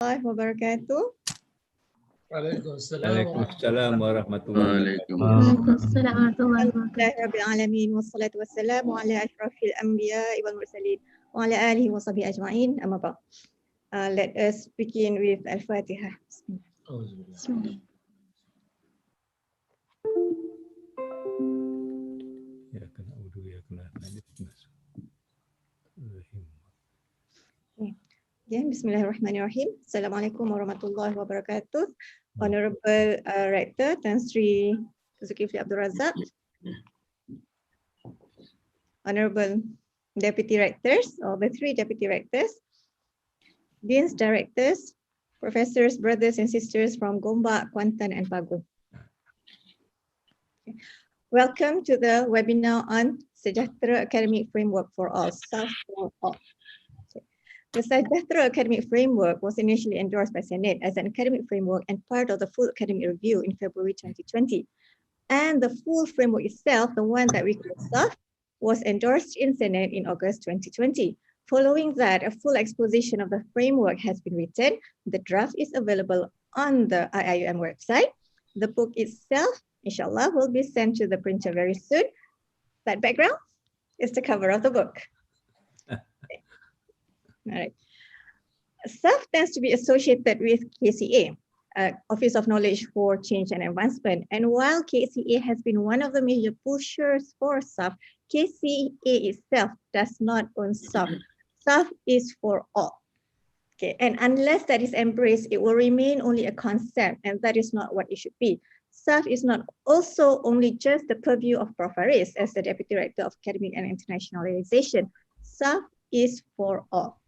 wabarakatuh. Waalaikumsalam warahmatullahi wabarakatuh. Waalaikumsalam warahmatullahi wabarakatuh. Alhamdulillahirrahmanirrahim. Wassalatu wassalamu ala ashrafil anbiya wal mursalin wa ala alihi wa sahbihi ajma'in. Amma ba'd. Let us begin with Al-Fatihah. Bismillah. Ya kena udu ya kena Bismillahirrahmanirrahim. Assalamualaikum warahmatullahi wabarakatuh. Honorable Rector Tan Sri Zulkifli Abdul Razak, Honorable Deputy Rectors, or the three Deputy Rectors, Deans, Directors, Professors, Brothers and Sisters from Gombak, Kuantan and Pagun. Welcome to the webinar on Sejahtera Academic Framework for All, SAF for All. The Sejahtera Academic Framework was initially endorsed by Senate as an academic framework and part of the full academic review in February 2020. And the full framework itself, the one that we call SAF, was endorsed in Senate in August 2020. Following that, a full exposition of the framework has been written. The draft is available on the IIUM website. The book itself, inshallah, will be sent to the printer very soon. That background is the cover of the book. All right. SAF tends to be associated with KCA, Office of Knowledge for Change and Advancement. And while KCA has been one of the major pushers for SAF, KCA itself does not own SAF. SAF is for all. Okay, and unless that is embraced, it will remain only a concept, and that is not what it should be. SAF is not also only just the purview of Prof. Haris as the Deputy Director of Academic and Internationalization. SAF is for all.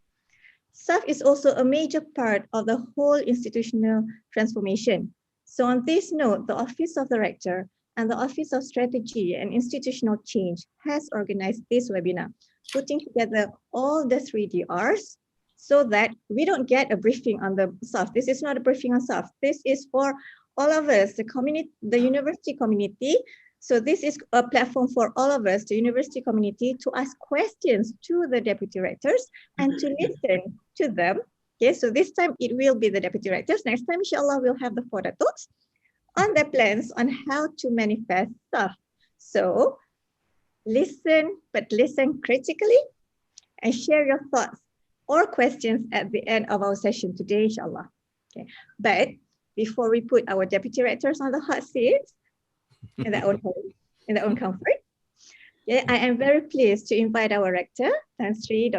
SAF is also a major part of the whole institutional transformation. So on this note, the Office of the Rector and the Office of Strategy and Institutional Change has organized this webinar, putting together all the 3DRs so that we don't get a briefing on the SAF. This is not a briefing on SAF. This is for all of us, the community, the university community. So this is a platform for all of us, the university community, to ask questions to the deputy rectors and to listen to them. Okay, so this time it will be the deputy rectors. Next time, inshallah, we'll have the four datos on their plans on how to manifest SAF. So listen, but listen critically and share your thoughts or questions at the end of our session today, inshallah. Okay, but before we put our deputy rectors on the hot seats, in their own comfort. Yeah, I am very pleased to invite our rector, Tan Sri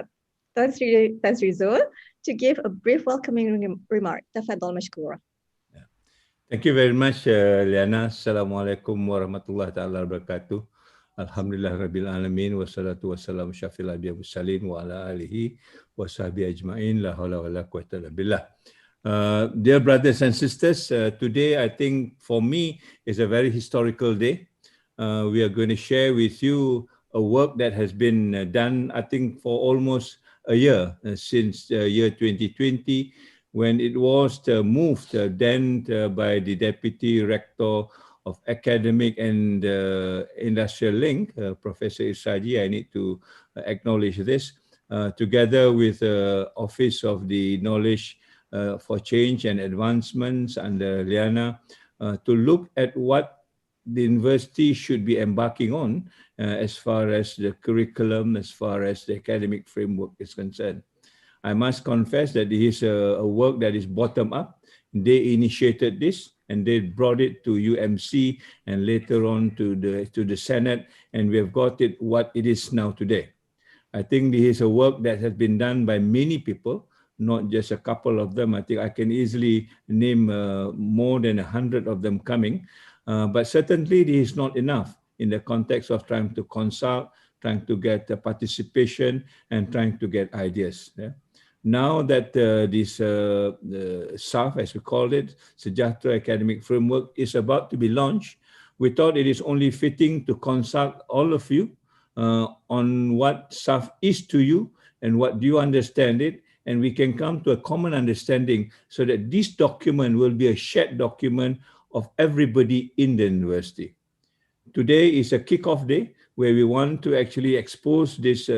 Zul, to give a brief welcoming remark. Tafadhal mashkoora. Thank you very much, Liana. Assalamualaikum warahmatullahi ta'ala wabarakatuh. Alhamdulillah Rabbil Alamin. Wassalatu wassalamu syafil abiyah mussalin wa ala alihi wa sahbihi ajma'in. La hawla wa la quwwata illa billah. Dear brothers and sisters, today I think for me is a very historical day. We are going to share with you a work that has been done, I think, for almost a year, since year 2020, when it was moved then by the Deputy Rector of Academic and Industrial Link, Professor Isaji. I need to acknowledge this, together with the Office of the Knowledge for Change and Advancements under Liana, to look at what the university should be embarking on as far as the curriculum, as far as the academic framework is concerned. I must confess that this is a work that is bottom up. They initiated this and they brought it to UMC and later on to the Senate, and we have got it what it is now today. I think this is a work that has been done by many people, not just a couple of them. I think I can easily name more than 100 of them coming. But certainly this is not enough in the context of trying to consult, trying to get participation and trying to get ideas. Yeah? Now that this SAF, as we call it, Sejahtera Academic Framework, is about to be launched, we thought it is only fitting to consult all of you on what SAF is to you and what do you understand it, and we can come to a common understanding so that this document will be a shared document of everybody in the university. Today is a kick-off day where we want to actually expose this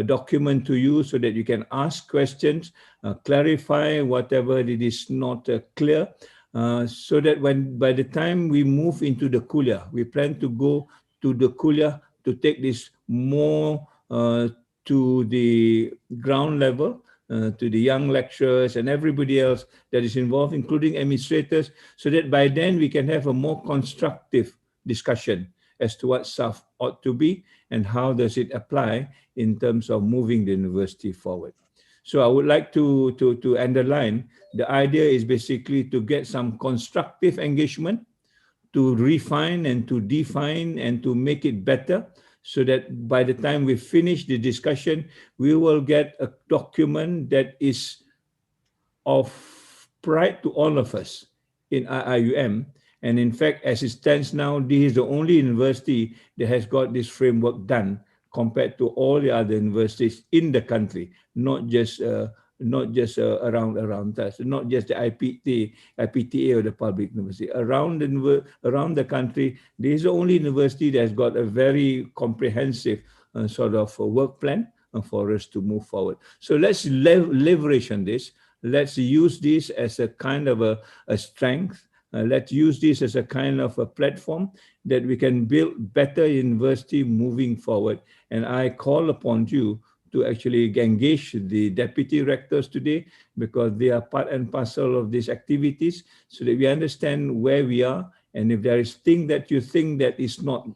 document to you so that you can ask questions, clarify whatever it is not clear, so that when by the time we move into the kuliah, we plan to go to the kuliah to take this more to the ground level, to the young lecturers and everybody else that is involved, including administrators, so that by then we can have a more constructive discussion as to what SAF ought to be and how does it apply in terms of moving the university forward. So I would like to underline, the idea is basically to get some constructive engagement, to refine and to define and to make it better, so that by the time we finish the discussion, we will get a document that is of pride to all of us in IIUM. And in fact, as it stands now, this is the only university that has got this framework done compared to all the other universities in the country, not just around us, not just the IPTA or the public university. Around the country, this is the only university that has got a very comprehensive sort of work plan for us to move forward. So let's leverage on this. Let's use this as a kind of a strength. Let's use this as a kind of a platform that we can build better university moving forward. And I call upon you to actually engage the deputy rectors today, because they are part and parcel of these activities, so that we understand where we are. And if there is thing that you think that is not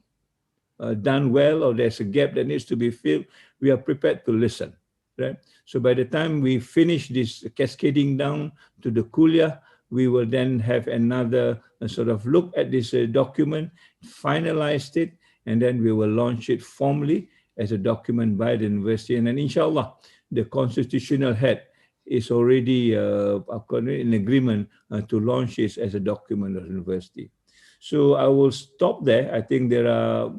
done well, or there's a gap that needs to be filled, we are prepared to listen, right? So by the time we finish this cascading down to the kuliah, we will then have another sort of look at this document, finalized it, and then we will launch it formally as a document by the university. And then inshallah, the constitutional head is already in agreement to launch this as a document of the university. So I will stop there. I think there are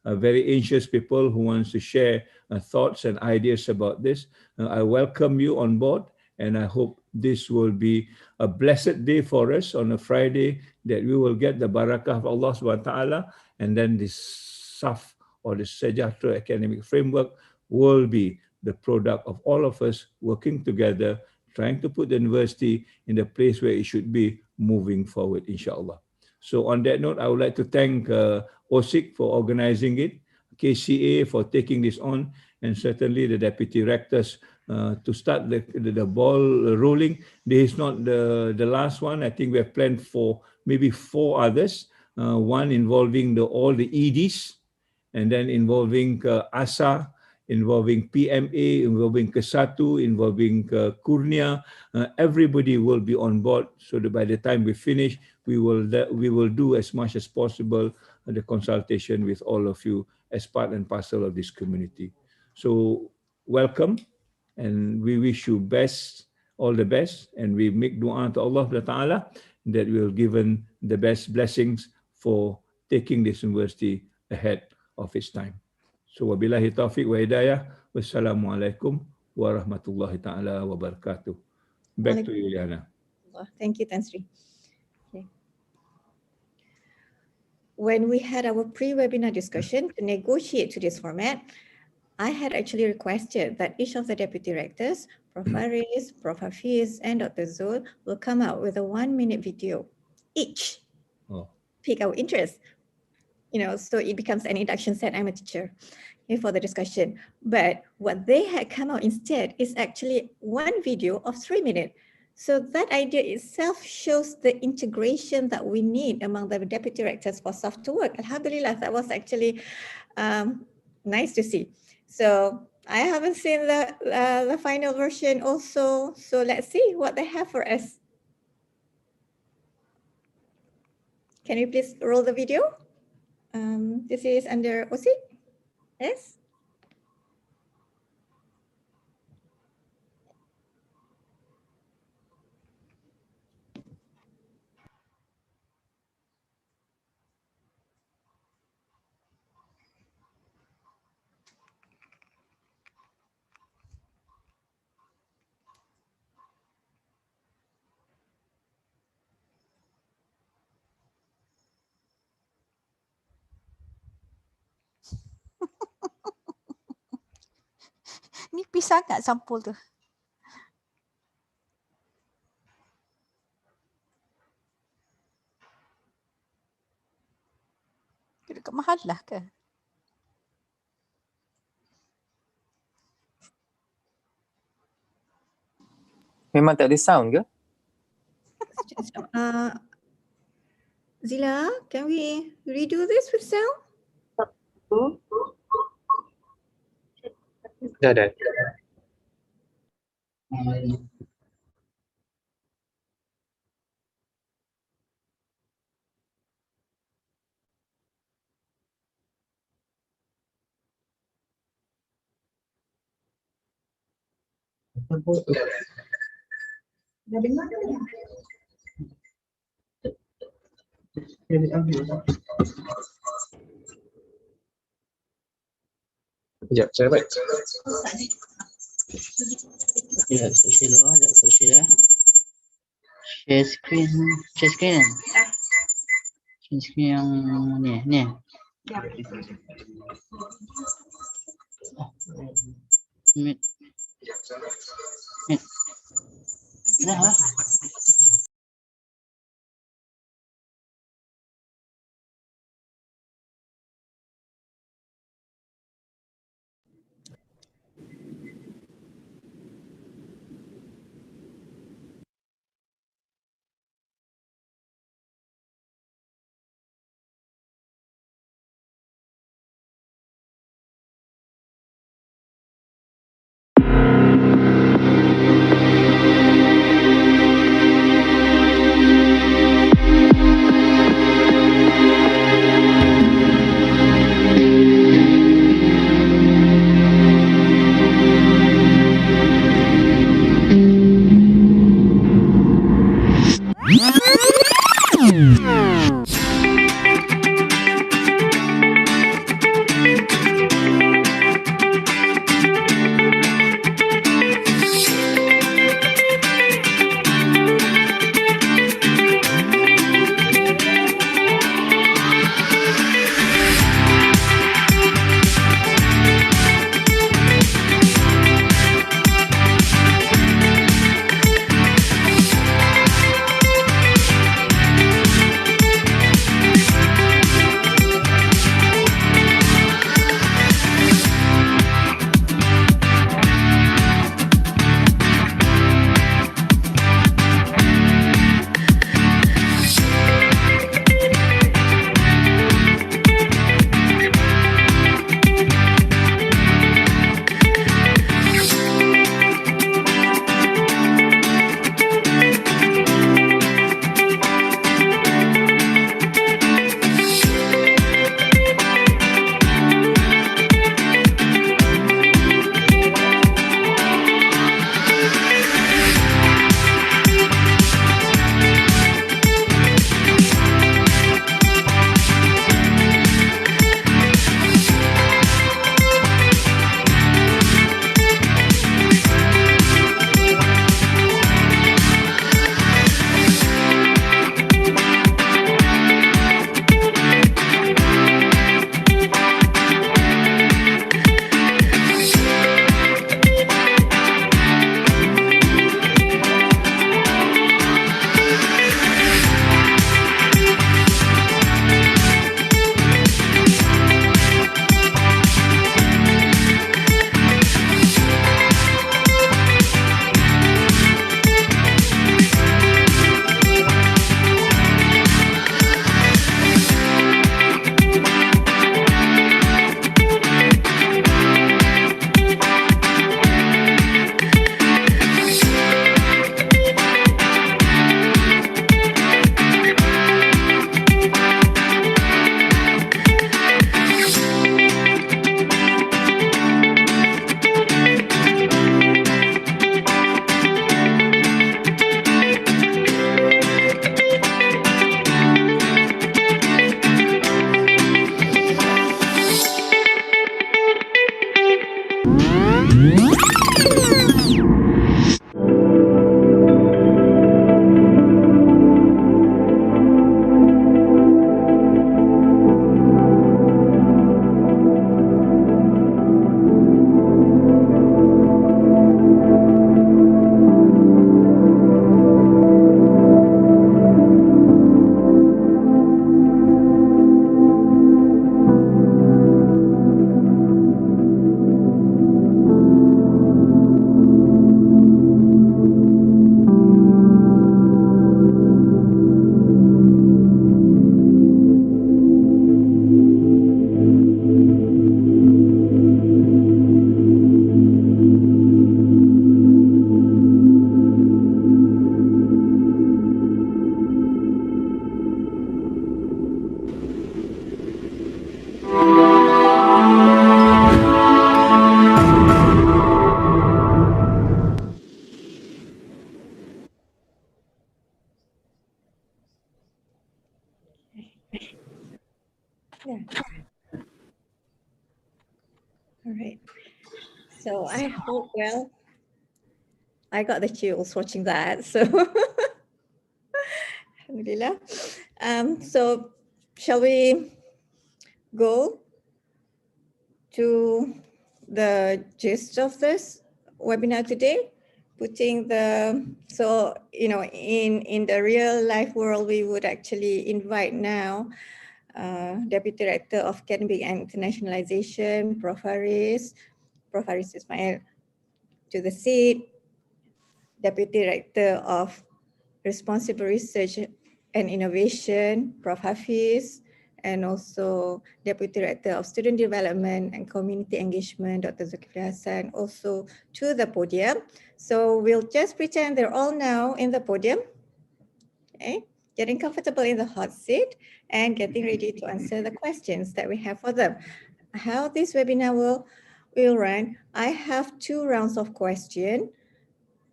very anxious people who wants to share thoughts and ideas about this. I welcome you on board, and I hope this will be a blessed day for us on a Friday, that we will get the barakah of Allah subhanahu wa ta'ala, and then this SAF or the Sejahtera academic framework will be the product of all of us working together, trying to put the university in the place where it should be moving forward, inshallah. So on that note, I would like to thank OSIC for organizing it, KCA for taking this on, and certainly the deputy rectors to start the ball rolling. This is not the last one. I think we have planned for maybe 4 others, one involving all the EDs, and then involving ASA, involving PMA, involving Kesatu, involving Kurnia. Everybody will be on board, so that by the time we finish, we will do as much as possible the consultation with all of you as part and parcel of this community. So welcome, and we wish you all the best, and we make dua to Allah Ta'ala that we will given the best blessings for taking this university ahead of its time. So wabillahi taufiq wa hidayah. Wassalamualaikum warahmatullahi ta'ala wabarakatuh. Back to you, Liana. Thank you, Tan Sri. Okay. When we had our pre-webinar discussion to negotiate to this format, I had actually requested that each of the deputy rectors, Prof. Faris, Prof. Hafiz, and Dr. Zul will come out with a 1-minute video each. Pick our interest. So it becomes an induction set. I'm a teacher for the discussion. But what they had come out instead is actually one video of 3 minutes. So that idea itself shows the integration that we need among the deputy rectors for SAF to work. Alhamdulillah, that was actually nice to see. So I haven't seen the final version also. So let's see what they have for us. Can you please roll the video? This is under OSIC. Yes. Nipis sangat sampul tu. Dekat mahalah ke? Memang tak ada sound ke? Zila, can we redo this with sound? Dah. Dah dengar ke? Sekejap, saya dapat. Ya, share dulu, sekejap share. Share screen. Share screen. Share screen yang ni. Ya. Meet. Dah. Yeah. All right. So I hope, well, I got the chills watching that. So, alhamdulillah. So shall we go to the gist of this webinar today? Putting the, so, you know, in the real life world, we would actually invite now Deputy Director of Academic and Internationalization, Prof. Haris Ismail to the seat, Deputy Director of Responsible Research and Innovation, Prof. Hafiz, and also Deputy Director of Student Development and Community Engagement, Dr. Zulkifli Hassan, also to the podium. So we'll just pretend they're all now in the podium, okay? Getting comfortable in the hot seat and getting ready to answer the questions that we have for them. How this webinar will run, I have two rounds of questions.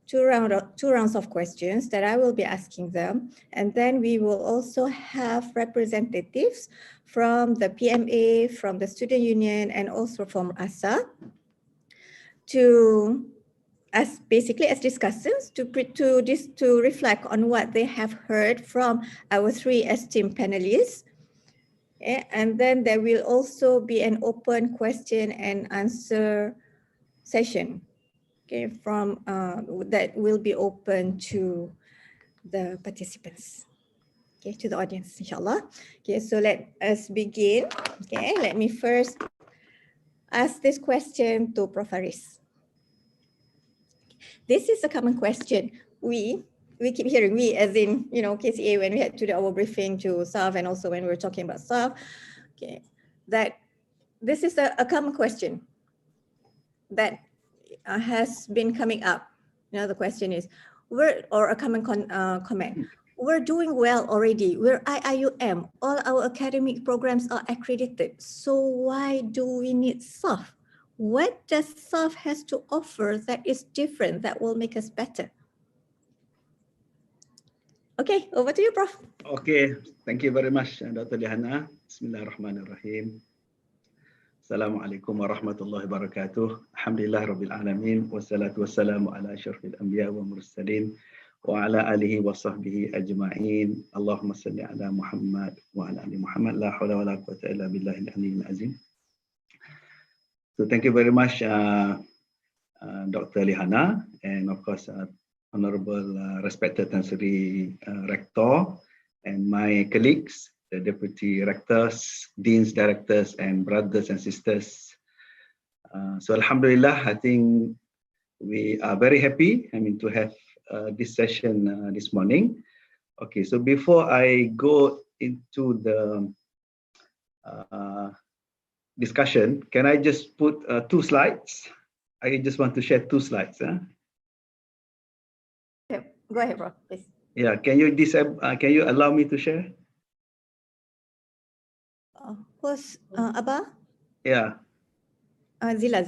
Two rounds of questions that I will be asking them. And then we will also have representatives from the PMA, from the Student Union, and also from ASA as discussants to reflect on what they have heard from our three esteemed panelists. Okay? And then there will also be an open question and answer session. Okay, from that will be open to the participants, okay, to the audience, inshallah. Okay, so let us begin. Okay, let me first ask this question to Prof. Haris. This is a common question. We keep hearing, we as in, you know, KCA, when we had to do our briefing to SAF and also when we were talking about SAF, okay, that this is a common question that has been coming up. You know, the question is, or a common comment. We're doing well already. We're IIUM. All our academic programs are accredited. So why do we need SAF? What does SAF has to offer that is different that will make us better? Okay, over to you, Prof. Okay, thank you very much, Dr. Lihana. Bismillahirrahmanirrahim. Assalamualaikum warahmatullahi wabarakatuh. Alhamdulillah rabbil alamin. Wassalatu wassalamu ala asyrafil anbiya wa mursalin wa ala alihi wa sahbihi ajma'in. Allahumma salli ala Muhammad wa ala ali Muhammad. La hawla wa la quwwata illa billahil aliyyil azim. So thank you very much, Dr. Lihana, and of course, Honorable respected Tan-Sri Rector and my colleagues, the deputy rectors, deans, directors, and brothers and sisters. So Alhamdulillah, I think we are very happy, to have this session this morning. Okay, so before I go into the discussion, can I just put 2 slides? I just want to share 2 slides. Go ahead, Prof, please. Yeah, can you allow me to share? Who's Abba? Yeah. Zila.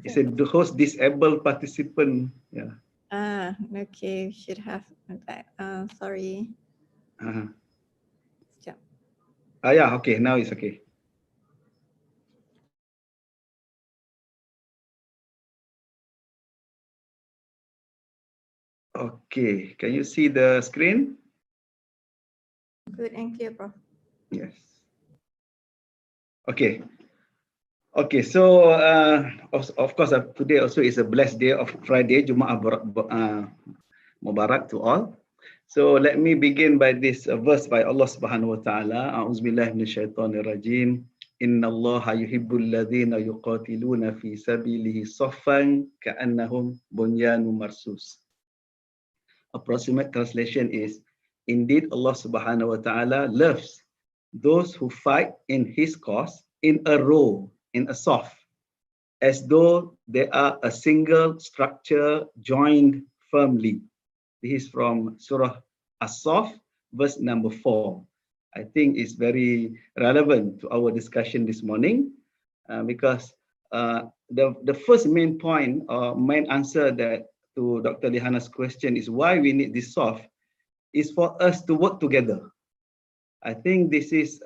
It's a host disabled participant. Yeah. Okay, should have that. Sorry. Yeah, okay, now it's okay. Okay, can you see the screen? Good and clear, Prof. Yes. Okay. Okay, so of course today also is a blessed day of Friday, Jum'ah Mubarak to all. So let me begin by this verse by Allah Subhanahu wa Ta'ala. A'udzubillahi minasyaitonir rajim. Innallaha yuhibbul ladzina yuqatiluna fi sabilihi saffan ka'annahum bunyanun marsus. Approximate translation is, indeed Allah Subhanahu wa Ta'ala loves those who fight in his cause in a row, in a soft, as though they are a single structure joined firmly. This is from Surah As-Saff, verse number 4. I think it's very relevant to our discussion this morning because the first main point or main answer that to Dr. Lihana's question is why we need this SAF is for us to work together. I think this is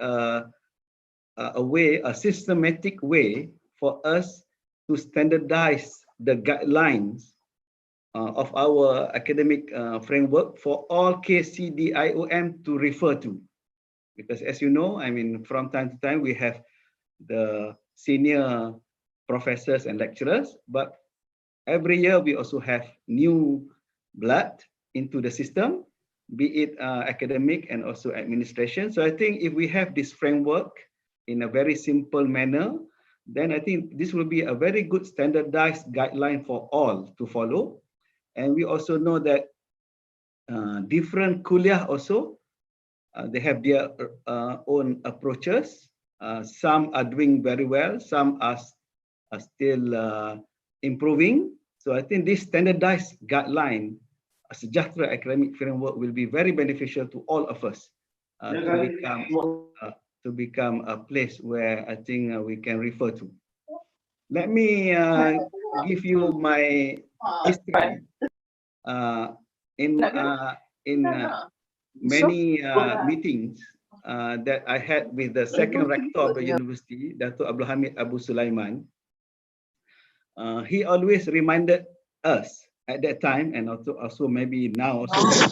a way, a systematic way for us to standardize the guidelines of our academic framework for all KCDIOM to refer to. Because as you know, I mean, from time to time, we have the senior professors and lecturers, but every year we also have new blood into the system, be it academic and also administration. So I think if we have this framework in a very simple manner, then I think this will be a very good standardized guideline for all to follow. And we also know that different kuliah also, they have their own approaches. Some are doing very well, some are still improving. So I think this standardized guideline, a Sejahtera academic framework, will be very beneficial to all of us to become a place where I think we can refer to. Let me give you my history. In many meetings that I had with the second rector of the university, Dato' Abdul Hamid Abu Sulaiman, he always reminded us at that time, and also maybe now also,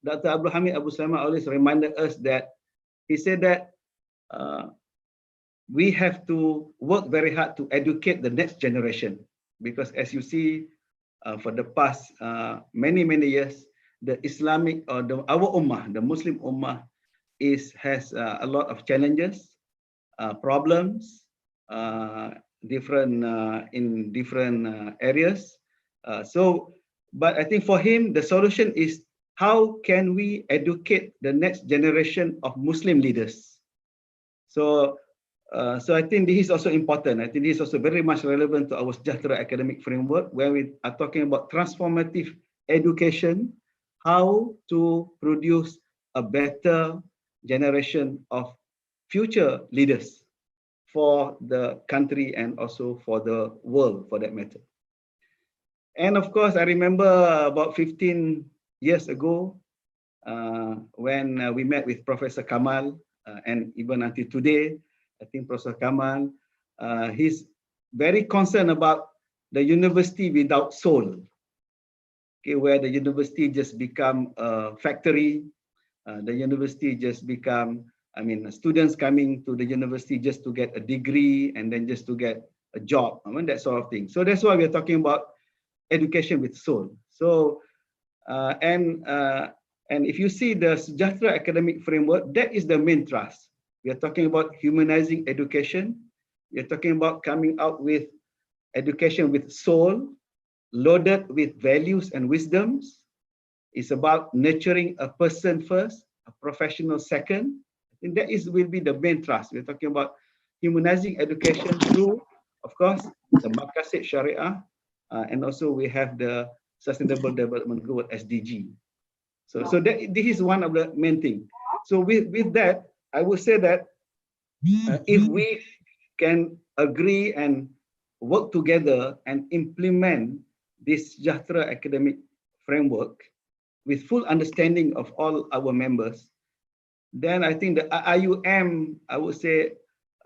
Dr. Abdul Hamid Abu Sulaiman always reminded us that he said that we have to work very hard to educate the next generation, because as you see, for the past many years, the Islamic or our ummah, the Muslim ummah, has a lot of challenges, problems, in different areas. But I think for him, the solution is how can we educate the next generation of Muslim leaders? So I think this is also important. I think this is also very much relevant to our Sejahtera academic framework, where we are talking about transformative education, how to produce a better generation of future leaders for the country and also for the world, for that matter. And of course, I remember about 15 years ago, when we met with Professor Kamal, and even until today, I think Professor Kamal, he's very concerned about the university without soul, okay, where the university just become a factory, the university just become, I mean, students coming to the university just to get a degree and then just to get a job, I mean, that sort of thing. So that's why we're talking about education with soul. So, and if you see the Sejahtera academic framework, that is the main thrust. We are talking about humanizing education. We are talking about coming out with education with soul, loaded with values and wisdoms. It's about nurturing a person first, a professional second. And that will be the main thrust. We're talking about humanizing education through, of course, the Maqasid Syariah, and also we have the Sustainable Development Goal, SDG. So this is one of the main things. So with that, I would say that if we can agree and work together and implement this Sejahtera academic framework with full understanding of all our members, then I think the IUM, I would say,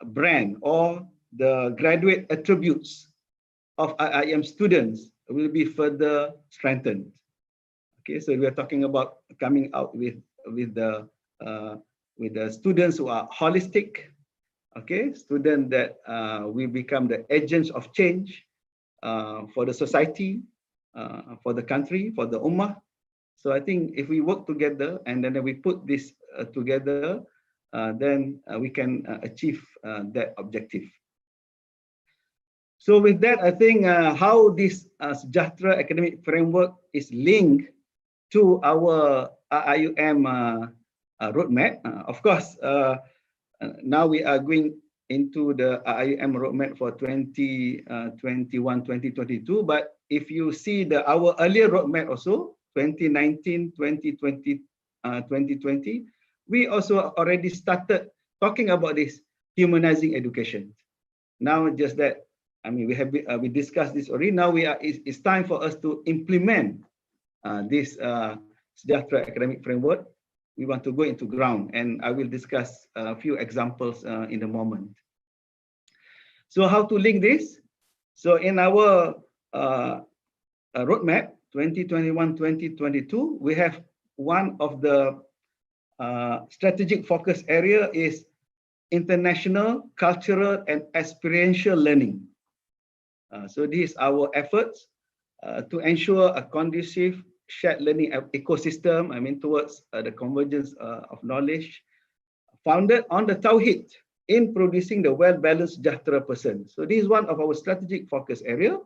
brand or the graduate attributes of IIM students will be further strengthened. Okay, so we are talking about coming out with the students who are holistic, okay, students that will become the agents of change for the society, for the country, for the ummah. So I think if we work together and then we put this together, then we can achieve that objective. So with that, I think how this Sejahtera academic framework is linked to our IUM roadmap. Of course, now we are going into the IUM roadmap for 2021-2022. But if you see our earlier roadmap also, 2019, 2020, 2020, we also already started talking about this humanizing education. Now, just that, I mean, we discussed this already. Now it's time for us to implement this Sejahtera academic framework. we want to go into ground, and I will discuss a few examples in a moment. So how to link this? So in our roadmap 2021-2022, we have one of the strategic focus area is international, cultural, and experiential learning. So this is our efforts to ensure a conducive shared learning ecosystem, towards the convergence of knowledge, founded on the Tauhid in producing the well-balanced Sejahtera person. So this is one of our strategic focus area.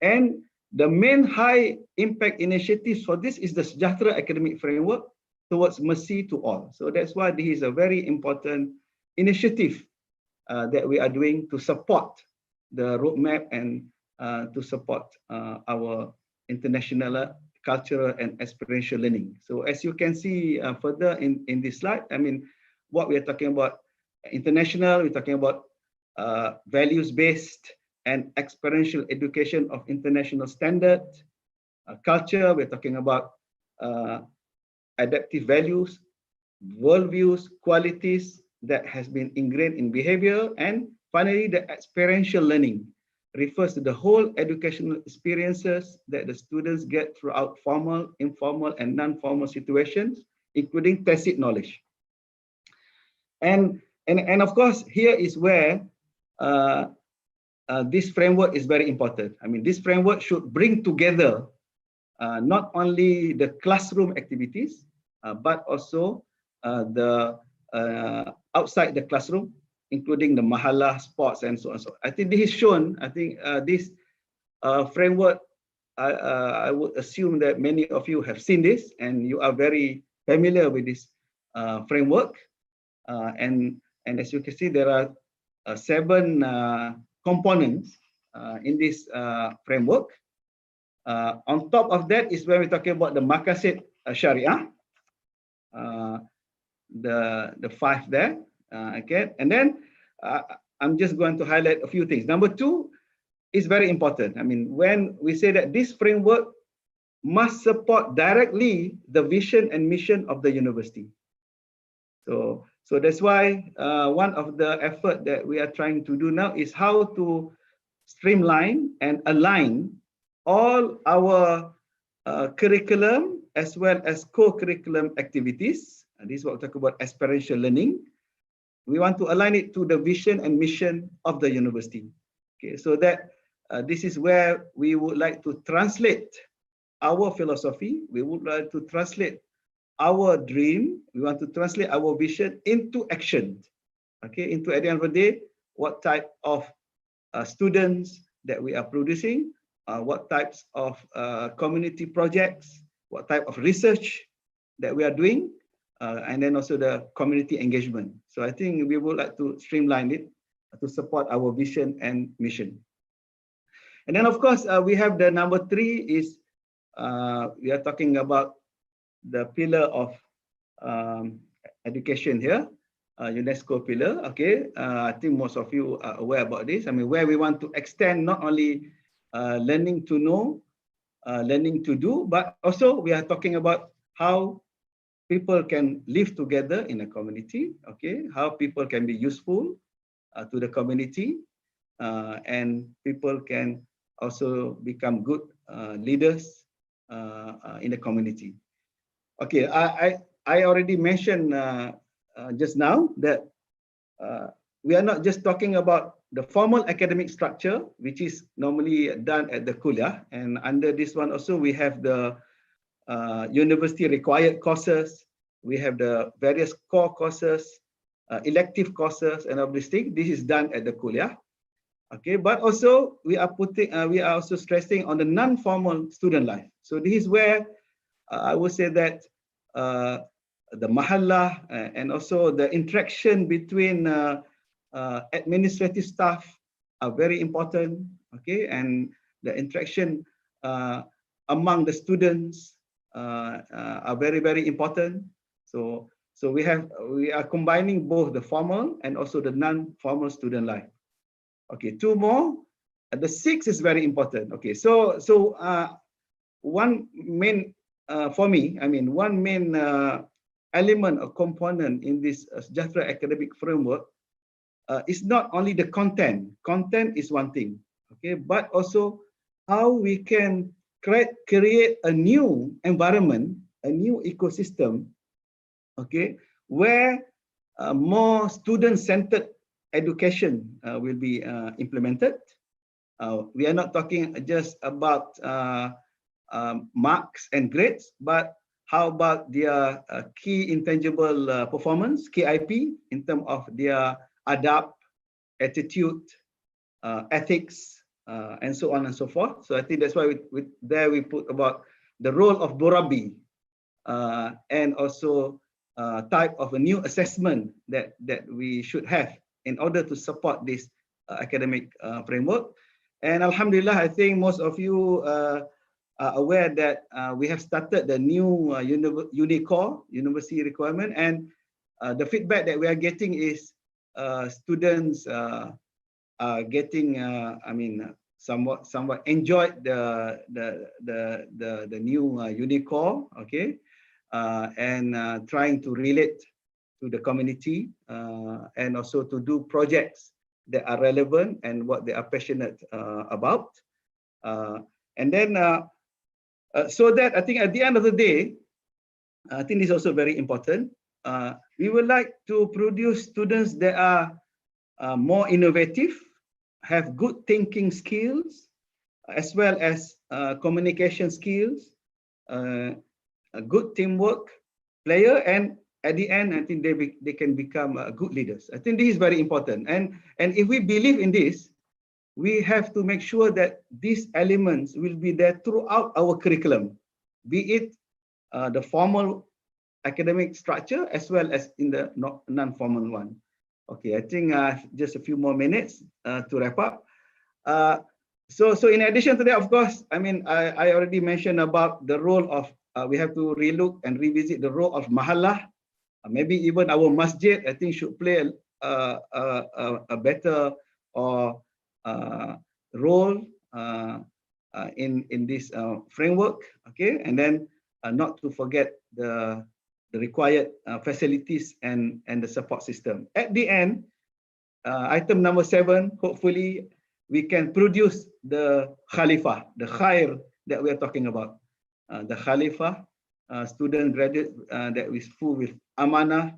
And the main high impact initiatives for this is the Sejahtera academic framework towards mercy to all. So that's why this is a very important initiative that we are doing to support the roadmap and to support our international, cultural, and experiential learning. So as you can see further in this slide, what we are talking about international, we're talking about values-based and experiential education of international standard. Culture, we're talking about adaptive values, worldviews, qualities that has been ingrained in behavior. And finally, the experiential learning refers to the whole educational experiences that the students get throughout formal, informal, and non-formal situations, including tacit knowledge. And of course, here is where this framework is very important. This framework should bring together not only the classroom activities, but also the outside the classroom, including the mahalah, sports, and so on. So I think this is shown. I think this framework, I would assume that many of you have seen this and you are very familiar with this framework. And as you can see, there are 7 components in this framework. On top of that is when we're talking about the Maqasid Syariah, the 5 there. Okay, and then I'm just going to highlight a few things. Number 2 is very important. When we say that this framework must support directly the vision and mission of the university. So that's why one of the effort that we are trying to do now is how to streamline and align all our curriculum as well as co-curriculum activities. And this is what we talk about experiential learning. We want to align it to the vision and mission of the university. Okay, so that this is where we would like to translate our philosophy. We would like to translate our dream. We want to translate our vision into action. Okay, into at the end of the day, what type of students that we are producing, what types of community projects, what type of research that we are doing, and then also the community engagement. So I think we would like to streamline it to support our vision and mission. And then of course, we have the number 3 is, we are talking about the pillar of education here, UNESCO pillar. Okay, I think most of you are aware about this. Where we want to extend not only learning to know, learning to do, but also we are talking about how people can live together in a community. Okay, how people can be useful to the community, and people can also become good leaders in the community. Okay, I already mentioned just now that we are not just talking about the formal academic structure, which is normally done at the kuliah, and under this one also we have the university required courses, we have the various core courses, elective courses, and all these things. This is done at the kuliah. Okay, but also we are also stressing on the non-formal student life. So this is where I would say that the mahallah and also the interaction between administrative staff are very important. Okay, and the interaction among the students are very, very important. So we are combining both the formal and also the non-formal student life. Okay, 2 more. The 6 is very important. Okay, so one main for me, one main element or component in this Sejahtera academic framework is not only the content. Content is one thing, okay, but also how we can create a new environment, a new ecosystem, okay, where more student-centered education will be implemented. We are not talking just about marks and grades, but how about their key intangible performance, KIP, in terms of their adab, attitude, ethics, and so on and so forth. So I think that's why we put about the role of Borabi, and also type of a new assessment that we should have in order to support this academic framework. And Alhamdulillah, I think most of you are aware that we have started the new UNICORE, University Requirement, and the feedback that we are getting is students are getting, somewhat enjoyed the new UNICORE, okay, and trying to relate to the community and also to do projects that are relevant and what they are passionate about. And then so that I think at the end of the day, I think this is also very important. We would like to produce students that are more innovative, have good thinking skills, as well as communication skills, a good teamwork player, and at the end, I think they can become good leaders. I think this is very important. And if we believe in this, we have to make sure that these elements will be there throughout our curriculum, be it the formal academic structure as well as in the non-formal one. Okay, I think just a few more minutes to wrap up. So in addition to that, of course, I mean, I already mentioned about the role of, we have to relook and revisit the role of mahallah. Maybe even our masjid, I think, should play a better or role in this framework, okay? And then not to forget the required facilities and the support system. At the end, item number 7, hopefully we can produce the Khalifah, the khair that we are talking about. The Khalifah, student graduate that is full with amanah,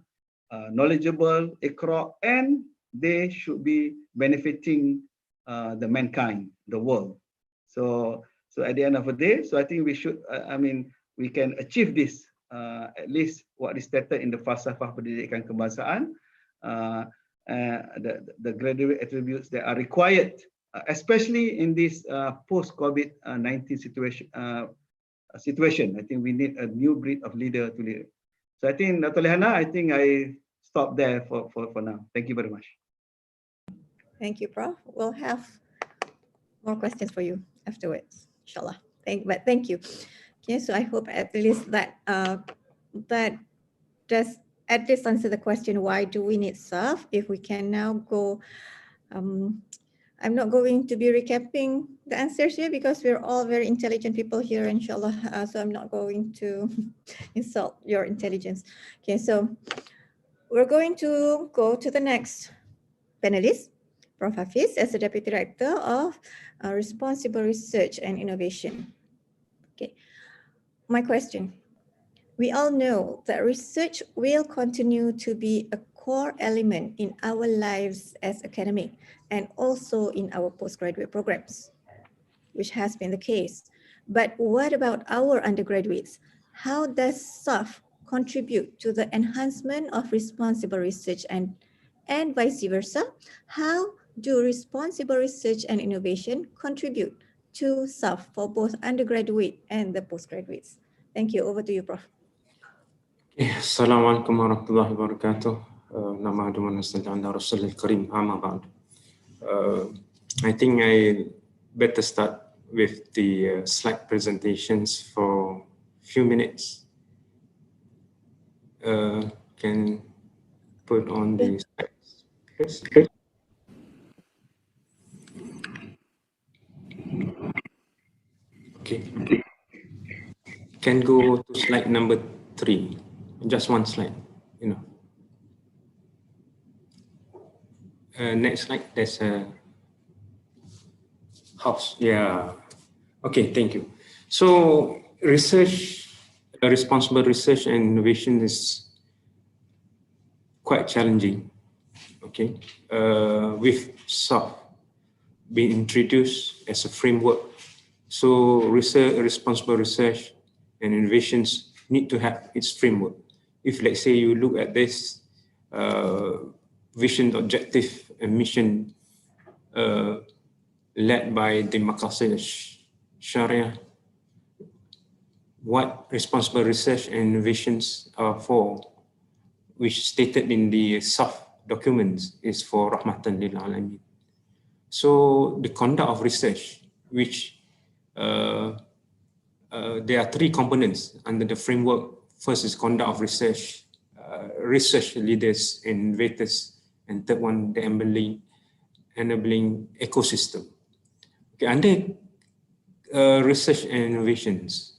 knowledgeable, iqra, and they should be benefiting the mankind, the world. So at the end of the day, so I think we should, we can achieve this, at least what is stated in the Falsafah Pendidikan Kebangsaan, the graduate attributes that are required, especially in this post-COVID-19 situation. I think we need a new breed of leader to lead. So I think, Dr. Lehana, I think I stop there for now. Thank you very much. Thank you, Prof. We'll have more questions for you afterwards, inshallah. Thank you. Okay, so I hope at least that that does at least answer the question, why do we need SAF? If we can now go, I'm not going to be recapping the answers here because we're all very intelligent people here, inshallah. So I'm not going to insult your intelligence. Okay, so we're going to go to the next panelist, Prof. Hafiz, as the Deputy Director of Responsible Research and Innovation. Okay, my question. We all know that research will continue to be a core element in our lives as academic and also in our postgraduate programs, which has been the case. But what about our undergraduates? How does SAF contribute to the enhancement of responsible research and vice versa? How do responsible research and innovation contribute to SAF for both undergraduate and the postgraduates? Thank you. Over to you, Prof. Assalamualaikum warahmatullahi wabarakatuh. Nama Aduman Nasallallahu Rasulul Karim Amma Ba'd. I think I better start with the slide presentations for a few minutes. Can put on the slides, please. Okay. Can go to slide number 3. Just one slide, you know. Next slide, there's a house. Yeah. Okay, thank you. So research, responsible research and innovation is quite challenging. Okay, with SAF being introduced as a framework, so research, responsible research and innovations need to have its framework. If let's say you look at this vision, objective, and mission led by the Maqasid Sharia, what responsible research and innovations are for, which stated in the SAF documents, is for Rahmatan lil Alamin. So the conduct of research, which there are three components under the framework. First is conduct of research, research leaders and innovators, and third one, the enabling ecosystem. Okay, under research and innovations,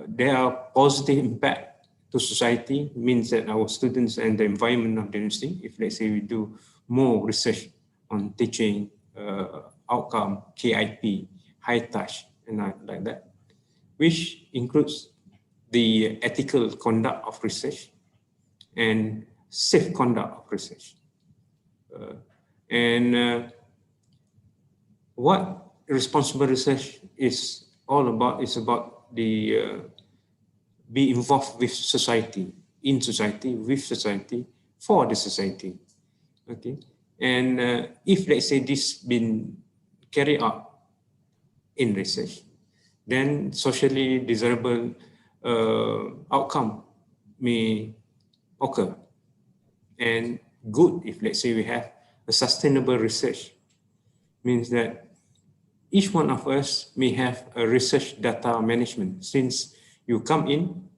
there are positive impact to society, means that our students and the environment of the university, if let's say we do more research on teaching, outcome, KIP, high touch, and like that, which includes the ethical conduct of research and safe conduct of research. What responsible research is all about is about the be involved with society, in society, with society, for the society. Okay, and if let's say this been carried out in research, then socially desirable outcome may occur. And good, if let's say we have a sustainable research, means that each one of us may have a research data management. Since you come in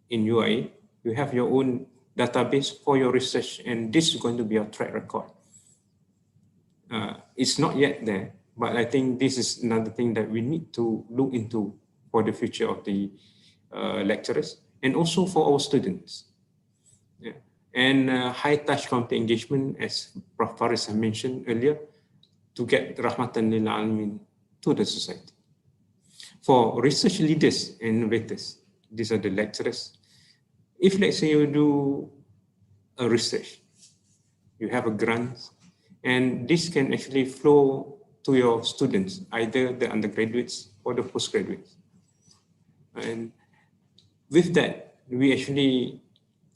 UAE, you have your own database for your research, and this is going to be a track record. It's not yet there, but I think this is another thing that we need to look into for the future of the lecturers and also for our students. Yeah. And high touch community engagement, as Prof. Faris had mentioned earlier, to get Rahmatan lil Alamin to the society. For research leaders and innovators, these are the lecturers. If let's say you do a research, you have a grant, and this can actually flow to your students, either the undergraduates or the postgraduates. And with that, we actually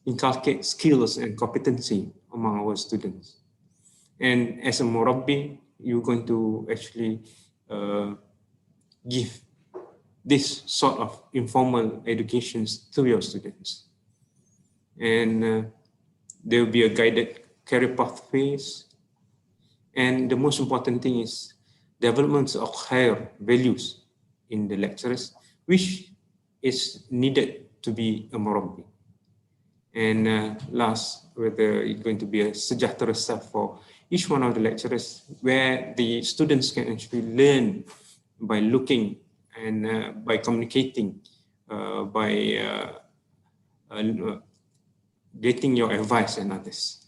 inculcate skills and competency among our students. And as a Murabbi, you're going to actually give this sort of informal educations to your students. And there will be a guided career pathways. And the most important thing is development of higher values in the lecturers, which is needed to be a Murabbi. And last, whether it's going to be a sejahtera staff for each one of the lecturers, where the students can actually learn by looking and by communicating, by getting your advice and others.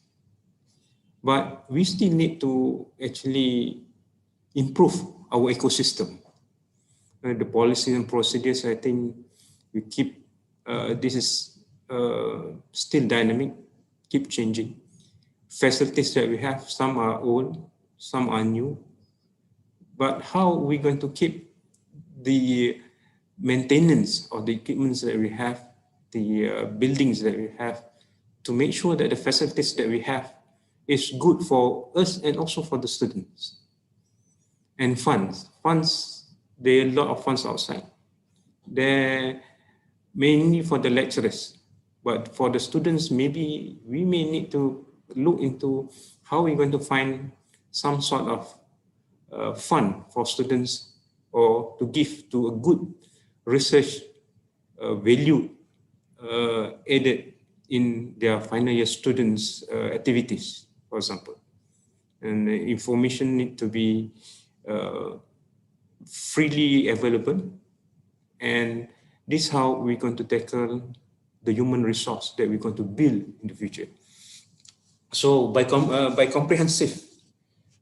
But we still need to actually improve our ecosystem. The policies and procedures, I think we keep, this is still dynamic, keep changing. Facilities that we have, some are old, some are new. But how are we going to keep the maintenance of the equipments that we have, the buildings that we have, to make sure that the facilities that we have is good for us and also for the students? And funds, there are a lot of funds outside. They're mainly for the lecturers, but for the students, maybe we may need to look into how we're going to find some sort of fund for students, or to give to a good research value added in their final year students' activities, for example. And the information need to be freely available. And this is how we're going to tackle the human resource that we're going to build in the future. So by comprehensive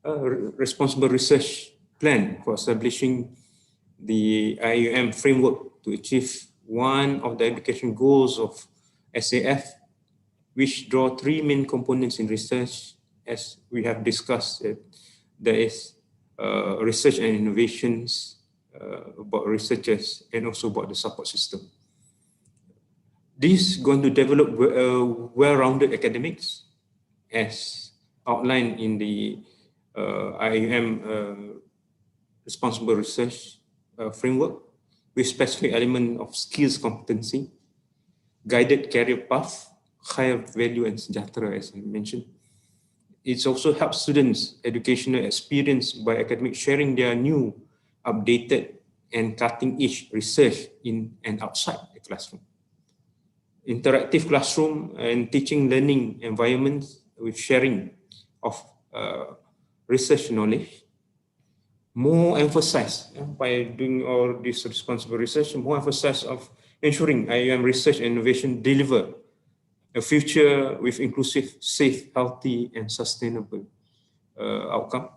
responsible research plan for establishing the IUM framework to achieve one of the education goals of SAF, which draw three main components in research, as we have discussed. There is research and innovations about researchers and also about the support system. This is going to develop well-rounded academics as outlined in the IUM responsible research framework, with specific element of skills competency, guided career path, higher value and sejahtera, as I mentioned. It also helps students' educational experience by academic sharing their new, updated and cutting-edge research in and outside the classroom. Interactive classroom and teaching learning environments with sharing of research knowledge. More emphasis by doing all this responsible research, more emphasis of ensuring IUM research and innovation deliver a future with inclusive, safe, healthy, and sustainable outcome.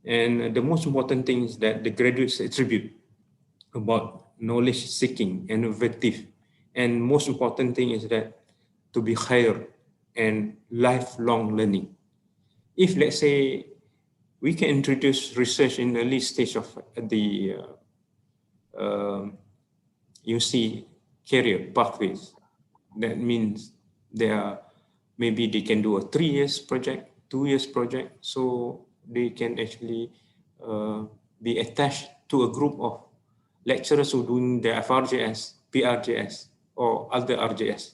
And the most important thing is that the graduates attribute about knowledge seeking, innovative, and most important thing is that to be higher and lifelong learning. If let's say we can introduce research in early stage of the UC career pathways, that means maybe they can do a 3 years project, 2 years project, so they can actually be attached to a group of lecturers who are doing the FRJS, PRJS, or other RJS.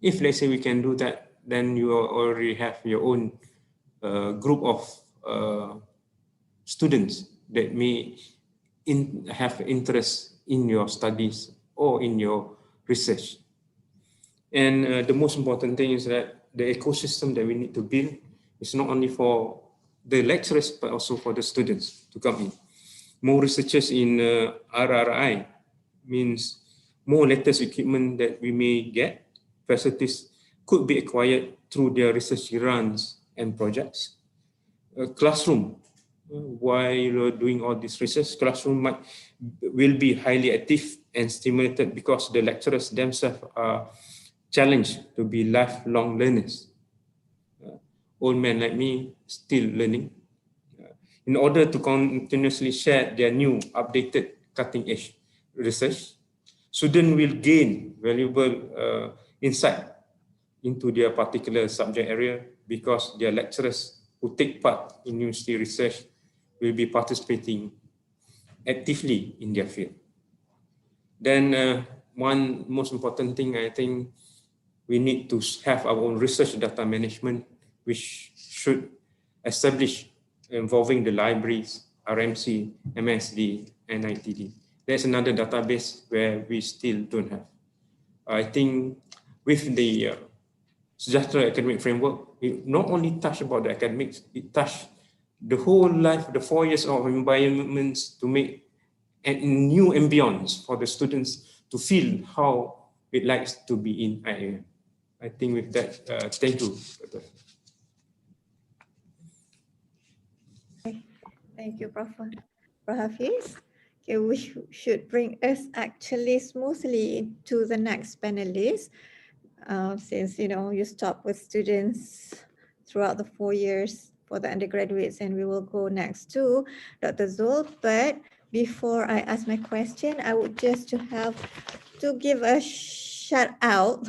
If let's say we can do that, then you already have your own group of students that may have interest in your studies or in your research. And the most important thing is that the ecosystem that we need to build is not only for the lecturers, but also for the students to come in. More researchers in RRI means more latest equipment that we may get. Facilities could be acquired through their research grants and projects. A classroom, while you're doing all this research, classroom will be highly active and stimulated because the lecturers themselves are challenged to be lifelong learners. Old men like me still learning. In order to continuously share their new, updated, cutting-edge research, students will gain valuable insight into their particular subject area because their lecturers who take part in university research will be participating actively in their field. Then one most important thing, I think we need to have our own research data management, which should establish involving the libraries, RMC, MSD, and ITD. There's another database where we still don't have. I think with the Sejahtera academic framework, it not only touch about the academics, it touch the whole life, the 4 years of environments to make new ambience for the students to feel how it likes to be in IIM. I think with that, thank you. Thank you, Prof. Hafiz. Okay, we should bring us actually smoothly to the next panelist. Since you stop with students throughout the 4 years for the undergraduates, and we will go next to Dr. Zul. But before I ask my question, I would just have to give a shout out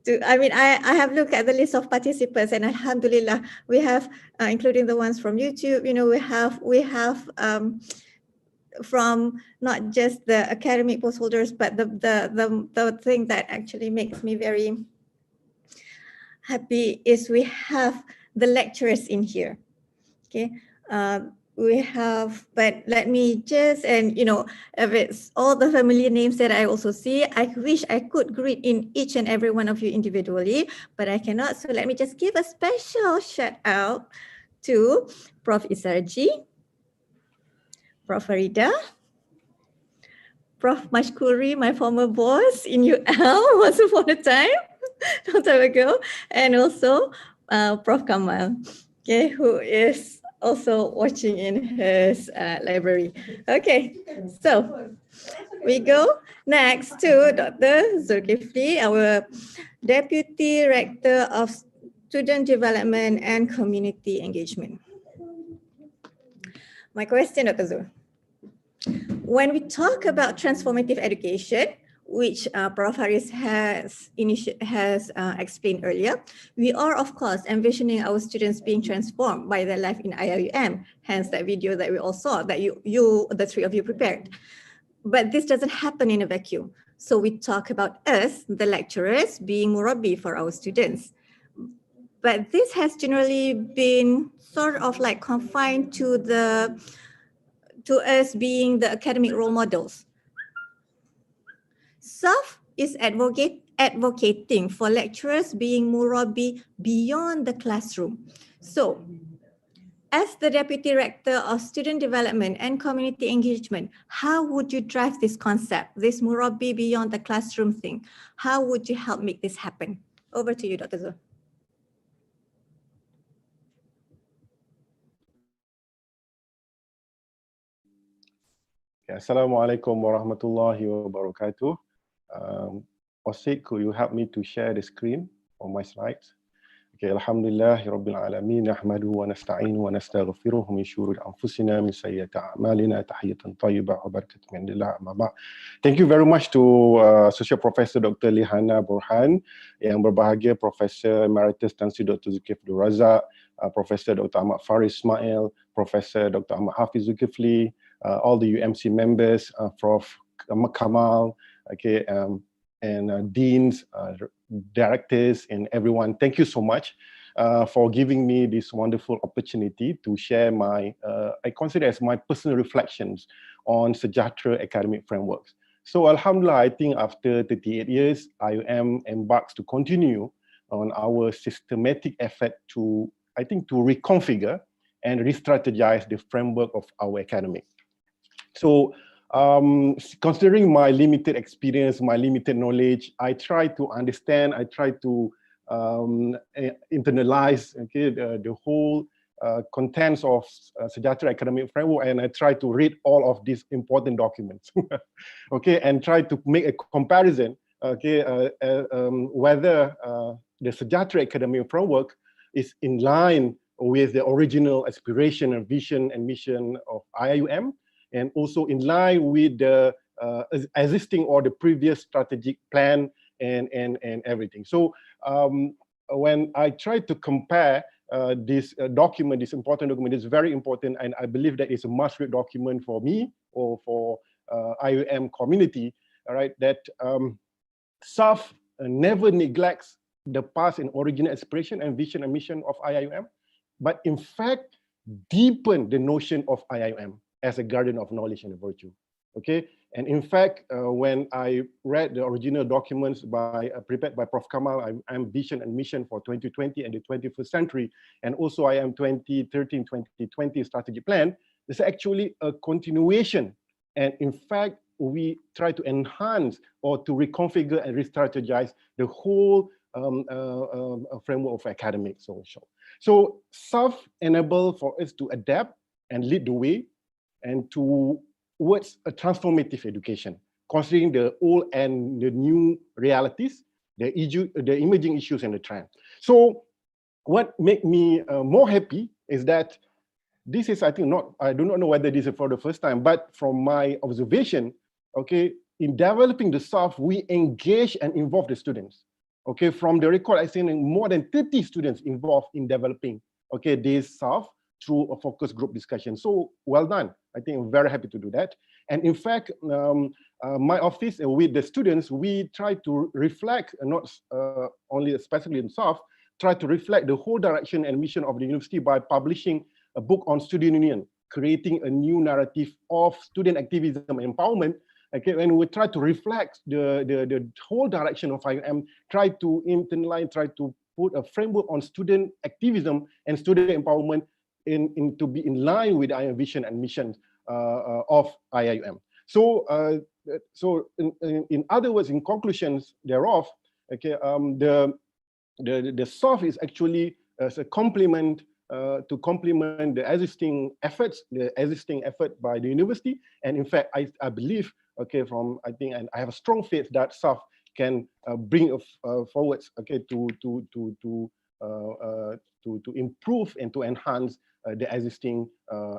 I have looked at the list of participants, and alhamdulillah, we have, including the ones from YouTube, we have from not just the academic post holders, but the thing that actually makes me very happy is we have the lecturers in here. Okay, we have, but let me just, and if it's all the familiar names that I also see, I wish I could greet in each and every one of you individually, but I cannot. So let me just give a special shout out to Prof. Isarji, Prof. Farida, Prof. Mashkuri, my former boss in UL once upon a time, long time ago, and also Prof. Kamal, okay, who is also watching in his library. Okay, so we go next to Dr. Zulkifli, our Deputy Rector of Student Development and Community Engagement. My question, Dr. Zul. When we talk about transformative education, which Prof. Haris has explained earlier, we are of course envisioning our students being transformed by their life in IIUM, hence that video that we all saw that the three of you prepared. But this doesn't happen in a vacuum. So we talk about us, the lecturers, being murabi for our students. But this has generally been sort of like confined to us being the academic role models. SAF is advocating for lecturers being murabi beyond the classroom. So, as the Deputy Rector of Student Development and Community Engagement, how would you drive this concept, this murabi beyond the classroom thing? How would you help make this happen? Over to you, Dr. Zul. Assalamualaikum warahmatullahi wabarakatuh. Osik, could you help me to share the screen on my slides? Okay, alhamdulillah rabbil alamin, nahmaduhu wa nasta'inu wa nastaghfiruhu min shururi anfusina min sayyiati a'malina, tahiyatan tayyibah wa barakatuh min indillah, amma ba'd. Thank you very much to Associate Professor Dr. Lihana Burhan, yang berbahagia Professor Emeritus Tan Sri Dr. Zulkifli Razak, Professor Dr. Ahmad Faris Ismail, Professor Dr. Ahmad Hafiz Zulkifli, all the UMC members, Prof. Kamal, okay, and deans, directors, and everyone. Thank you so much for giving me this wonderful opportunity to share my, I consider as my personal reflections on Sejahtera academic frameworks. So Alhamdulillah, I think after 38 years, IUM embarks to continue on our systematic effort to, I think, to reconfigure and re-strategize the framework of our academic. So considering my limited experience, my limited knowledge, I try to understand, I try to internalize, okay, the whole contents of Sejahtera academic framework, and I try to read all of these important documents, okay, and try to make a comparison, okay, whether the Sejahtera academic framework is in line with the original aspiration and vision and mission of IIUM, and also in line with the existing or the previous strategic plan and everything. So when I try to compare this document, this important document, is very important, and I believe that it's a must-read document for me or for IUM community, all right, that SAF never neglects the past and original aspiration and vision and mission of IIUM, but in fact, deepen the notion of IIUM as a guardian of knowledge and virtue, okay? And in fact, when I read the original documents prepared by Prof. Kamal, I'm Vision and Mission for 2020 and the 21st century, and also I am 2013-2020 strategy plan, it's actually a continuation. And in fact, we try to enhance or to reconfigure and re-strategize the whole framework of academic social. So SAF enable for us to adapt and lead the way and towards a transformative education, considering the old and the new realities, the emerging issues and the trend. So what made me more happy is that this is, I think, I do not know whether this is for the first time, but from my observation, okay, in developing the SAF, we engage and involve the students. Okay, from the record, I think more than 30 students involved in developing, okay, this SAF through a focus group discussion. So well done. I think I'm very happy to do that. And in fact, my office with the students, we try to reflect, not only especially in SAF, try to reflect the whole direction and mission of the university by publishing a book on student union, creating a new narrative of student activism and empowerment. Okay, and we try to reflect the whole direction of IUM, try to internalize, try to put a framework on student activism and student empowerment to be in line with our vision and mission of IIUM. So so in other words, in conclusions thereof, okay, the SAF is actually as a complement to complement the existing efforts, by the university. And in fact, I believe, okay, I think, and I have a strong faith that SAF can bring forwards, okay, to improve and to enhance the existing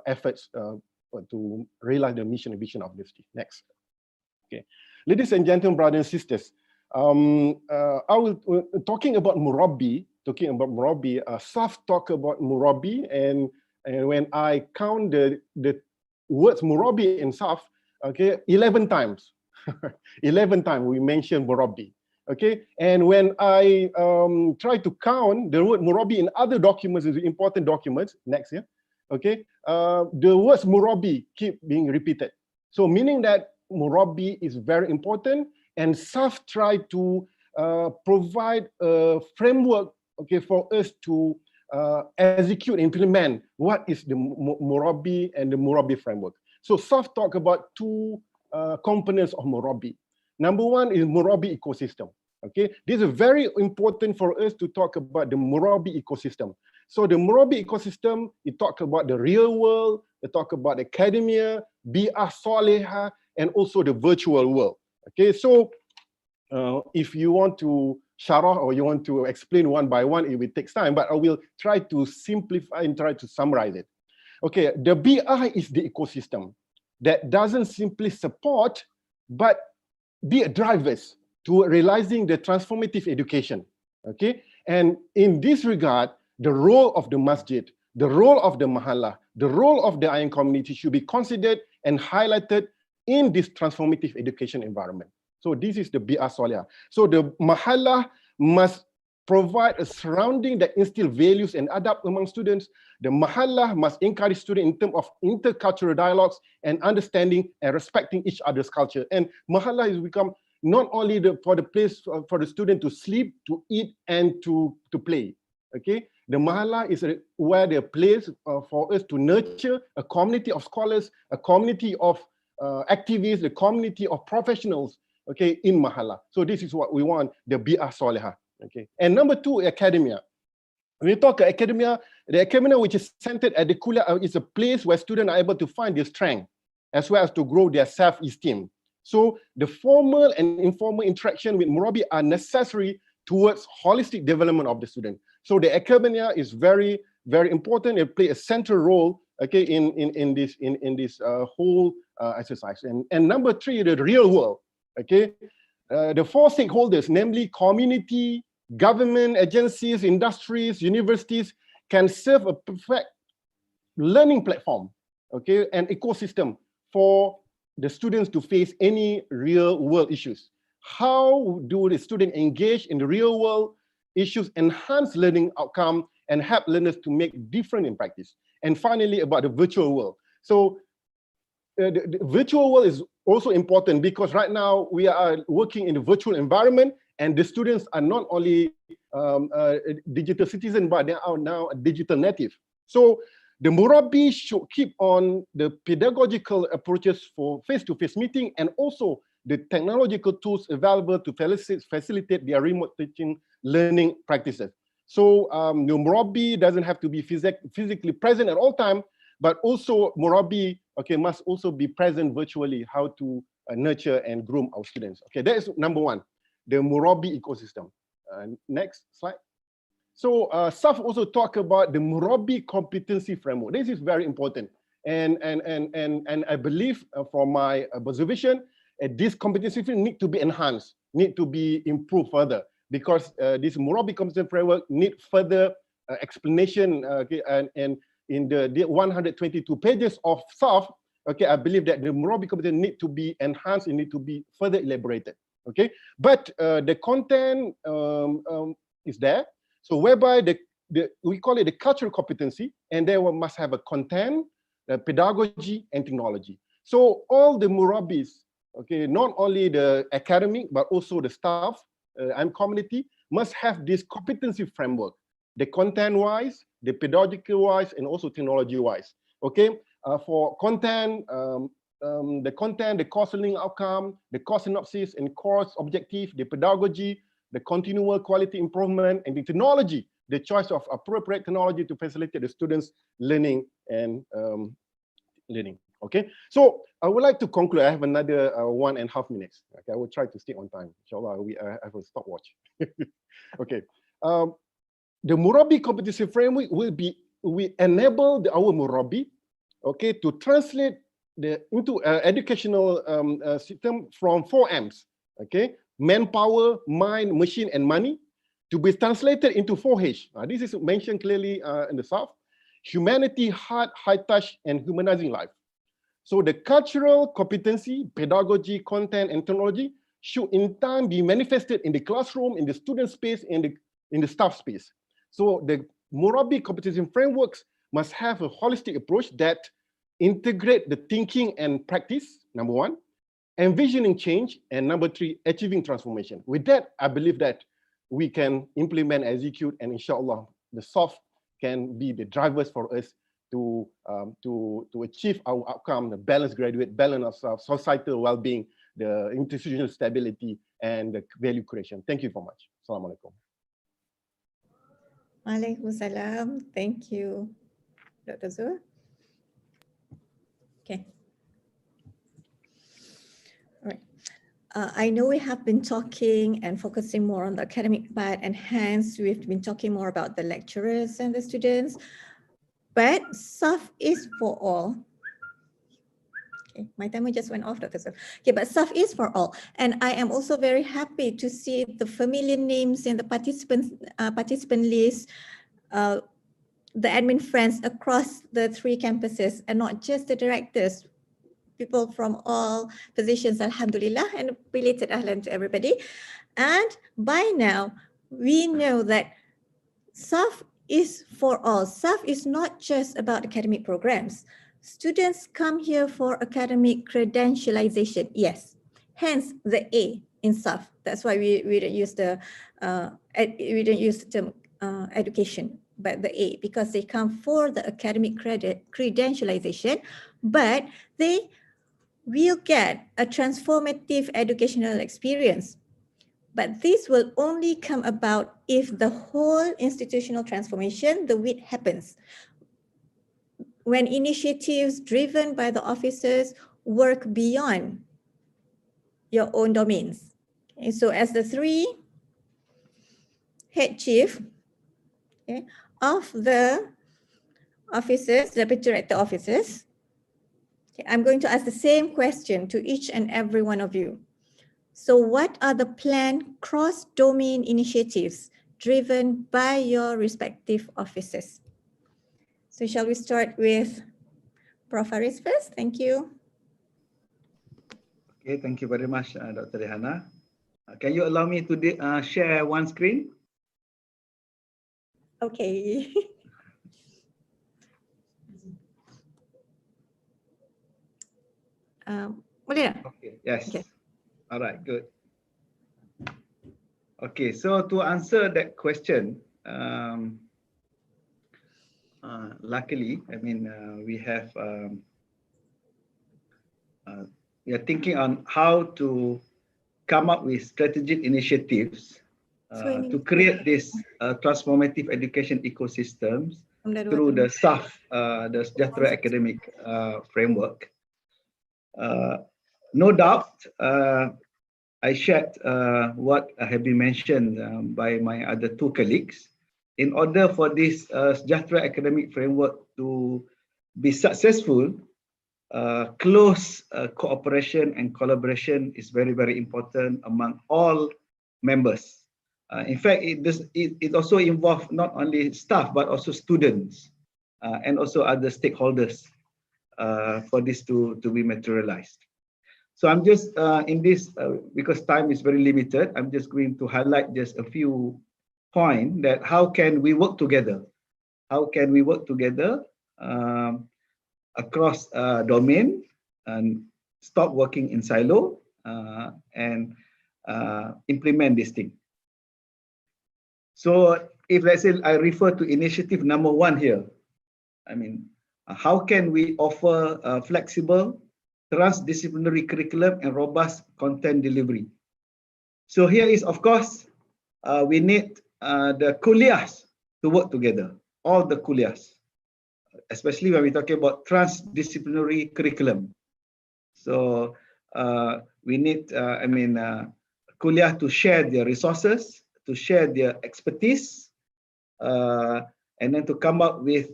efforts to realize the mission and vision of university. Next. Okay, ladies and gentlemen, brothers and sisters, I will talking about Murabi. SAF talk about Murabi, and when I count the words Murabi in SAF, okay, 11 times, 11 times we mention Murabi. Okay, and when I try to count the word Murabi in other documents, important documents, next year, okay, the words Murabi keep being repeated. So meaning that Murabi is very important, and SAF try to provide a framework, okay, for us to execute, implement what is the Murabi and the Murabi framework. So SAF talk about two components of Murabi. Number one is Murabi ecosystem. Okay, this is very important for us to talk about the Murabi ecosystem. So the Murabi ecosystem, it talks about the real world, it talks about academia, bi'ah soleha, and also the virtual world. Okay, so if you want to sharah or you want to explain one by one, it will take time, but I will try to simplify and try to summarize it. Okay, the bi'ah is the ecosystem that doesn't simply support, but be drivers to realizing the transformative education. Okay, and in this regard, the role of the masjid, the role of the mahallah, the role of the Ayan community should be considered and highlighted in this transformative education environment. So this is the bi'ah soleh. So the mahallah must provide a surrounding that instill values and adapt among students. The mahallah must encourage students in terms of intercultural dialogues and understanding and respecting each other's culture. And mahallah has become not only for the place for the student to sleep, to eat, and to play. Okay, the mahallah is where the place for us to nurture a community of scholars, a community of activists, a community of professionals. Okay, in mahallah. So this is what we want, the bi'ah soleha. Okay, and number two, academia. When we talk academia, the academia which is centered at the kuliah is a place where students are able to find their strength as well as to grow their self-esteem. So the formal and informal interaction with Murabi are necessary towards holistic development of the student. So the academia is very, very important. It plays a central role, okay, in this whole exercise. And number three, the real world. Okay, the four stakeholders, namely community, government agencies, industries, universities, can serve a perfect learning platform, okay, and ecosystem for the students to face any real world issues. How do the students engage in the real world issues, enhance learning outcome, and help learners to make different in practice? And finally, about the virtual world. So the virtual world is also important because right now we are working in a virtual environment, and the students are not only digital citizens, but they are now a digital native. So the Murabi should keep on the pedagogical approaches for face-to-face meeting and also the technological tools available to facilitate their remote teaching learning practices. So the Murabi doesn't have to be physically present at all time, but also Murabi, okay, must also be present virtually, how to nurture and groom our students. Okay, that is number one, the Murabi ecosystem. Next slide. So SAF also talk about the Murabi competency framework. This is very important. And I believe from my observation, this competency framework need to be enhanced, need to be improved further, because this Murabi competency framework need further explanation, okay, and in the 122 pages of SAF, okay, I believe that the Murabi competence need to be enhanced and need to be further elaborated, okay? But the content is there, so whereby we call it the cultural competency, and they must have a content, pedagogy, and technology. So all the Murabis, okay, not only the academic, but also the staff and community must have this competency framework, the content-wise, the pedagogical-wise, and also technology-wise. Okay, for content, the content, the course learning outcome, the course synopsis and course objective, the pedagogy, the continual quality improvement, and the technology, the choice of appropriate technology to facilitate the students' learning and learning. Okay, so I would like to conclude. I have another 1.5 minutes. Okay, I will try to stay on time. Inshallah, I have a stopwatch. Okay, the Murabi competition framework we enable our Murabi, okay, to translate into educational system from 4 M's. Okay, manpower, mind, machine, and money, to be translated into 4H. This is mentioned clearly in the South: humanity, heart, high touch, and humanizing life. So the cultural competency, pedagogy, content, and technology should in time be manifested in the classroom, in the student space, and in the staff space. So the Murabi competition frameworks must have a holistic approach that integrate the thinking and practice, number 1, envisioning change, and number 3, achieving transformation. With that, I believe that we can implement, execute, and inshallah, the soft can be the drivers for us to achieve our outcome, the balanced graduate, balance of societal well-being, the institutional stability, and the value creation. Thank you so much. Assalamu alaikum. Waalaikumsalam. Thank you, Dr. Zul. Okay. All right. I know we have been talking and focusing more on the academic part, and hence we've been talking more about the lecturers and the students, but SAF is for all. Okay, my timer just went off, Dr. Zul. Okay, but SAF is for all. And I am also very happy to see the familiar names in the participant list, the admin friends across the 3 campuses, and not just the directors, people from all positions, alhamdulillah, and belated ahlan to everybody. And by now, we know that SAF is for all. SAF is not just about academic programs. Students come here for academic credentialization, yes. Hence the A in SAF. That's why we don't use the term education, but the A, because they come for the academic credentialization, but they will get a transformative educational experience. But this will only come about if the whole institutional transformation, the WIT, happens. When initiatives driven by the officers work beyond your own domains. Okay, so as the 3 head chief, okay, of the officers, deputy director officers, okay, I'm going to ask the same question to each and every one of you. So what are the planned cross-domain initiatives driven by your respective offices? So shall we start with Prof. Haris first? Thank you. Okay, thank you very much, Dr. Rehana. Can you allow me to share one screen? Okay. Boleh tak? Okay, yes. Okay. All right, good. Okay, so to answer that question, luckily, I mean, we are thinking on how to come up with strategic initiatives to create this transformative education ecosystems through the SAF, the Sejahtera Academic Framework. No doubt, I shared what have been mentioned by my other 2 colleagues. In order for this Sejahtera Academic Framework to be successful, close cooperation and collaboration is very, very important among all members. In fact, it also involves not only staff, but also students and also other stakeholders for this to be materialized. So I'm just in this, because time is very limited, I'm just going to highlight just a few points that how can we work together? How can we work together across domain and stop working in silo and implement this thing? So if let's say I refer to initiative number 1 here, I mean, how can we offer flexible, transdisciplinary curriculum, and robust content delivery. So here is, of course, we need the kuliahs to work together, all the kuliahs, especially when we're talking about transdisciplinary curriculum. So we need, kuliah to share their resources, to share their expertise, and then to come up with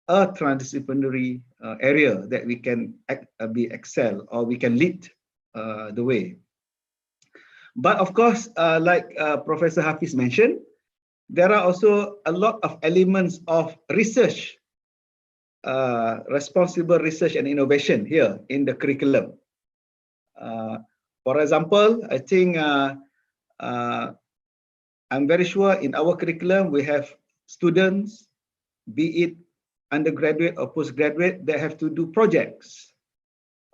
a transdisciplinary area that we can be excel, or we can lead the way. But of course, like Professor Hafiz mentioned, there are also a lot of elements of research, responsible research and innovation here in the curriculum. For example, I think I'm very sure in our curriculum we have students, be it undergraduate or postgraduate, that have to do projects.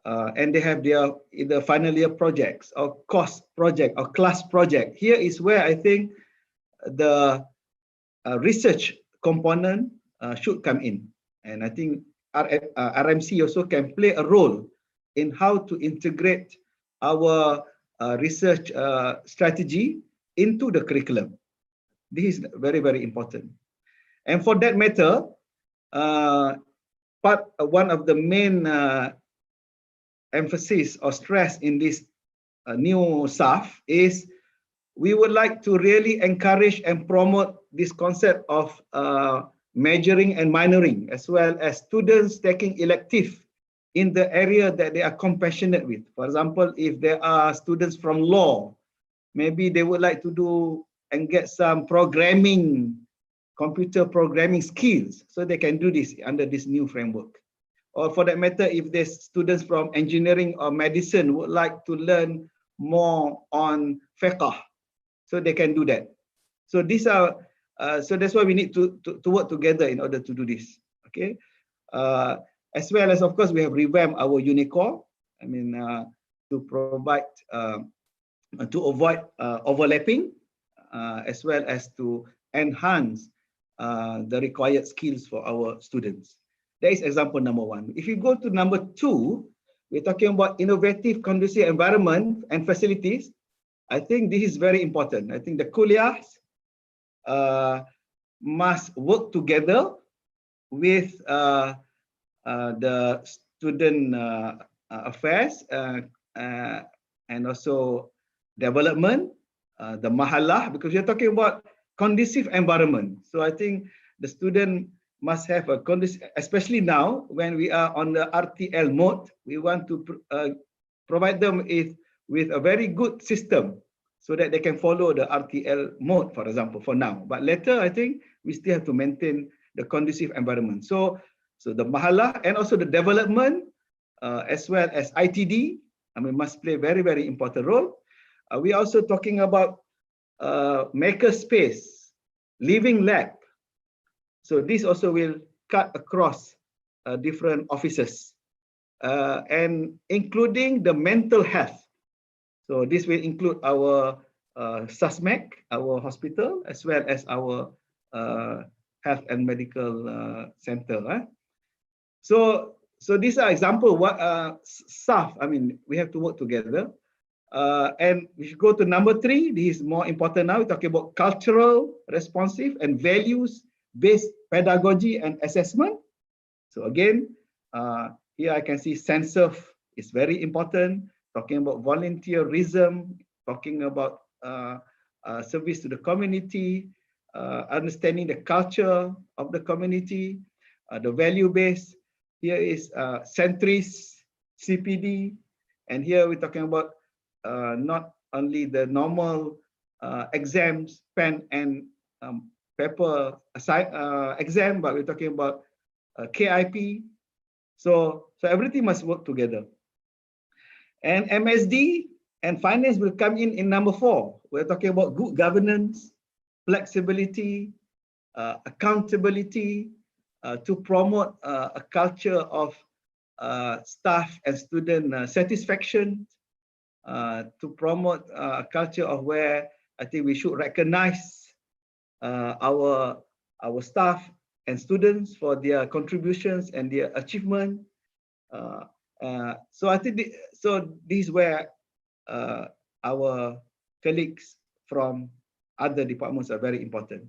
And they have their either final year projects or course project or class project. Here is where I think the research component should come in. And I think RMC also can play a role in how to integrate our research strategy into the curriculum. This is very, very important. And for that matter, one of the main emphasis or stress in this new SAF is we would like to really encourage and promote this concept of majoring and minoring, as well as students taking elective in the area that they are compassionate with. For example, if there are students from law, maybe they would like to do and get some programming, computer programming skills, so they can do this under this new framework. Or for that matter, if there's students from engineering or medicine would like to learn more on fiqh, so they can do that. So these are, so that's why we need to work together in order to do this. Okay, as well as, of course, we have revamped our Unicore. I mean, to provide, to avoid overlapping, as well as to enhance the required skills for our students. That is example number one. If you go to number two, we're talking about innovative, conducive environment and facilities. I think this is very important. I think the kuliahs must work together with the student affairs and also development, the mahalah, because we're talking about conducive environment. So I think the student must have a conducive, especially now when we are on the RTL mode, we want to provide them with a very good system so that they can follow the RTL mode, for example, for now. But later, I think we still have to maintain the conducive environment. So the mahalah and also the development, as well as ITD, I mean, must play a very, very important role. We're also talking about maker space, living lab. So this also will cut across different offices and including the mental health. So this will include our SASMEC, our hospital, as well as our health and medical center. So these are examples what SAF, I mean, we have to work together. And if you go to number three, this is more important now. We're talking about cultural, responsive, and values-based pedagogy and assessment. So again, here I can see SENSERV is very important, talking about volunteerism, talking about service to the community, understanding the culture of the community, the value-based. Here is centris, CPD, and here we're talking about not only the normal exams, pen and paper exam, but we're talking about KIP. So everything must work together. And MSD and finance will come in number 4. We're talking about good governance, flexibility, accountability, to promote a culture of staff and student satisfaction, to promote a culture of where I think we should recognize our staff and students for their contributions and their achievement, So I think these were our colleagues from other departments are very important.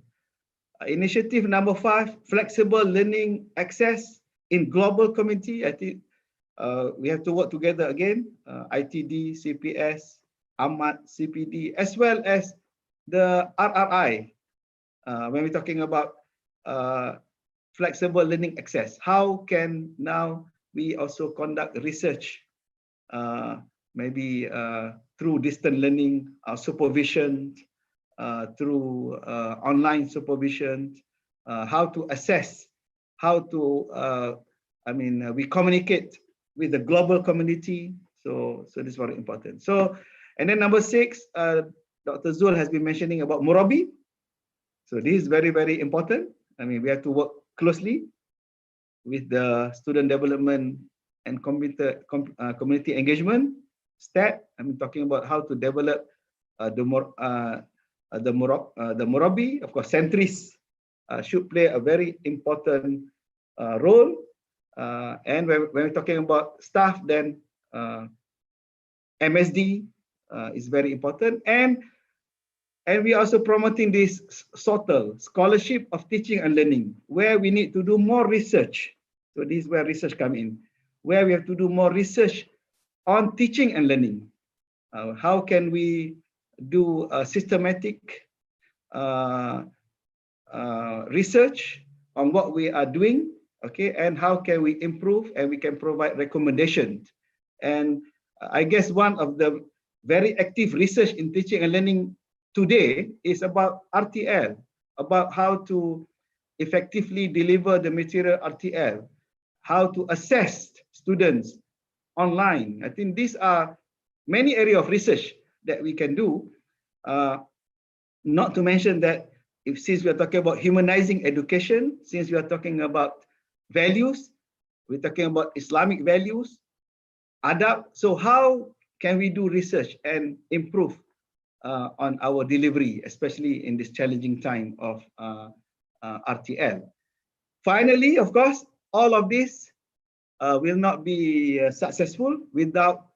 Initiative number 5, flexible learning access in global community. I think we have to work together again, ITD, CPS, AMAT, CPD, as well as the RRI. When we're talking about flexible learning access, how can now we also conduct research, maybe through distant learning, supervision, through online supervision, how to assess, how to, we communicate with the global community. So this is very important. So, and then number 6, Dr. Zul has been mentioning about Murabi. So this is very, very important. I mean, we have to work closely with the student development and community engagement, STEP. I'm talking about how to develop the Murabi. Of course, centris should play a very important role. And when we're talking about staff, then MSD is very important. And we are also promoting this SOTL, Scholarship of Teaching and Learning, where we need to do more research. So this is where research comes in, where we have to do more research on teaching and learning. How can we do a systematic research on what we are doing, okay, and how can we improve, and we can provide recommendations. And I guess one of the very active research in teaching and learning today is about RTL, about how to effectively deliver the material RTL, how to assess students online. I think these are many areas of research that we can do. Not to mention that since we are talking about humanizing education, since we are talking about values, we're talking about Islamic values, adab. So how can we do research and improve on our delivery, especially in this challenging time of RTL? Finally, of course, all of this will not be successful without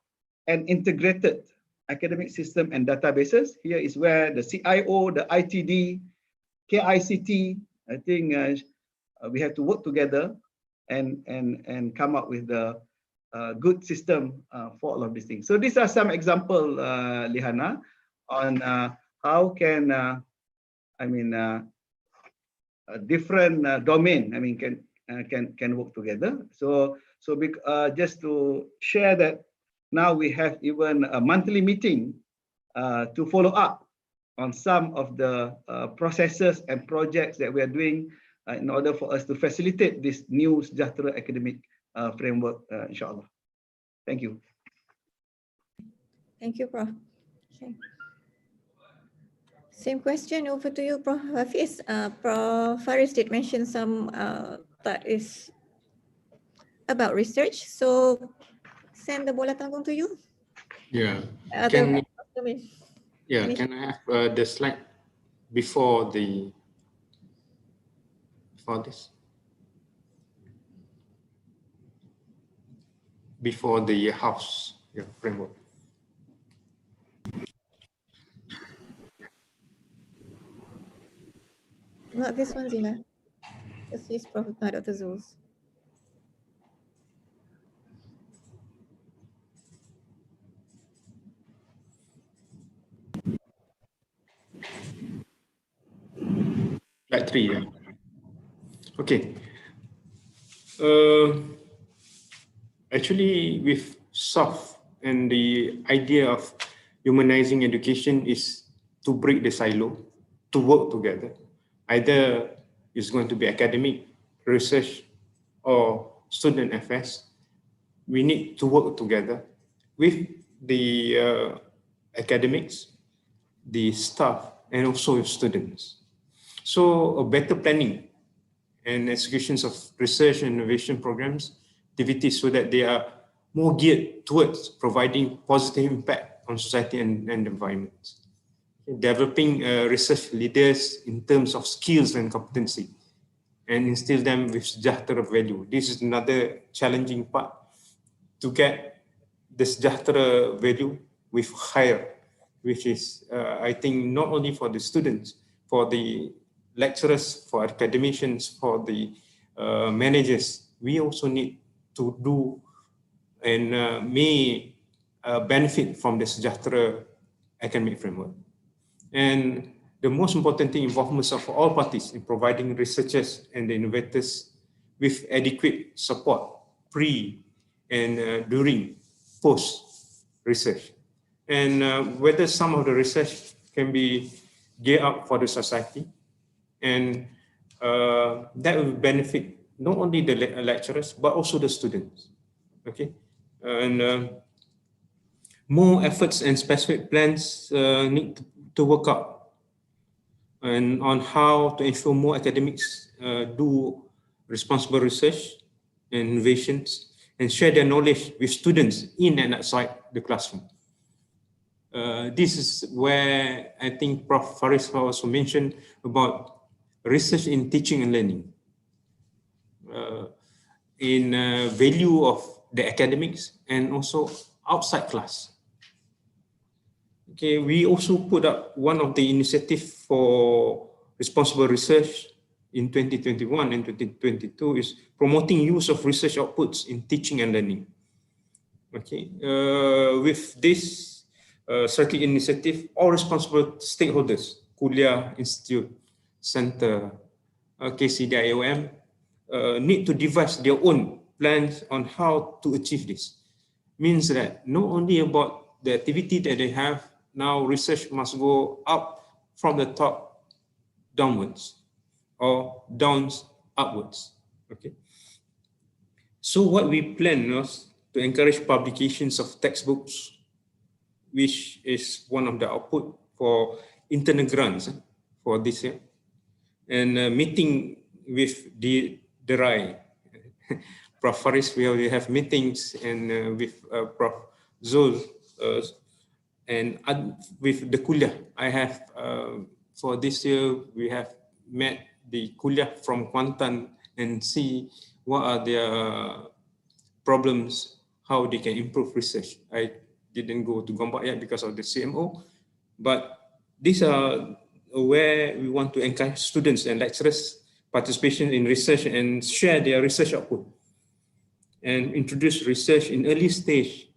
an integrated academic system and databases. Here is where the CIO, the ITD, KICT, I think we have to work together and come up with the good system for all of these things. So these are some examples, Lihana, on how can a different domain can work together. So just to share that now we have even a monthly meeting to follow up on some of the processes and projects that we are doing in order for us to facilitate this new Sejahtera academic framework, inshallah. Thank you. Thank you, Prof. Okay. Same question over to you, Prof. Hafiz. Prof. Faris did mention some that is about research. So send the bola tanggung to you. Yeah. Can I have the slide before this? Before the house framework. Not this one, Zina. This is Prof. Dr. Zul's. Slide 3, yeah. Okay. Actually, with SAF and the idea of humanizing education is to break the silo, to work together. Either it's going to be academic, research, or student affairs. We need to work together with the academics, the staff, and also with students. So a better planning and executions of research and innovation programs, activities, so that they are more geared towards providing positive impact on society and environment. Developing research leaders in terms of skills and competency, and instill them with Sejahtera value. This is another challenging part to get the sejahtera value with higher, which is, I think, not only for the students, for the lecturers, for academicians, for the managers, we also need to do and may benefit from the sejahtera academic framework. And the most important thing, involvement of all parties in providing researchers and the innovators with adequate support pre and during post research. And whether some of the research can be geared up for the society, and that will benefit not only the lecturers but also the students. Okay, and more efforts and specific plans need to work out, and on how to ensure more academics do responsible research and innovations and share their knowledge with students in and outside the classroom. This is where I think Prof. Faris also mentioned about research in teaching and learning, in value of the academics and also outside class. Okay, we also put up one of the initiatives for responsible research in 2021 and 2022 is promoting use of research outputs in teaching and learning. Okay, with this strategic initiative, all responsible stakeholders, Kuliah Institute, Center, KCD-IOM, need to devise their own plans on how to achieve this. Means that not only about the activity that they have, now research must go up from the top downwards or downs upwards. Okay. So what we plan was to encourage publications of textbooks, which is one of the output for internal grants for this year, and meeting with the RAI. Prof. Faris, we have meetings and with Prof. Zul and with the Kuliah. I have, for this year, we have met the Kuliah from Kuantan and see what are their problems, how they can improve research. I didn't go to Gombak yet because of the CMO, but these are where we want to encourage students and lecturers participation in research and share their research output and introduce research in early stage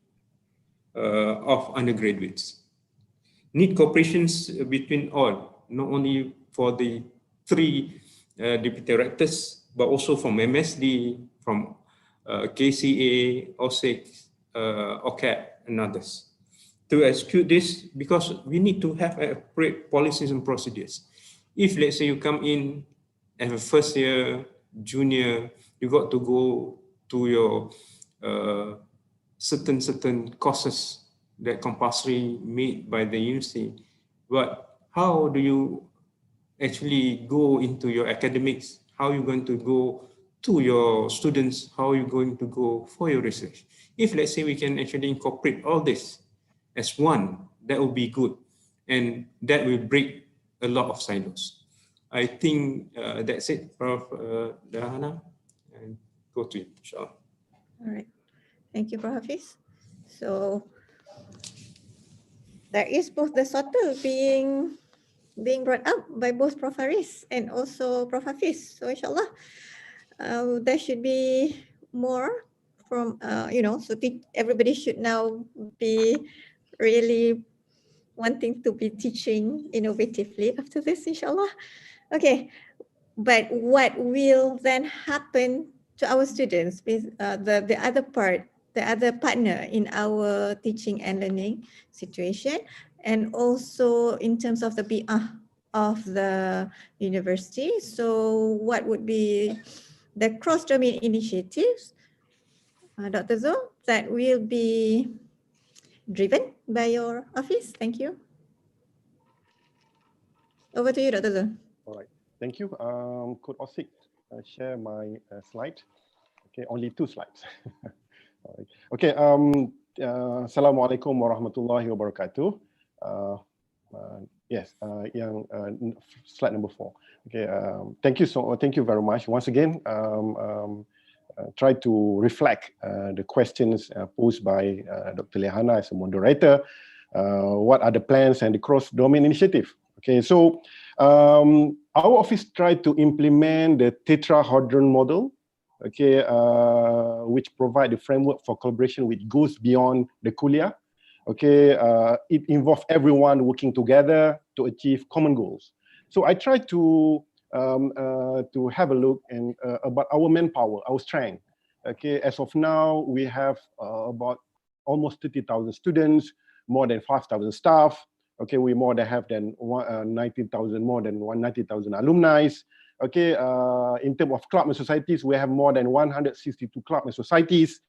of undergraduates. Need cooperations between all, not only for the three deputy directors, but also from MSD, from KCA, OSIC, OCAP, and others. To execute this, because we need to have appropriate policies and procedures. If, let's say, you come in as a first year, junior, you got to go to your certain courses that compulsory made by the university. But how do you actually go into your academics? How are you going to go to your students? How are you going to go for your research? If, let's say, we can actually incorporate all this as one, that will be good. And that will break a lot of silos. I think that's it, Prof. Dahana. And go to you, inshallah. All right. Thank you, Prof. Hafiz. So there is both the SOTA being brought up by both Prof. Faris and also Prof. Hafiz. So inshallah, there should be more from, so everybody should now be really wanting to be teaching innovatively after this, inshallah. Okay, but what will then happen to our students with the other part, the other partner in our teaching and learning situation, and also in terms of the BR of the university? So what would be the cross-domain initiatives, Dr. Zul, that will be driven by your office? Thank you. Over to you, Dr. Zul. All right, thank you. Could Osik share my slide? Okay, only 2 slides. All right. Okay. Assalamualaikum warahmatullahi wabarakatuh. Yes, slide number 4. Okay. Thank you very much once again. try to reflect the questions posed by Dr. Lehana as a moderator. What are the plans and the cross-domain initiative? Okay, so our office tried to implement the tetrahedron model, okay, which provide the framework for collaboration which goes beyond the kuliah. Okay, it involves everyone working together to achieve common goals. So I tried to have a look and about our manpower, our strength. Okay, as of now, we have about almost 30,000 students, more than 5,000 staff. Okay, we more than have than 19,000, more than 190,000 alumni. Okay, in terms of club and societies, we have more than 162 club and societies.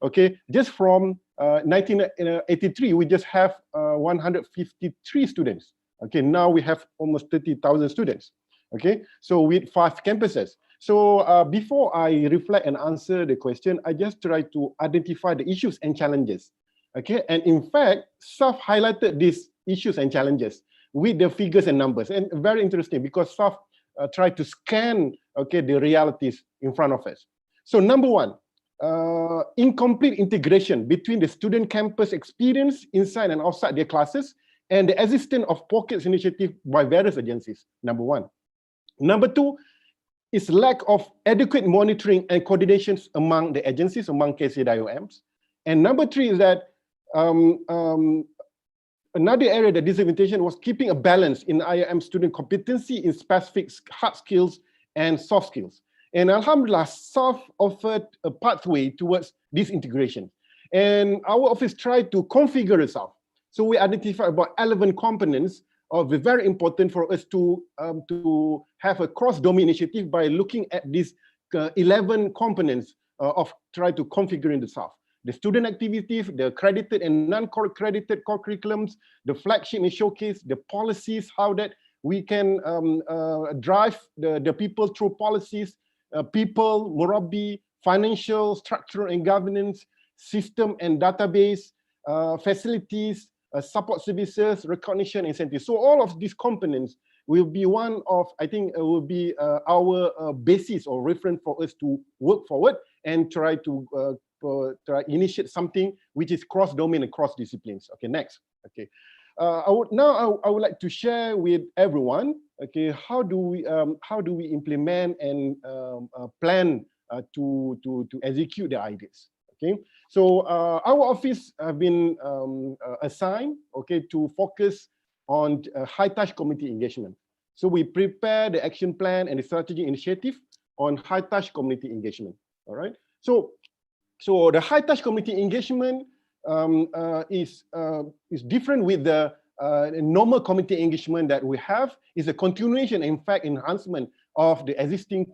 Okay, just from 1983, we just have 153 students. Okay, now we have almost 30,000 students. Okay, so with 5 campuses. So before I reflect and answer the question, I just try to identify the issues and challenges. Okay, and in fact, SAF highlighted these issues and challenges with the figures and numbers, and very interesting because SAF tried to scan, okay, the realities in front of us. So number one, incomplete integration between the student campus experience inside and outside their classes and the existence of pockets initiative by various agencies, number one. Number two is lack of adequate monitoring and coordinations among the agencies, among KCA IOMs. And number three is that another area that disadvantage was keeping a balance in IIM student competency in specific hard skills and soft skills. And Alhamdulillah, SAF offered a pathway towards this integration. And our office tried to configure itself. So we identified about 11 components of very important for us to have a cross-domain initiative by looking at these 11 components of try to configure in the SAF. The student activities, the accredited and non-accredited core curriculums, the flagship and showcase, the policies, how that we can drive the people through policies, people, Murabi, financial, structural and governance, system and database, facilities, support services, recognition, incentives. So all of these components will be one of, I think, will be our basis or reference for us to work forward and try to initiate something which is cross-domain and cross-disciplines. Okay, next. Okay, I would like to share with everyone. Okay, how do we implement and plan to execute the ideas? Okay, so our office have been assigned, okay, to focus on high-touch community engagement. So we prepare the action plan and the strategic initiative on high-touch community engagement. All right. So the high-touch community engagement is different with the normal community engagement that we have. Is a continuation, in fact, enhancement of the existing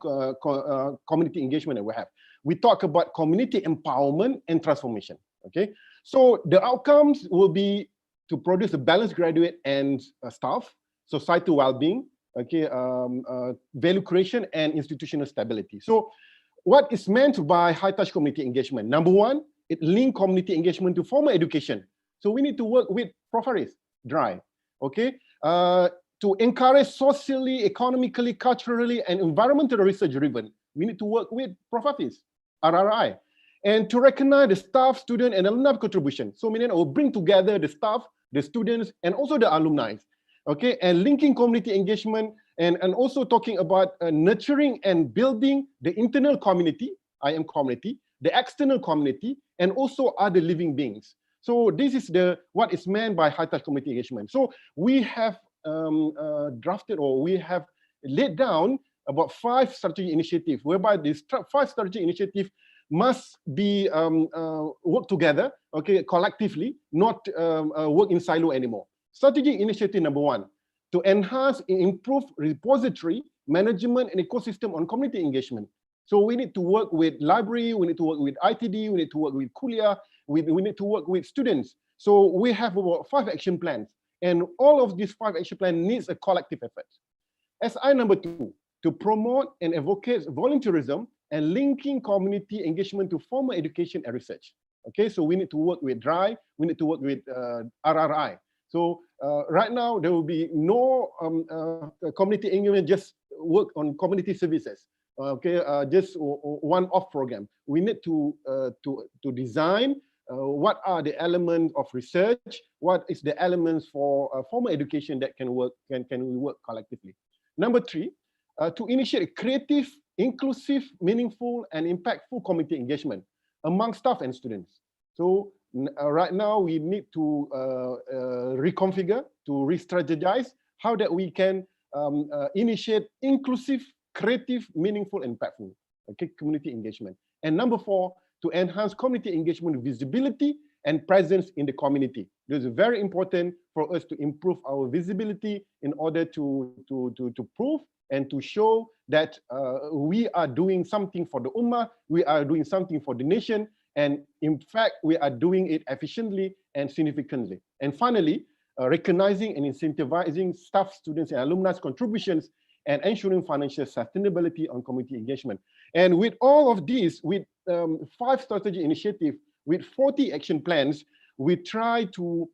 community engagement that we have. We talk about community empowerment and transformation. Okay, so the outcomes will be to produce a balanced graduate and staff, societal well-being, okay, value creation and institutional stability. So what is meant by high-touch community engagement? Number one, it links community engagement to formal education. So we need to work with Prof. Haris, DRI, okay, to encourage socially, economically, culturally, and environmental research driven. We need to work with Prof. Hafiz, RRI, and to recognize the staff, student, and alumni contribution. So meaning will bring together the staff, the students, and also the alumni. Okay, and linking community engagement and also talking about nurturing and building the internal community, IM community, the external community, and also other living beings. So this is what is meant by high-touch community engagement. So we have drafted, or we have laid down about 5 strategic initiatives, whereby these 5 strategic initiatives must be work together, okay, collectively, not work in silo anymore. Strategic initiative number 1, to enhance and improve repository management and ecosystem on community engagement. So we need to work with library, we need to work with ITD, we need to work with kuliah, we need to work with students. So we have about 5 action plans, and all of these 5 action plans needs a collective effort. SI number 2, to promote and advocate volunteerism and linking community engagement to formal education and research. Okay, so we need to work with DRI, we need to work with RRI. So right now there will be no community engagement, just work on community services. just one-off program. We need to design what are the elements of research, what is the elements for formal education that can work, can we work collectively. Number 3, to initiate creative, inclusive, meaningful, and impactful community engagement among staff and students. So right now we need to reconfigure, to re-strategize how that we can initiate inclusive, creative, meaningful, and impactful community engagement. And number 4, to enhance community engagement visibility and presence in the community. This is very important for us to improve our visibility in order to prove and to show that we are doing something for the Ummah, we are doing something for the nation, and in fact, we are doing it efficiently and significantly. And finally, recognizing and incentivizing staff, students, and alumni's contributions and ensuring financial sustainability on community engagement. And with all of these, with 5 strategy initiatives, with 40 action plans, we try to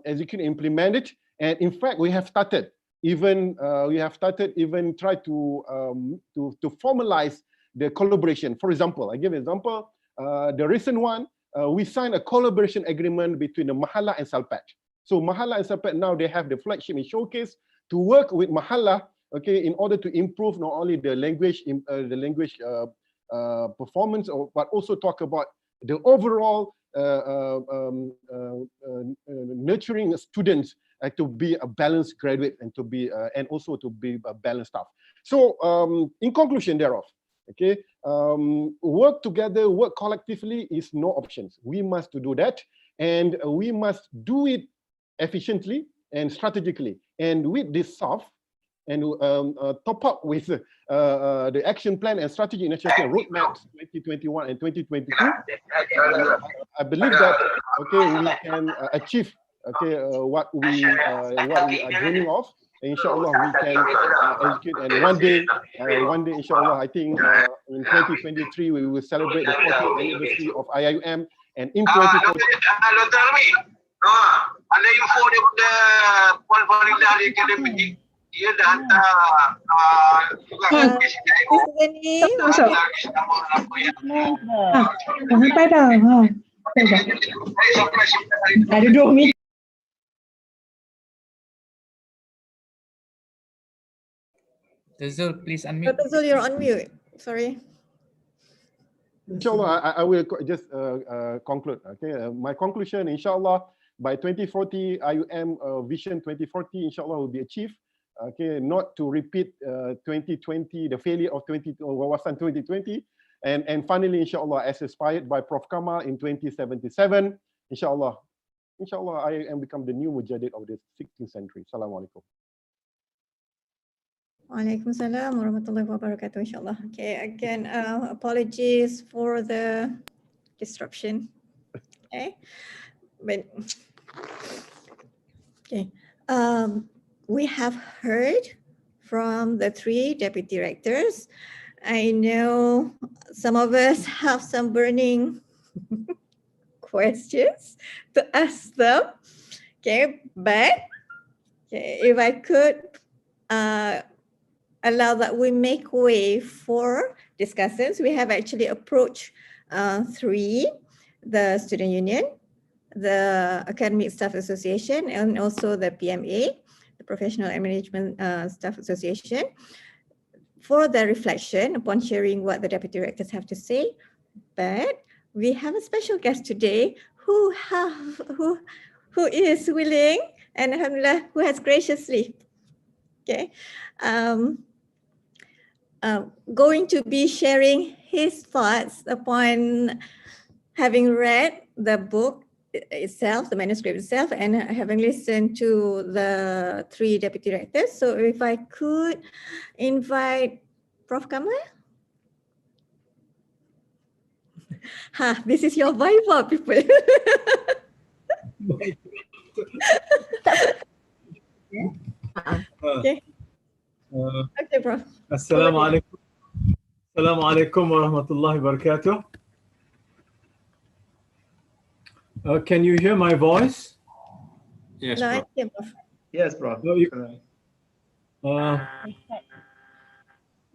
execute and implement it. And in fact, we have started even try to formalize the collaboration. For example, I give an example. The recent one, we signed a collaboration agreement between the Mahalla and Salpat. So Mahalla and Salpat now they have the flagship and showcase to work with Mahalla, in order to improve not only the language performance, but also talk about the overall nurturing students to be a balanced graduate and to be and also to be a balanced staff. So in conclusion thereof, work together, work collectively is no options. We must do that, and we must do it efficiently and strategically. And with this SAF, and top up with the action plan and strategy initiative roadmaps 2021 and 2022, I believe that we can achieve what we are dreaming of. Inshallah, we can execute, and one day, inshallah, I think in 2023 we will celebrate the 40th anniversary of IIUM, and in 2020. Ada info daripada Puan Faridah di Akademi. Dia dah hantar juga hantar dah. Dah duduk ni. Tazul, please unmute. Tazul, you're on mute. Sorry. Inshallah, I will just conclude. My conclusion, inshallah, by 2040, IUM Vision 2040, inshallah, will be achieved. Not to repeat 2020, the failure of Wawasan 2020, and finally, inshallah, as inspired by Prof. Kamal in 2077, inshallah, IUM become the new mujahid of the 16th century. Assalamualaikum. Waalaikumsalam warahmatullahi wabarakatuh, inshallah. Again, apologies for the disruption. But we have heard from the 3 deputy directors. I know some of us have some burning questions to ask them. But if I could allow that we make way for discussions, we have actually approached 3, the Student Union, the Academic Staff Association, and also the PMA, the Professional and Management Staff Association, for their reflection upon sharing what the deputy directors have to say. But we have a special guest today who is willing, and alhamdulillah, who has graciously going to be sharing his thoughts upon having read the book itself, the manuscript itself, and having listened to the 3 deputy directors. So if I could invite Prof. Kamal. This is your Viva, people. Okay, Prof. Assalamualaikum. Assalamualaikum warahmatullahi wabarakatuh. Can you hear my voice? Yes, Prof. Yes, Prof.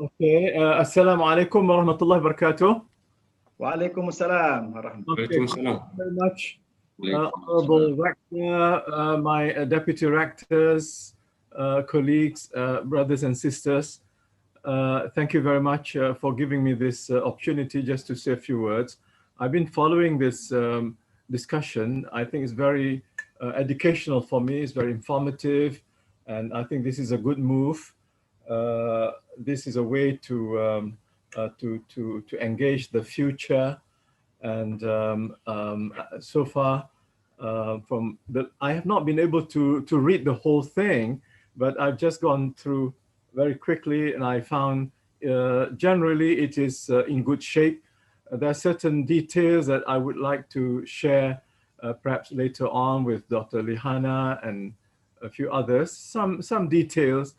Okay. Assalamu alaikum warahmatullahi wabarakatuh. Waalaikumsalam warahmatullahi Okay, thank you very much, Honorable Rector, my Deputy Rectors, colleagues, brothers and sisters. Thank you very much for giving me this opportunity just to say a few words. I've been following this discussion. I think it's very educational for me. It's very informative, and I think this is a good move. This is a way to engage the future. And so far, I have not been able to read the whole thing, but I've just gone through very quickly, and I found generally it is in good shape. There are certain details that I would like to share perhaps later on with Dr. Lihana and a few others. Some details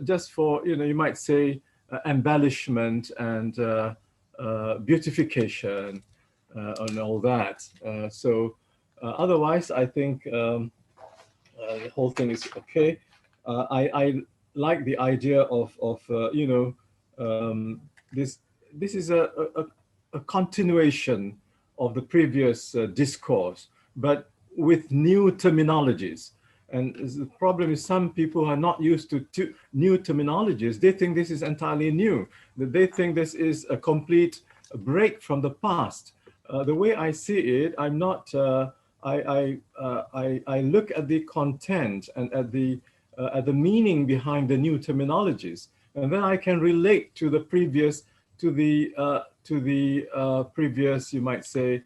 just for, you might say, embellishment and beautification and all that. Otherwise, I think the whole thing is okay. I like the idea of this is a continuation of the previous discourse, but with new terminologies. And the problem is some people are not used to new terminologies. They think this is entirely new. They think this is a complete break from the past. The way I see it, I'm not. I look at the content and at the meaning behind the new terminologies, and then I can relate to the previous, previous, you might say,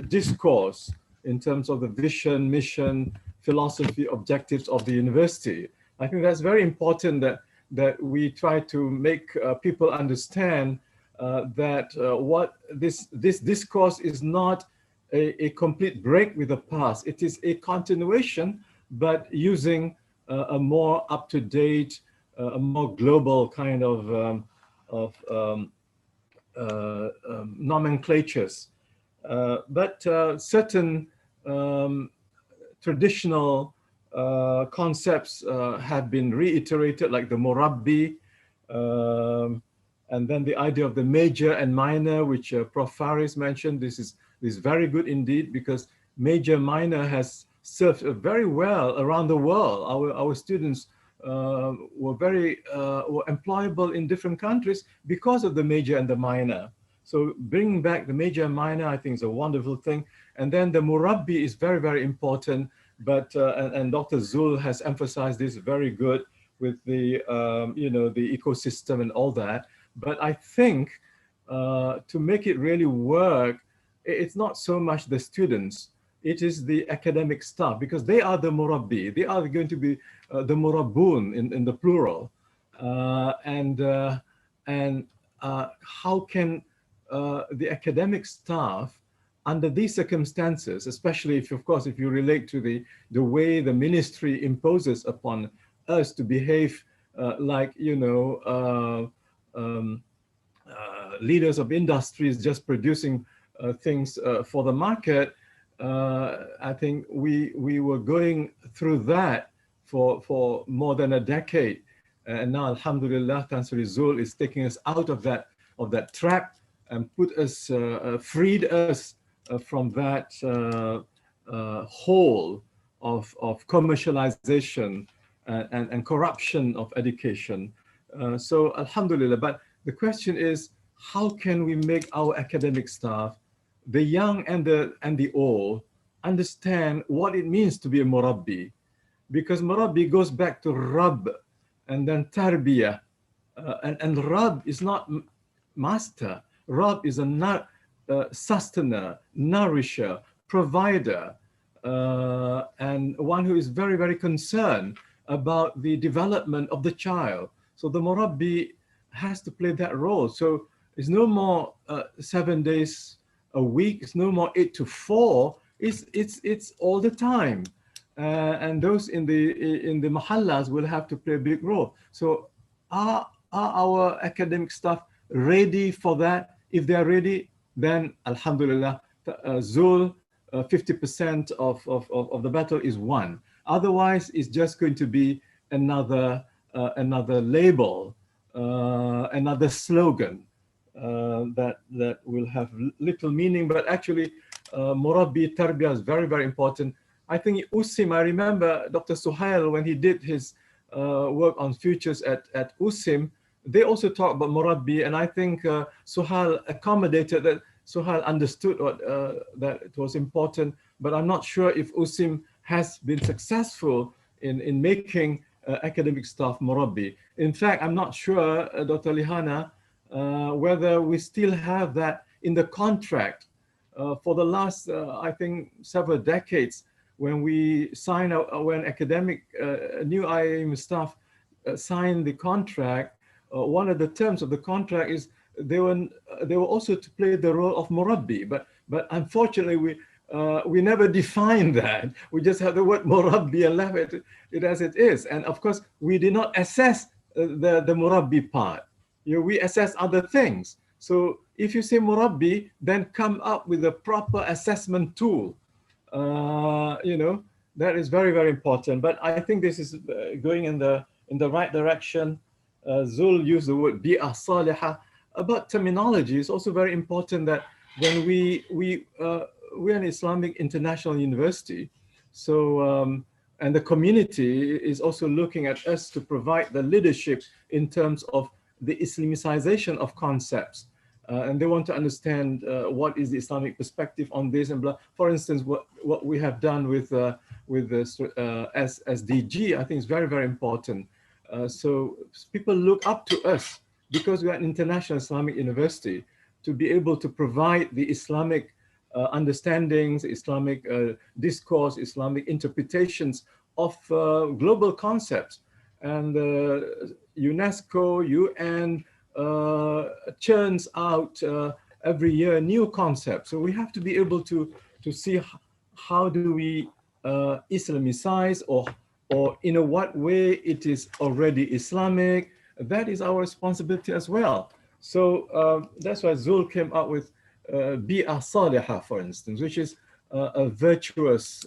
discourse in terms of the vision, mission, philosophy, objectives of the university. I think that's very important that we try to make people understand that what this discourse is not a complete break with the past. It is a continuation, but using a more up-to-date, a more global kind of nomenclatures. But certain traditional concepts have been reiterated, like the Murabbi, and then the idea of the major and minor, which Prof. Faris mentioned. This is very good indeed, because major minor has served very well around the world. Our students were employable in different countries because of the major and the minor. So bringing back the major and minor, I think, is a wonderful thing. And then the Murabbi is very, very important. But and Dr. Zul has emphasized this very good with the the ecosystem and all that. But I think to make it really work, it's not so much the students, it is the academic staff, because they are the Murabbi. They are going to be the Murabbun in the plural. And how can the academic staff, under these circumstances, especially if, of course, if you relate to the way the ministry imposes upon us to behave like, leaders of industries just producing things for the market. I think we were going through that for more than a decade. And now, alhamdulillah, Tansuri Zul is taking us out of that trap and freed us from that hole of commercialization and corruption of education. So alhamdulillah, but the question is, how can we make our academic staff, the young and the old, understand what it means to be a Murabbi? Because Murabbi goes back to Rabb and then Tarbiyah. And Rabb is not master. Rabb is a sustainer, nourisher, provider, and one who is very, very concerned about the development of the child. So the Murabbi has to play that role. So it's no more 7 days a week. It's no more 8 to 4. It's all the time. And those in the mahallas will have to play a big role. So are our academic staff ready for that? If they are ready, then alhamdulillah, Zul, 50% of the battle is won. Otherwise, it's just going to be another label another slogan that will have little meaning, but actually Murabbi Tarbiyah is very, very important. I think USIM, I remember Dr. Suhail, when he did his work on futures at USIM, they also talked about Murabbi, and I think Suhail accommodated that. Suhail understood what, that it was important, but I'm not sure if USIM has been successful in making academic staff Murabbi. In fact, I'm not sure, Dr. Lihana, whether we still have that in the contract. For the last, I think, several decades, when we sign out, when academic new IAM staff sign the contract, one of the terms of the contract is they were also to play the role of Murabbi, but unfortunately we never defined that. We just have the word Murabbi and left it as it is. And of course, we did not assess the Murabbi part. We assess other things. So if you say Murabbi, then come up with a proper assessment tool. That is very, very important. But I think this is going in the right direction. Zul used the word bi'ah salihah. About terminology, it's also very important that when we're an Islamic international university, so and the community is also looking at us to provide the leadership in terms of the Islamicization of concepts. And they want to understand what is the Islamic perspective on this and blah. For instance, what we have done with the SDG, I think is very, very important. So people look up to us because we are an international Islamic university to be able to provide the Islamic understandings, Islamic discourse, Islamic interpretations of global concepts. And UNESCO, UN churns out every year new concepts. So we have to be able to see how do we Islamicize or in a what way it is already Islamic. That is our responsibility as well. So that's why Zul came up with bi'ah salihah, for instance, which is a virtuous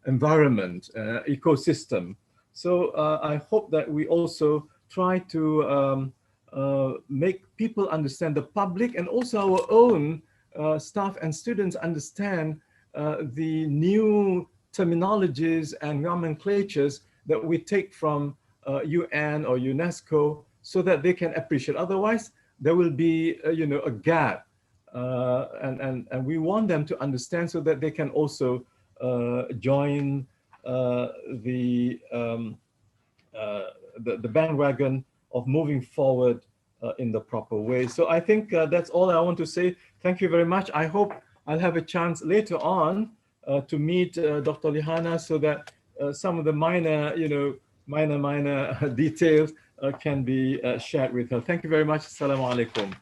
environment, ecosystem. So I hope that we also try to make people understand, the public and also our own staff and students understand the new terminologies and nomenclatures that we take from UN or UNESCO so that they can appreciate. Otherwise, there will be a gap. And we want them to understand so that they can also join the bandwagon of moving forward in the proper way. So I think that's all I want to say. Thank you very much. I hope I'll have a chance later on to meet Dr. Lihana so that some of the minor details can be shared with her. Thank you very much. Assalamu alaikum.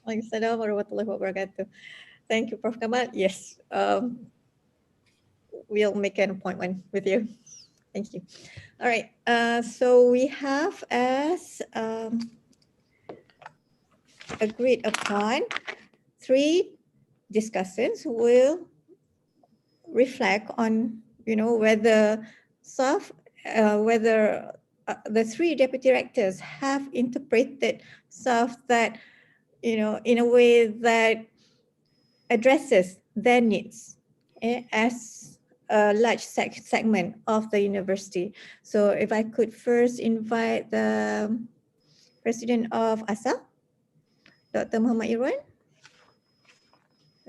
Waalaikumsalam warahmatullahi wabarakatuh. Thank you, Prof. Kamal. Yes, we'll make an appointment with you. Thank you. All right, so we have as agreed upon 3 discussants who will reflect on, whether the 3 deputy rectors have interpreted SAF that, in a way that addresses their needs as a large segment of the university. So if I could first invite the president of ASA, Dr. Muhammad Irwan.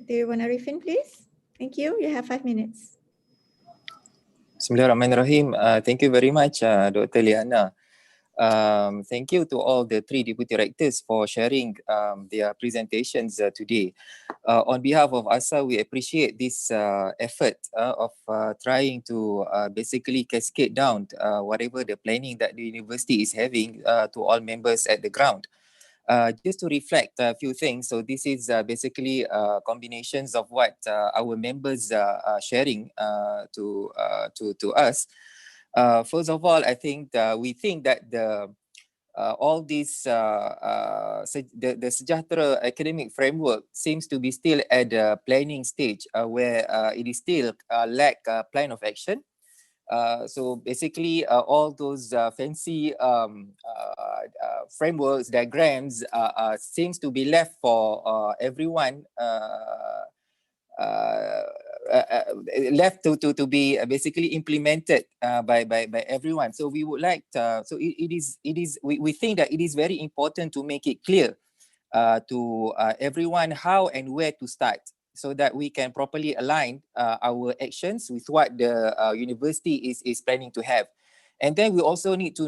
Do you want to Arifin, please? Thank you. You have 5 minutes. Bismillahirrahmanirrahim. Thank you very much, Dr. Liana. Thank you to all the 3 deputy directors for sharing their presentations today. On behalf of ASA, we appreciate this effort of trying to basically cascade down whatever the planning that the university is having to all members at the ground. Just to reflect a few things, so this is basically combinations of what our members are sharing to us. First of all, I think we think that all this the Sejahtera academic framework seems to be still at the planning stage where it is still lack a plan of action. So basically all those fancy frameworks, diagrams seems to be left for everyone. Left to be basically implemented by everyone. So we would like we think that it is very important to make it clear to everyone how and where to start, so that we can properly align our actions with what the university is planning to have. And then we also need to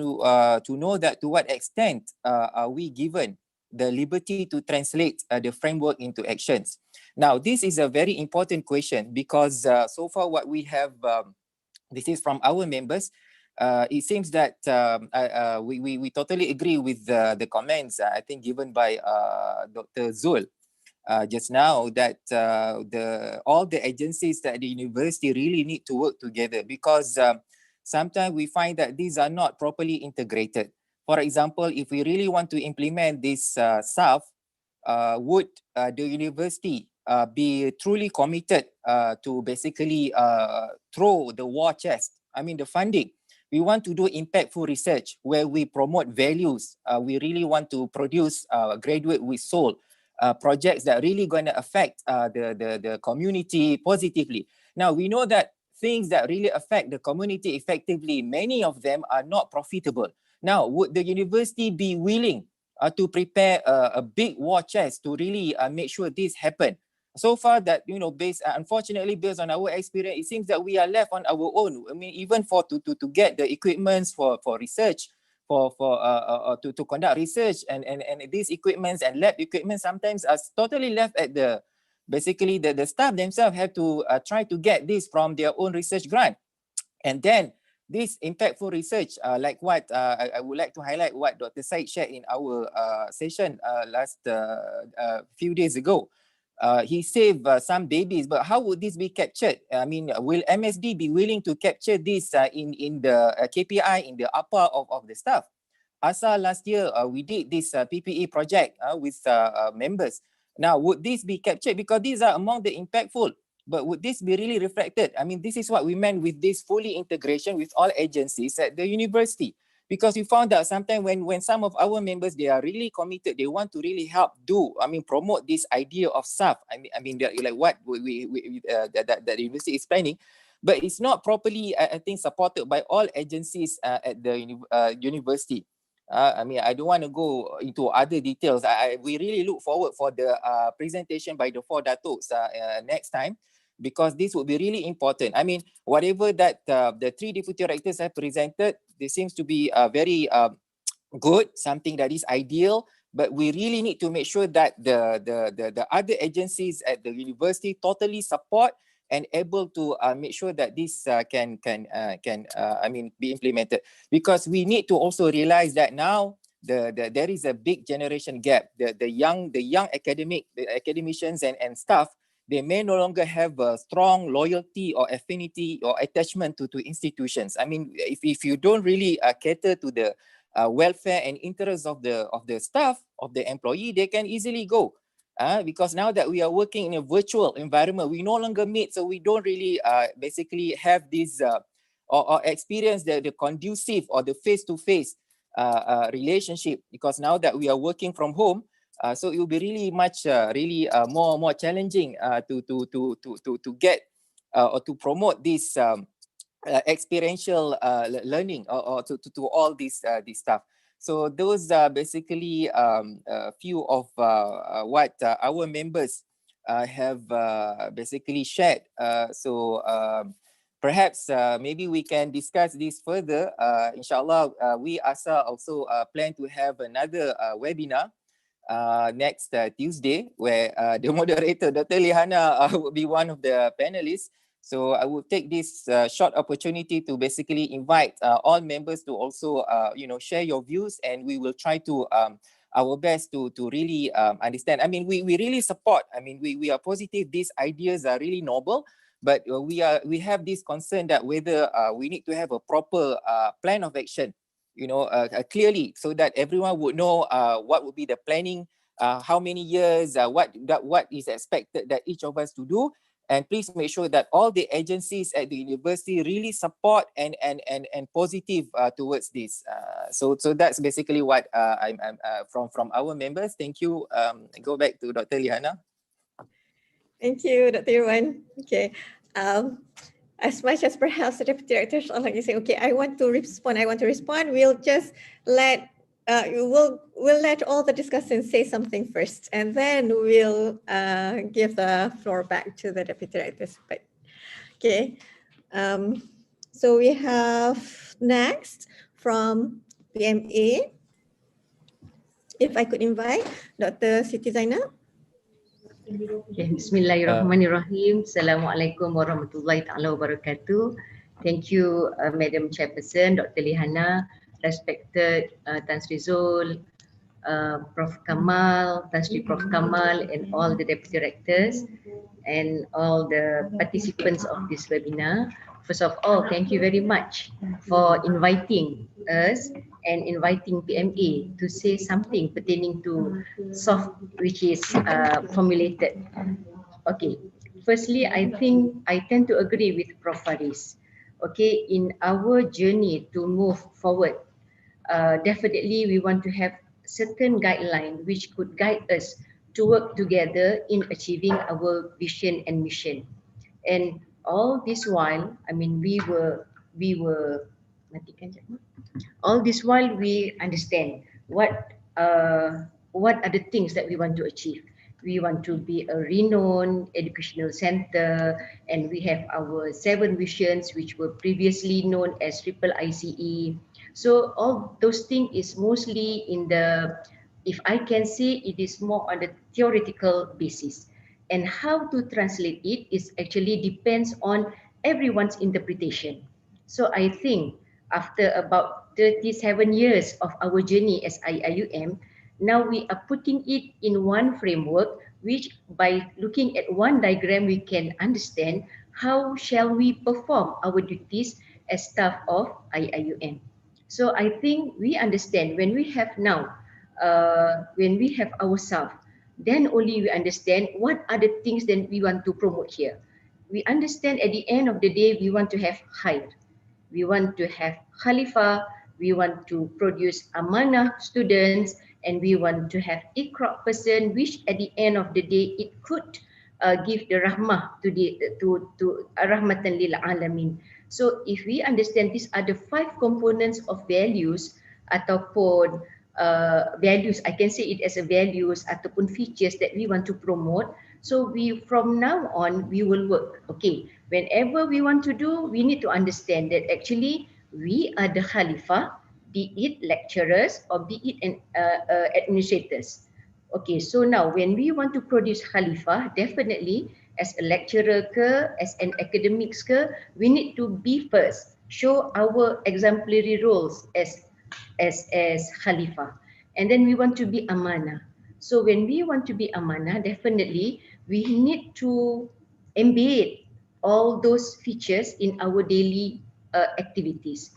know that to what extent are we given the liberty to translate the framework into actions. Now, this is a very important question because so far what we have, this is from our members, it seems that we totally agree with the comments, I think, given by Dr. Zul just now, that all the agencies at the university really need to work together, because sometimes we find that these are not properly integrated. For example, if we really want to implement this SAF, would the university be truly committed to basically throw the war chest, I mean the funding? We want to do impactful research where we promote values. We really want to produce graduate with soul projects that really going to affect the community positively. Now, we know that things that really affect the community effectively, many of them are not profitable. Now, would the university be willing to prepare a big war chest to really make sure this happen? So far, that unfortunately, based on our experience, it seems that we are left on our own. I mean, even to get the equipments for research, to conduct research, and these equipments and lab equipment sometimes are totally left at the staff themselves have to try to get this from their own research grant. And then this impactful research, like what I would like to highlight what Dr. Said shared in our session last few days ago. He saved some babies, but how would this be captured? I mean, will MSD be willing to capture this in the KPI, in the upper of the staff? ASA last year, we did this PPE project with members. Now, would this be captured? Because these are among the impactful. But would this be really reflected? I mean, this is what we meant with this fully integration with all agencies at the university. Because we found out sometimes when some of our members, they are really committed, they want to really help promote this idea of SAF. I mean, like what that the university is planning, but it's not properly, I think, supported by all agencies at the university. I mean, I don't want to go into other details. We really look forward for the presentation by the 4 Datos next time, because this would be really important. I mean, whatever that the 3 deputy directors have presented, this seems to be very good, something that is ideal, but we really need to make sure that the other agencies at the university totally support and able to make sure that this can be implemented, because we need to also realize that now there is a big generation gap. The young academicians and staff, they may no longer have a strong loyalty or affinity or attachment to institutions. I mean, if you don't really cater to the welfare and interests of the staff, of the employee, they can easily go. Because now that we are working in a virtual environment, we no longer meet, so we don't really basically have this or experience the conducive or the face-to-face relationship, because now that we are working from home, so it will be really much more challenging to get or to promote this experiential learning or to all this stuff. So those are basically a few of what our members have basically shared. So perhaps maybe we can discuss this further. Inshallah, we ASA also plan to have another webinar next Tuesday, where the moderator, Dr. Lihana, will be one of the panelists. So I will take this short opportunity to basically invite all members to also, share your views, and we will try to our best to really understand. I mean, we really support. I mean, we are positive. These ideas are really noble, but we have this concern that whether we need to have a proper plan of action, clearly, so that everyone would know what would be the planning, how many years, what is expected that each of us to do. And please make sure that all the agencies at the university really support and positive towards this. So that's basically what I'm from our members. Thank you. Go back to Dr. Liana. Thank you, Dr. Irwan. Okay. As much as perhaps the deputy directors are like saying, okay, I want to respond, we'll just let we'll let all the discussants say something first, and then we'll give the floor back to the deputy directors. But okay, so we have next from PMA. If I could invite Dr. Siti Zainal. Okay, Bismillahirrahmanirrahim. Assalamualaikum warahmatullahi taala wabarakatuh. Thank you, Madam Chairperson, Dr. Lihana, respected Tan Sri Zul, Prof. Kamal, Tan Sri Prof. Kamal, and all the deputy directors and all the participants of this webinar. First of all, thank you very much for inviting us and inviting PMA to say something pertaining to SAF, which is formulated. Okay, firstly, I think I tend to agree with Prof. Faris. Okay, in our journey to move forward, definitely we want to have certain guideline which could guide us to work together in achieving our vision and mission. And all this while, I mean, we were all this while we understand what are the things that we want to achieve. We want to be a renowned educational center, and we have our 7 visions which were previously known as Triple ICE. So all those things is mostly in the, if I can say, it is more on the theoretical basis. And how to translate it is actually depends on everyone's interpretation. So I think after about 37 years of our journey as IIUM, now we are putting it in one framework, which by looking at one diagram, we can understand how shall we perform our duties as staff of IIUM. So I think we understand when we have now, when we have our staff, then only we understand what are the things that we want to promote here. We understand at the end of the day, we want to have khair. We want to have Khalifah, we want to produce amanah students, and we want to have Iqra person, which at the end of the day, it could give the rahmah to rahmatan lil alamin. So if we understand these are the 5 components of values ataupun values, I can say it as a values ataupun features that we want to promote. So we from now on we will work. Okay, whenever we want to do, we need to understand that actually we are the Khalifah, be it lecturers or be it administrators. Okay, so now when we want to produce Khalifah, definitely as a lecturer ke, as an academics ke, we need to be first, show our exemplary roles as Khalifah. And then we want to be amanah. So when we want to be amanah, definitely we need to embed all those features in our daily activities.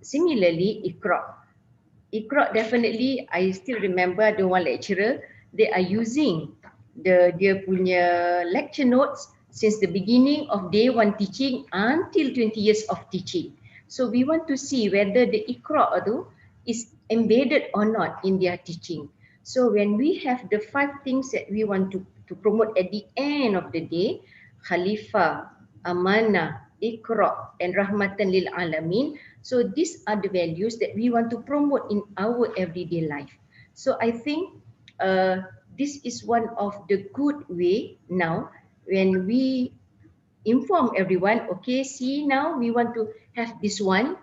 Similarly, Iqra definitely, I still remember the one lecturer, they are using dia punya lecture notes since the beginning of day 1 teaching until 20 years of teaching. So we want to see whether the Iqra tu is embedded or not in their teaching. So when we have the 5 things that we want to promote at the end of the day, Khalifah, Amanah, Iqra, and Rahmatan lil Alamin. So these are the values that we want to promote in our everyday life. So I think this is one of the good way now when we inform everyone, okay, see now we want to have this one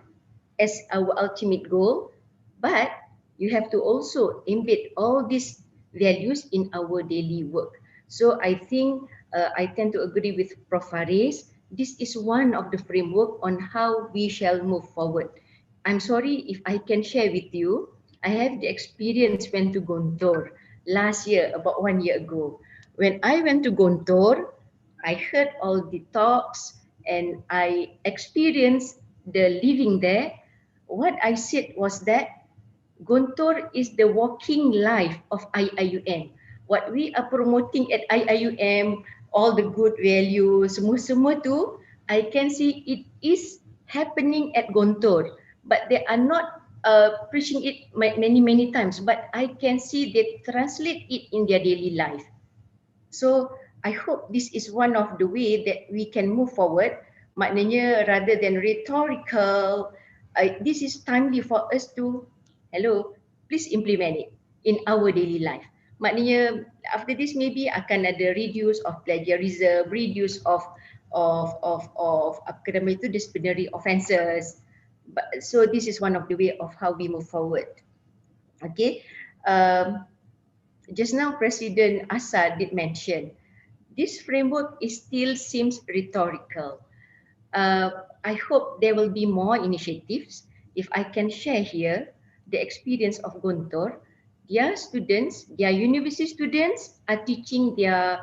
as our ultimate goal, but you have to also embed all these values in our daily work. So I think I tend to agree with Prof. Faris. This is one of the framework on how we shall move forward. I'm sorry if I can share with you, I have the experience went to Gontor last year, about 1 year ago. When I went to Gontor, I heard all the talks and I experienced the living there. What I said was that Gontor is the walking life of IIUM. What we are promoting at IIUM, all the good values, semua tu, I can see it is happening at Gontor, but they are not preaching it many times, but I can see they translate it in their daily life. So I hope this is one of the way that we can move forward. Maknanya rather than rhetorical, this is timely for us to, please implement it in our daily life. Maknanya after this maybe akan ada reduce of plagiarism, reduce of apa nama itu, disciplinary offences. But, so this is one of the way of how we move forward. Okay. Just now President Assad did mention this framework still seems rhetorical. I hope there will be more initiatives. If I can share here the experience of Gontor, their students, their university students are teaching their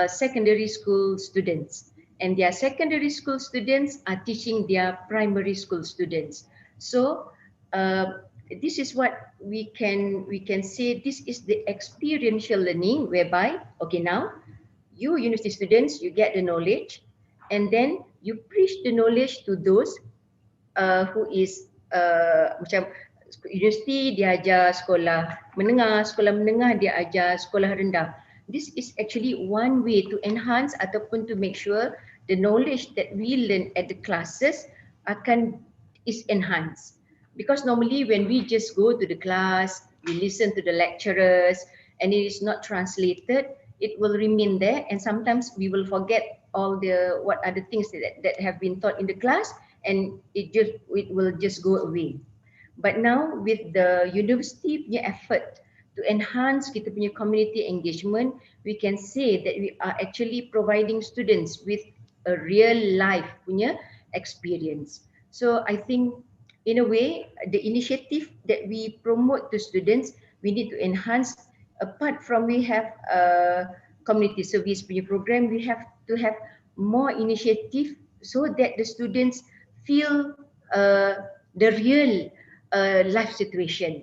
secondary school students, and their secondary school students are teaching their primary school students. So this is what we can say, this is the experiential learning, whereby, okay, now you university students, you get the knowledge, and then you preach the knowledge to those who is macam universiti dia ajar sekolah menengah dia ajar sekolah rendah. This is actually one way to enhance ataupun to make sure the knowledge that we learn at the classes is enhanced. Because normally when we just go to the class, we listen to the lecturers, and it is not translated, it will remain there, and sometimes we will forget all the what are the things that have been taught in the class, and it will just go away. But now with the university punya effort to enhance kita punya community engagement, we can say that we are actually providing students with a real life punya experience. So I think in a way the initiative that we promote to students, we need to enhance. Apart from we have community service punya program, we have to have more initiative so that the students feel the real life situation.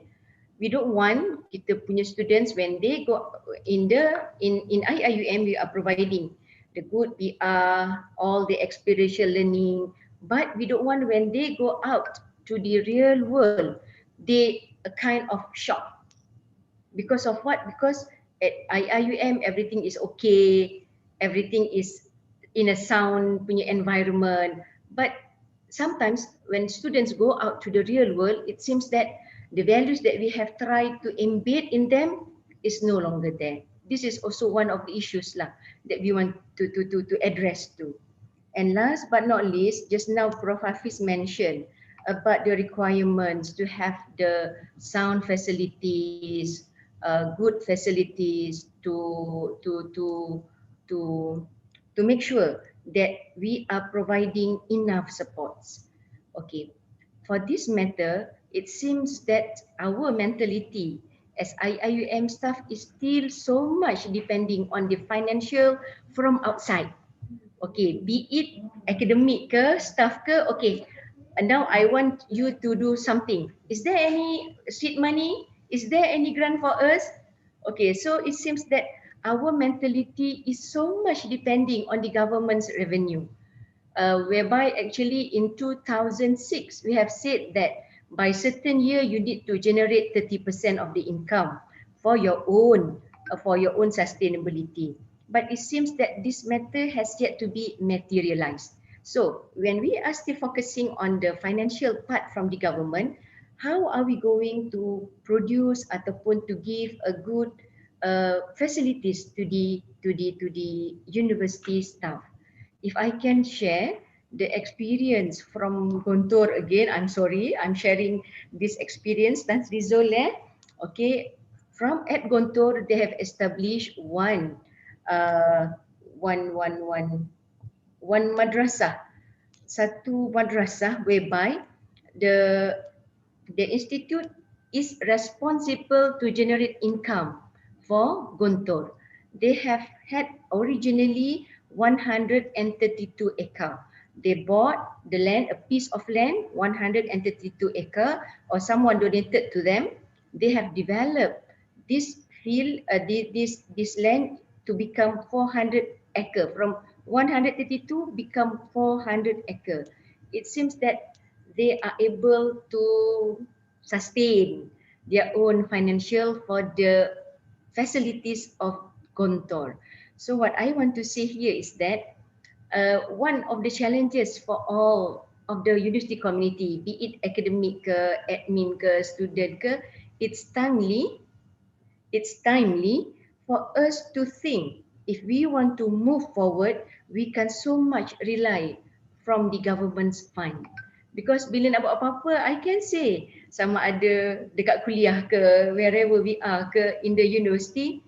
We don't want kita punya students when they go in IIUM, we are providing the good PR, all the experiential learning, but we don't want when they go out to the real world, they a kind of shock. Because of what? Because at IIUM everything is okay, everything is in a sound punya environment. But sometimes when students go out to the real world, it seems that the values that we have tried to embed in them is no longer there. This is also one of the issues that we want to address to. And last but not least, just now Prof. Hafiz mentioned about the requirements to have the sound facilities, good facilities to make sure that we are providing enough supports. Okay, for this matter, it seems that our mentality as IIUM staff is still so much depending on the financial from outside. Okay, be it academic ke, staff ke, okay, and now I want you to do something. Is there any seed money? Is there any grant for us? Okay, so it seems that our mentality is so much depending on the government's revenue, whereby actually in 2006, we have said that by certain year, you need to generate 30% of the income for your own sustainability. But it seems that this matter has yet to be materialized. So when we are still focusing on the financial part from the government, how are we going to produce ataupun to give a good facilities to the university staff? If I can share the experience from Gontor again, I'm sorry, I'm sharing this experience. Tan Sri Zul, okay, from at Gontor they have established one madrasah, satu madrasah whereby the institute is responsible to generate income for Gontor. They have had originally 132 acre. They bought the land, a piece of land, 132 acre, or someone donated to them. They have developed this field, this land to become 400 acre. From 132 become 400 acre. It seems that they are able to sustain their own financial for the facilities of Gontor. So what I want to say here is that one of the challenges for all of the university community, be it academic ke, admin ke, student ke, it's timely for us to think if we want to move forward, we can so much rely from the government's fund. Because bila nak buat apa-apa, I can say sama ada dekat kuliah ke, wherever we are ke in the university,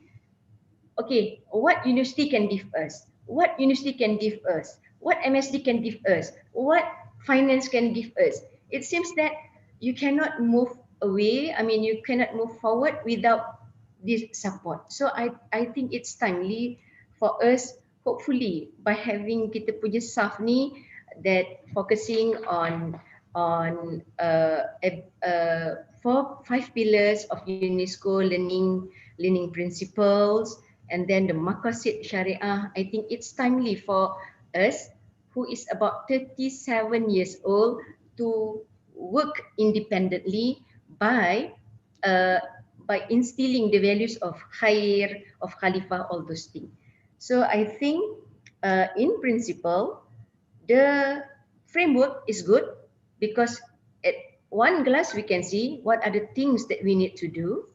okay, what university can give us? What university can give us? What MSD can give us? What finance can give us? It seems that you cannot move away. I mean, you cannot move forward without this support. So I think it's timely for us, hopefully, by having kita punya SAF ni that focusing on 5 pillars of UNESCO learning principles, and then the Maqasid Syariah. I think it's timely for us, who is about 37 years old, to work independently by instilling the values of khair, of khalifah, all those things. So I think in principle, the framework is good because at one glance we can see what are the things that we need to do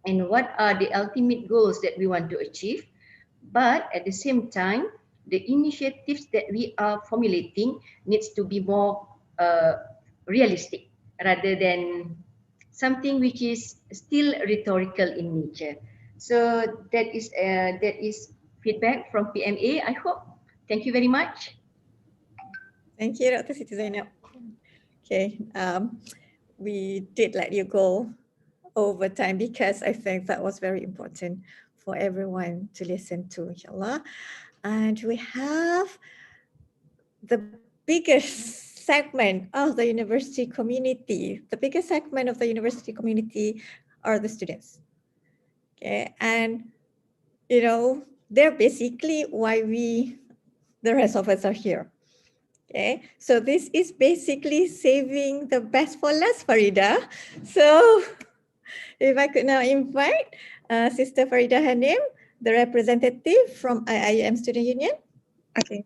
and what are the ultimate goals that we want to achieve. But at the same time, the initiatives that we are formulating needs to be more realistic rather than something which is still rhetorical in nature. So that is feedback from PMA. I hope. Thank you very much. Thank you, Dr. Siti Zainab. Okay, we did let you go over time because I think that was very important for everyone to listen to, inshallah. And we have the biggest segment of the university community. The biggest segment of the university community are the students. Okay, and you know, they're basically why the rest of us are here. Okay, so this is basically saving the best for last, Farida. So if I could now invite Sister Farida Hanim, the representative from IIM Student Union. Okay.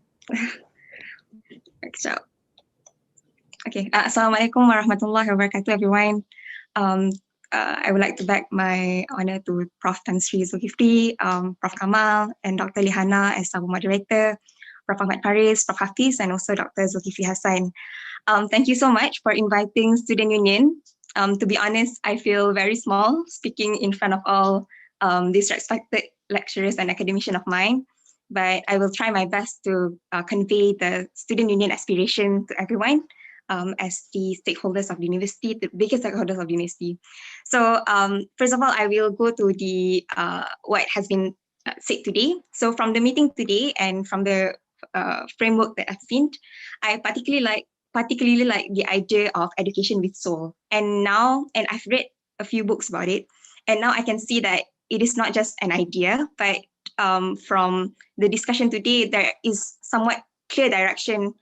So, okay. Assalamualaikum warahmatullahi wabarakatuh, everyone. I would like to back my honor to Prof. Tan Sri Zulkifli, Prof. Kamal, and Dr. Lihana as our moderator, Prof. Ahmad Faris, Prof. Hafiz, and also Dr. Zulkifli Hassan. Thank you so much for inviting Student Union. To be honest, I feel very small speaking in front of all these respected lecturers and academicians of mine, but I will try my best to convey the Student Union aspiration to everyone as the stakeholders of the university, the biggest stakeholders of the university. So first of all, I will go to the what has been said today. So from the meeting today and from the framework that I've seen, I particularly like the idea of education with soul. And I've read a few books about it, and now I can see that it is not just an idea, but from the discussion today, there is somewhat clear direction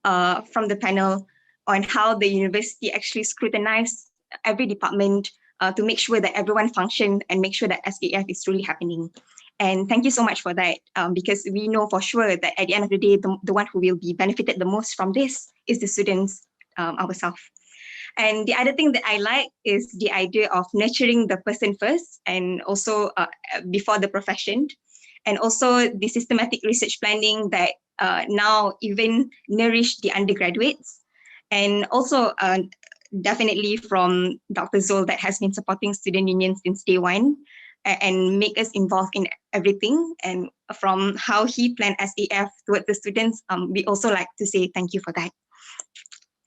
from the panel on how the university actually scrutinizes every department to make sure that everyone functions and make sure that SAF is truly happening. And thank you so much for that, because we know for sure that at the end of the day, the one who will be benefited the most from this is the students ourselves. And the other thing that I like is the idea of nurturing the person first and also before the profession, and also the systematic research planning that now even nourish the undergraduates, and also definitely from Dr. Zul that has been supporting Student Union since day one and make us involved in everything. And from how he planned SAF towards the students, we also like to say thank you for that.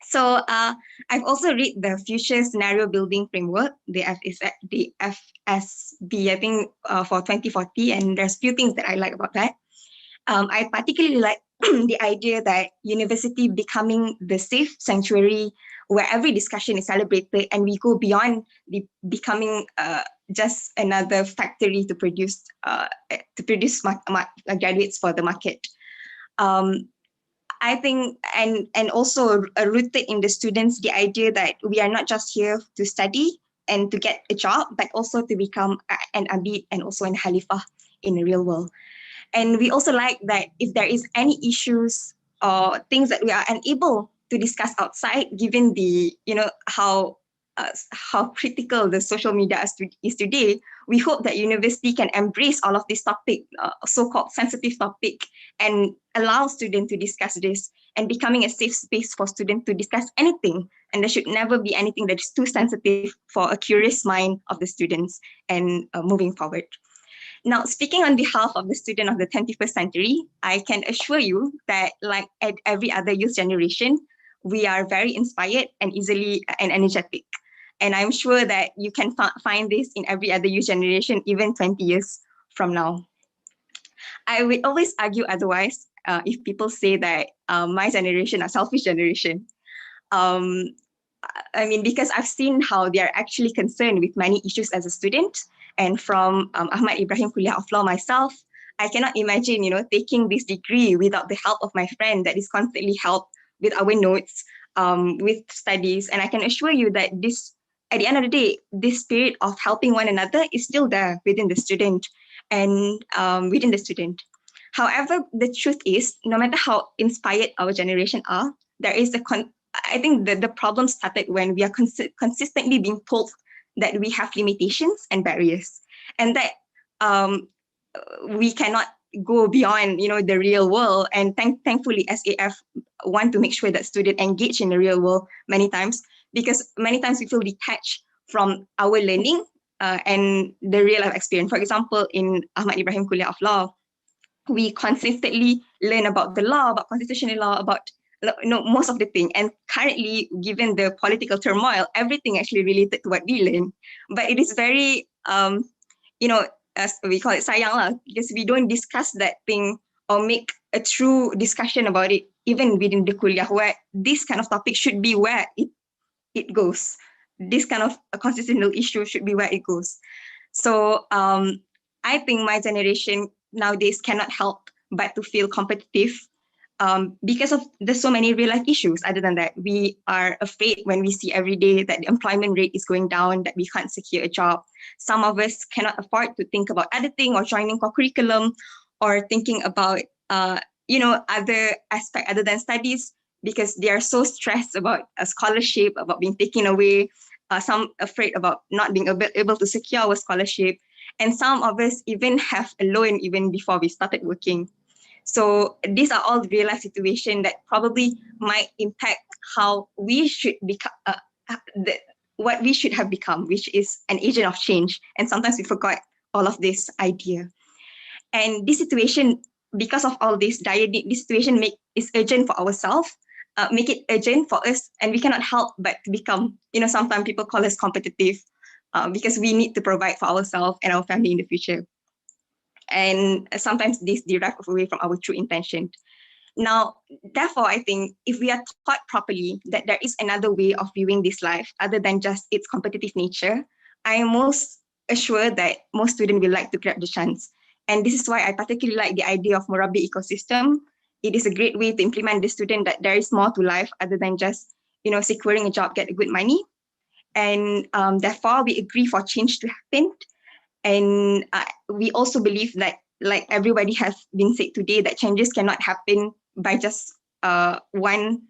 So I've also read the Future Scenario Building Framework, the FSB, I think for 2040, and there's few things that I like about that. I particularly like the idea that university becoming the safe sanctuary where every discussion is celebrated and we go beyond the becoming just another factory to produce graduates for the market. I think, and also rooted in the students, the idea that we are not just here to study and to get a job, but also to become an abid and also an halifah in the real world. And we also like that if there is any issues or things that we are unable to discuss outside, given the, how critical the social media is today, we hope that university can embrace all of this topic, so-called sensitive topic, and allow students to discuss this and becoming a safe space for students to discuss anything. And there should never be anything that is too sensitive for a curious mind of the students and moving forward. Now, speaking on behalf of the student of the 21st century, I can assure you that like at every other youth generation, we are very inspired and easily and energetic. And I'm sure that you can find this in every other youth generation, even 20 years from now. I would always argue otherwise if people say that my generation are selfish generation. I mean, because I've seen how they are actually concerned with many issues as a student. And from Ahmad Ibrahim Kuliah of Law myself, I cannot imagine, taking this degree without the help of my friend that is constantly helped with our notes, with studies. And I can assure you that this, at the end of the day, this spirit of helping one another is still there within the student and within the student. However, the truth is, no matter how inspired our generation are, there is I think the problem started when we are consistently being told that we have limitations and barriers, and that we cannot go beyond, the real world. And thankfully, SAF want to make sure that students engage in the real world many times, because many times we feel detached from our learning and the real life experience. For example, in Ahmad Ibrahim Kuliah of Law, we consistently learn about the law, about constitutional law, about most of the thing. And currently, given the political turmoil, everything actually related to what we learn. But it is very, as we call it sayang lah, because we don't discuss that thing or make a true discussion about it, even within the kuliah, where this kind of topic should be where it goes. This kind of a constitutional issue should be where it goes. So I think my generation nowadays cannot help but to feel competitive because of there's so many real life issues. Other than that, we are afraid when we see every day that the employment rate is going down, that we can't secure a job. Some of us cannot afford to think about editing or joining co-curriculum or thinking about other aspect other than studies, because they are so stressed about a scholarship, about being taken away. Some afraid about not being able to secure our scholarship. And some of us even have a loan even before we started working. So these are all real life situations that probably might impact how we should become, what we should have become, which is an agent of change. And sometimes we forgot all of this idea. And this situation, because of all this this situation is urgent for ourselves, make it urgent for us, and we cannot help but to become, sometimes people call us competitive because we need to provide for ourselves and our family in the future. And sometimes this derives away from our true intention. Now, therefore, I think if we are taught properly that there is another way of viewing this life other than just its competitive nature, I am most assured that most students will like to grab the chance. And this is why I particularly like the idea of Murabi ecosystem. It is a great way to implement the student that there is more to life other than just, securing a job, get a good money. And therefore, we agree for change to happen. And we also believe that, like everybody has been said today, that changes cannot happen by just one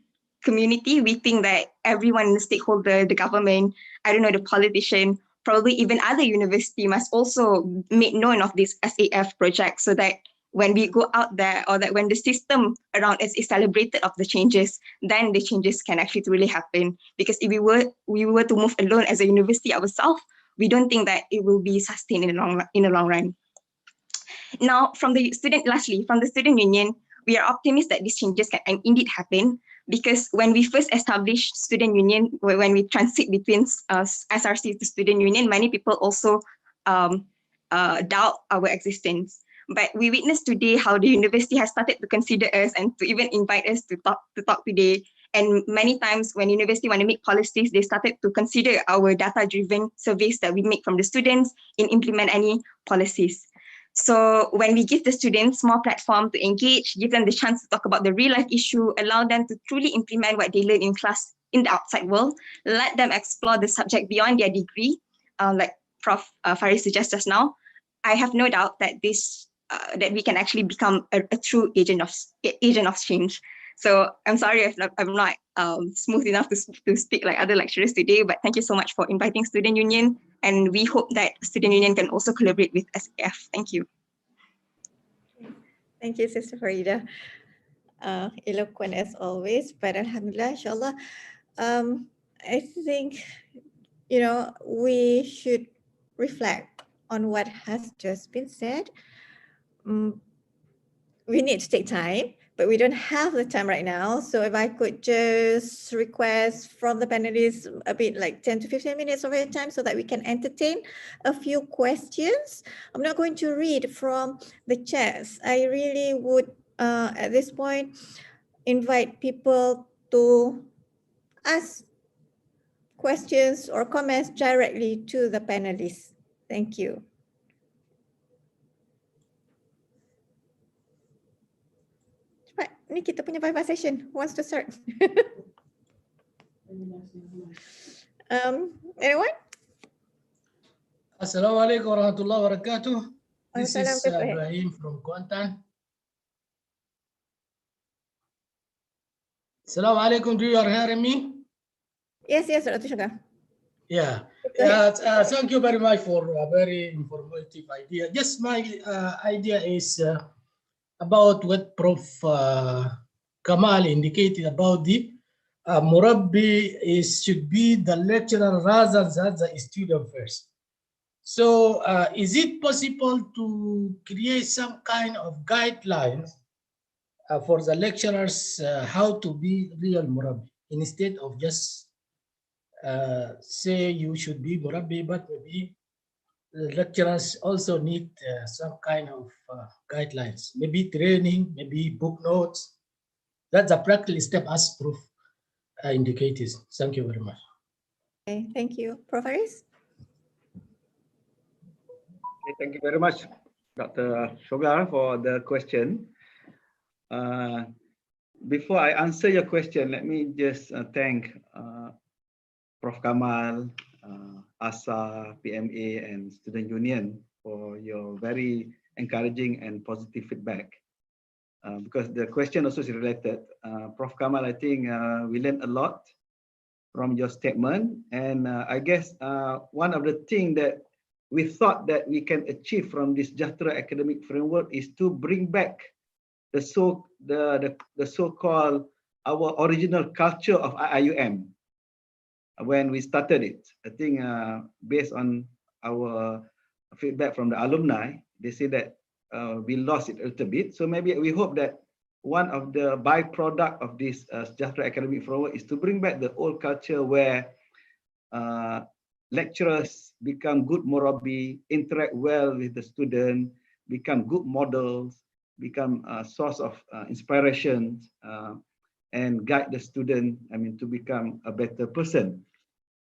community. We think that everyone, the stakeholder, the government, the politician, probably even other university must also make known of this SAF project, so that when we go out there, or that when the system around us is celebrated of the changes, then the changes can actually really happen. Because if we were to move alone as a university ourselves, we don't think that it will be sustained in the long run. Now, lastly, from the student union, we are optimistic that these changes can indeed happen, because when we first established student union, when we transit between SRC to student union, many people also doubt our existence. But we witnessed today how the university has started to consider us and to even invite us to talk today. And many times when university want to make policies, they started to consider our data-driven surveys that we make from the students in implement any policies. So when we give the students more platform to engage, give them the chance to talk about the real life issue, allow them to truly implement what they learn in class in the outside world, let them explore the subject beyond their degree, like Prof. Faris suggests just now, I have no doubt that that we can actually become a true agent of change. So I'm sorry if I'm not smooth enough to speak like other lecturers today, but thank you so much for inviting Student Union. And we hope that Student Union can also collaborate with SAF. Thank you. Thank you, Sister Farida. Eloquent as always, but Alhamdulillah, inshallah. I think, we should reflect on what has just been said. We need to take time, but we don't have the time right now. So if I could just request from the panelists a bit like 10 to 15 minutes of your time so that we can entertain a few questions. I'm not going to read from the chats. I really would, at this point, invite people to ask questions or comments directly to the panelists. Thank you. Cepat, ni kita punya Viva session. Who wants to start? Anyone? Assalamualaikum warahmatullahi wabarakatuh. This is Ibrahim from Kuantan. Assalamualaikum, do you hear me? Yes, Dr. Syakar. Yeah, thank you very much for a very informative idea. Just my idea is about what Prof. Kamal indicated about the Murabbi should be the lecturer rather than the student first. So is it possible to create some kind of guidelines for the lecturers how to be real Murabbi instead of just say you should be Murabbi, but maybe the lecturers also need some kind of guidelines, maybe training, maybe book notes. That's a practical step as Prof. Indicated. Thank you very much. Okay, thank you. Prof. Faris? Okay, thank you very much, Dr. Shogar, for the question. Before I answer your question, let me just thank Prof. Kamal, ASA, PMA, and Student Union for your very encouraging and positive feedback. Because the question also is related. Prof. Kamal, I think we learned a lot from your statement. And I guess one of the things that we thought that we can achieve from this Sejahtera academic framework is to bring back the so-called our original culture of IIUM. When we started it, I think based on our feedback from the alumni, they say that we lost it a little bit. So maybe we hope that one of the byproduct of this Sejahtera academic framework is to bring back the old culture where lecturers become good Murabbi, interact well with the student, become good models, become a source of inspiration, and guide the student, to become a better person.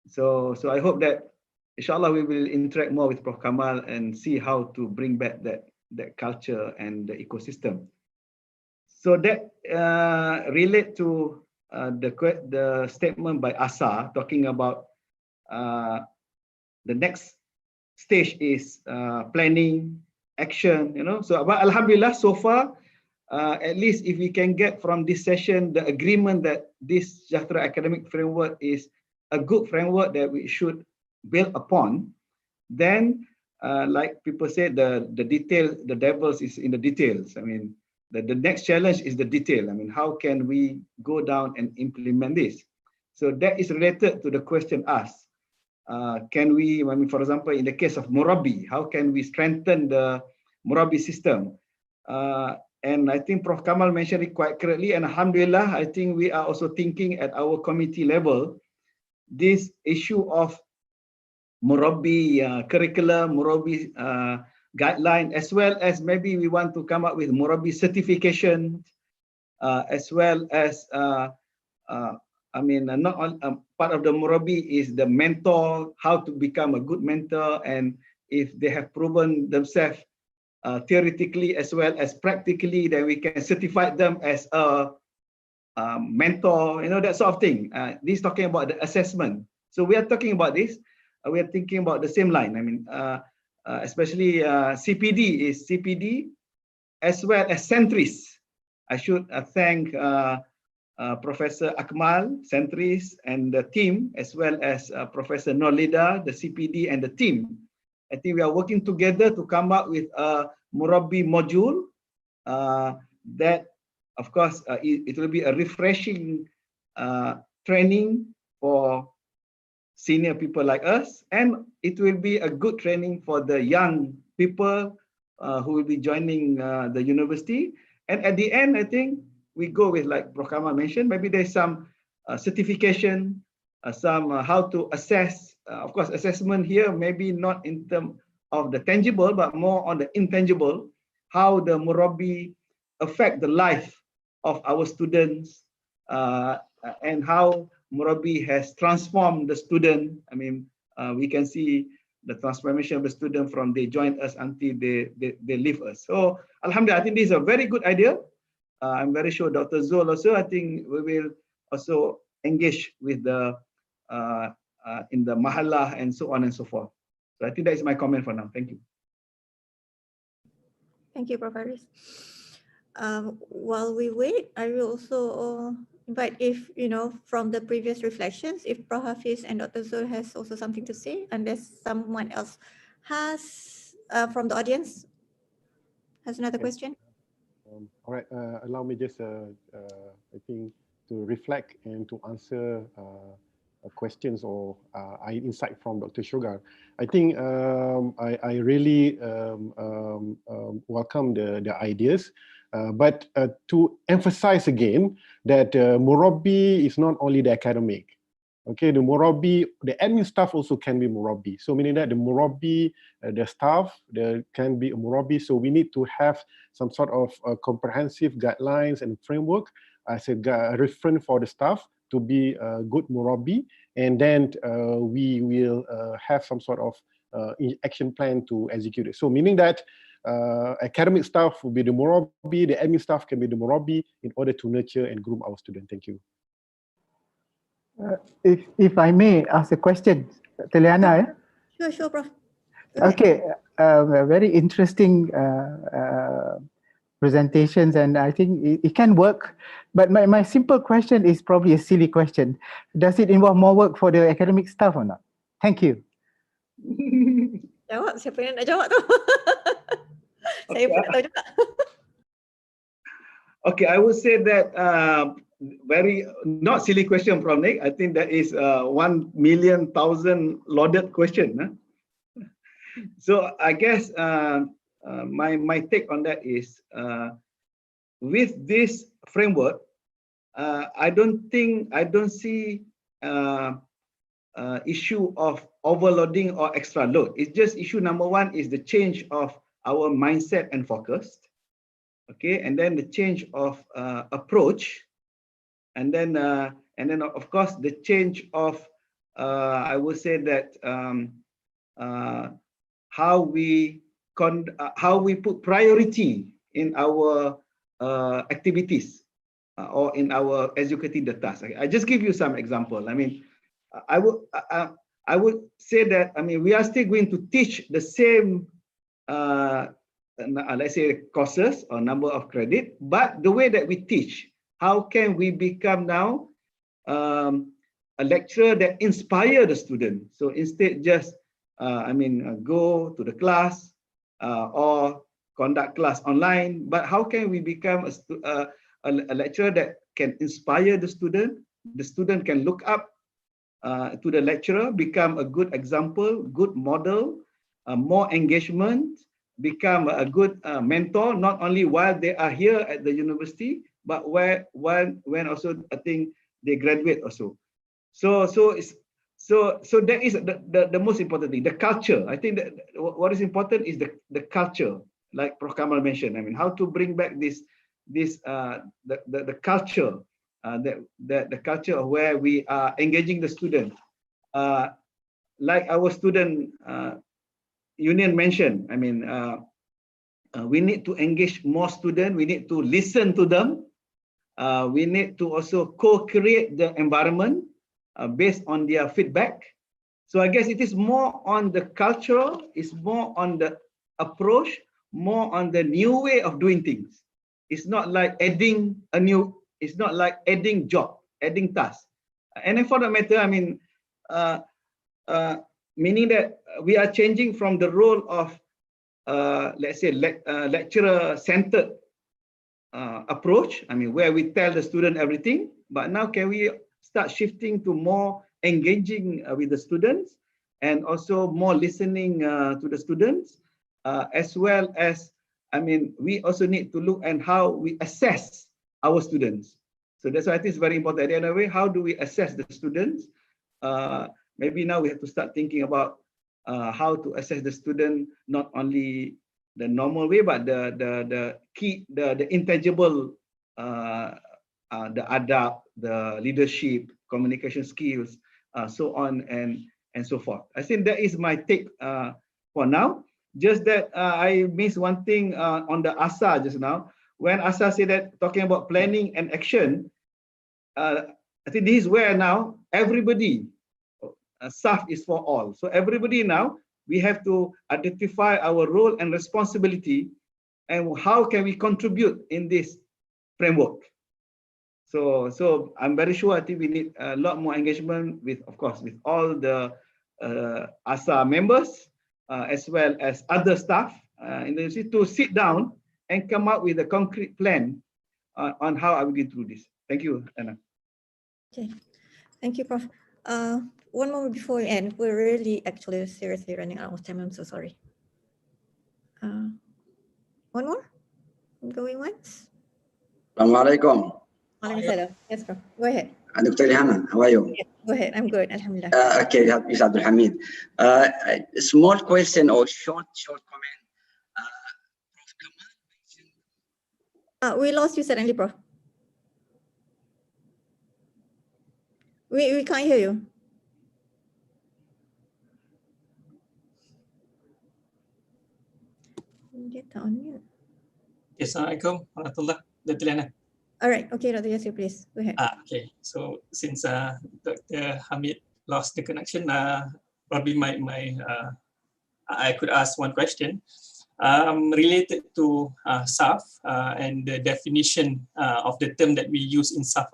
So I hope that, inshallah, we will interact more with Prof. Kamal and see how to bring back that culture and the ecosystem. So that relate to the statement by ASA talking about the next stage is planning, action, So, but Alhamdulillah, so far, at least if we can get from this session the agreement that this Sejahtera academic framework is a good framework that we should build upon, then like people say, the devil is in the details. The next challenge is the detail. How can we go down and implement this? So that is related to the question asked. Can we, for example, in the case of Murabbi, how can we strengthen the Murabbi system? And I think Prof. Kamal mentioned it quite correctly, and Alhamdulillah, I think we are also thinking at our committee level, this issue of Murabbi curriculum, Murabbi guideline, as well as maybe we want to come up with Murabbi certification, as well as I mean, not all, part of the Murabi is the mentor, how to become a good mentor, and if they have proven themselves theoretically as well as practically, then we can certify them as a mentor, that sort of thing. This is talking about the assessment. So we are talking about this. We are thinking about the same line. I mean, especially CPD is CPD as well as centris. I should thank Professor Akmal, centris, and the team, as well as Professor Nolida, the CPD, and the team. I think we are working together to come up with a Murabi module that, of course, it will be a refreshing training for senior people like us, and it will be a good training for the young people who will be joining the university. And at the end, I think we go with, like Prof. Kamal mentioned, maybe there's some certification, some how to assess. Of course, assessment here, maybe not in terms of the tangible, but more on the intangible, how the Murabi affect the life of our students, and how Murabi has transformed the student. I mean, we can see the transformation of the student from they join us until they leave us. So, Alhamdulillah, I think this is a very good idea. I'm very sure Dr. Zul also, I think we will also engage with the in the mahallah and so on and so forth. So I think that is my comment for now. Thank you. Thank you, Prof. Haris. While we wait, I will also invite, if from the previous reflections, if Prof. Hafiz and Dr. Zul has also something to say, unless someone else has from the audience has another question. All right, allow me just, I think, to reflect and to answer questions or insight from Dr. Shogar. I think I really welcome the ideas, but to emphasize again that Murabi is not only the academic. Okay, the Murabi, the admin staff also can be Murabi. So meaning that the Murabi, the staff, can be a Murabi. So we need to have some sort of comprehensive guidelines and framework as a reference for the staff to be a good Murabi. And then we will have some sort of action plan to execute it. So meaning that academic staff will be the Murabi, the admin staff can be the Murabi in order to nurture and groom our students. Thank you. If I may ask a question, Teliana. Sure, Prof. Okay, very interesting presentations, and I think it can work. But my simple question is probably a silly question. Does it involve more work for the academic staff or not? Thank you. Jawab, siapa yang nak jawab tu? Saya pun tak tahu juga. Okay, I would say that very not silly question from Nick. I think that is 1,000,000 lauded question. Huh? So I guess my take on that is with this framework, I don't see issue of overloading or extra load. It's just issue number one is the change of our mindset and focus. Okay, and then the change of approach, and then of course the change of I would say that how we put priority in our activities or in our executing the task. I just give you some example. I mean, I would say that, I mean, we are still going to teach the same let's say courses or number of credit, but the way that we teach, how can we become now a lecturer that inspire the student? So instead just go to the class or conduct class online, but how can we become a lecturer that can inspire the student can look up to the lecturer, become a good example, good model, more engagement, become a good mentor, not only while they are here at the university, but when also I think they graduate also. So that is the most important thing, the culture. I think that what is important is the culture, like Prof. Kamal mentioned. I mean, how to bring back the culture the culture of where we are engaging the student. Like our student union mentioned, I mean, we need to engage more students. We need to listen to them. We need to also co-create the environment based on their feedback. So I guess it is more on the culture, it's more on the approach, more on the new way of doing things. It's not like adding a new, it's not like adding job, adding tasks. And then for that matter, I mean, meaning that we are changing from the role of, let's say, lecturer-centered approach, I mean, where we tell the student everything, but now can we start shifting to more engaging with the students and also more listening to the students, as well as, I mean, we also need to look at how we assess our students. So that's why I think it's very important. At the end of the day, how do we assess the students? Maybe now we have to start thinking about how to assess the student, not only the normal way, but the key, the intangible, the adab, the leadership, communication skills, so on and so forth. I think that is my take for now. Just that I missed one thing on the ASA just now. When ASA said that, talking about planning and action, I think this is where now everybody, SAF is for all. So everybody now, we have to identify our role and responsibility and how can we contribute in this framework. So I'm very sure I think we need a lot more engagement with, of course, with all the ASA members, as well as other staff in the university to sit down and come up with a concrete plan on how are we going to do this. Thank you, Anna. Okay, thank you, Prof. One more before we end. We're really actually seriously running out of time. I'm so sorry. One more? Going once? Assalamualaikum. Waalaikumsalam. Yes, Prof. Go ahead. Dr. Lihana, how are you? Yes, go ahead. I'm good. Alhamdulillah. Okay, Ms. Abdul Hamid. A small question or short comment. We lost you suddenly, Prof. We can't hear you. Dia tak on mute. Assalamualaikum warahmatullahi wabarakatuh. All right. Okay, Dr. Yasir, please go ahead. Okay. So since Dr. Hamid lost the connection, probably I could ask one question related to SAF and the definition of the term that we use in SAF.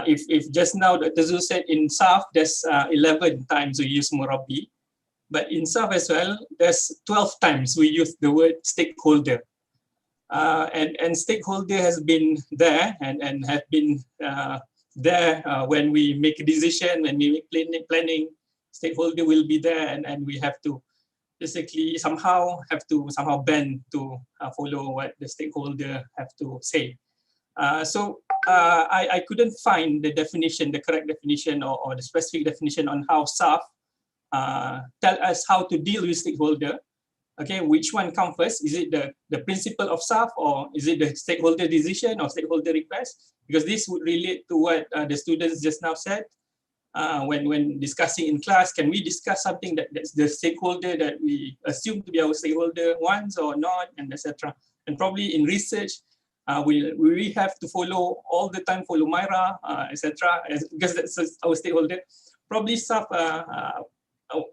If just now Dr. Zul said in SAF there's 11 times we use Murabi, but in SAF as well there's 12 times we use the word stakeholder. And stakeholder has been there and have been there when we make a decision, when we make planning, stakeholder will be there, and we have to basically somehow bend to follow what the stakeholder have to say. So I couldn't find the definition, the correct definition or the specific definition on how SAF tell us how to deal with stakeholder. Okay, which one comes first? Is it the principle of SAF, or is it the stakeholder decision or stakeholder request? Because this would relate to what the students just now said. When discussing in class, can we discuss something that's the stakeholder that we assume to be our stakeholder wants or not, and etc. And probably in research, we have to follow all the time, follow Myra, etc. Because that's our stakeholder. Probably SAF,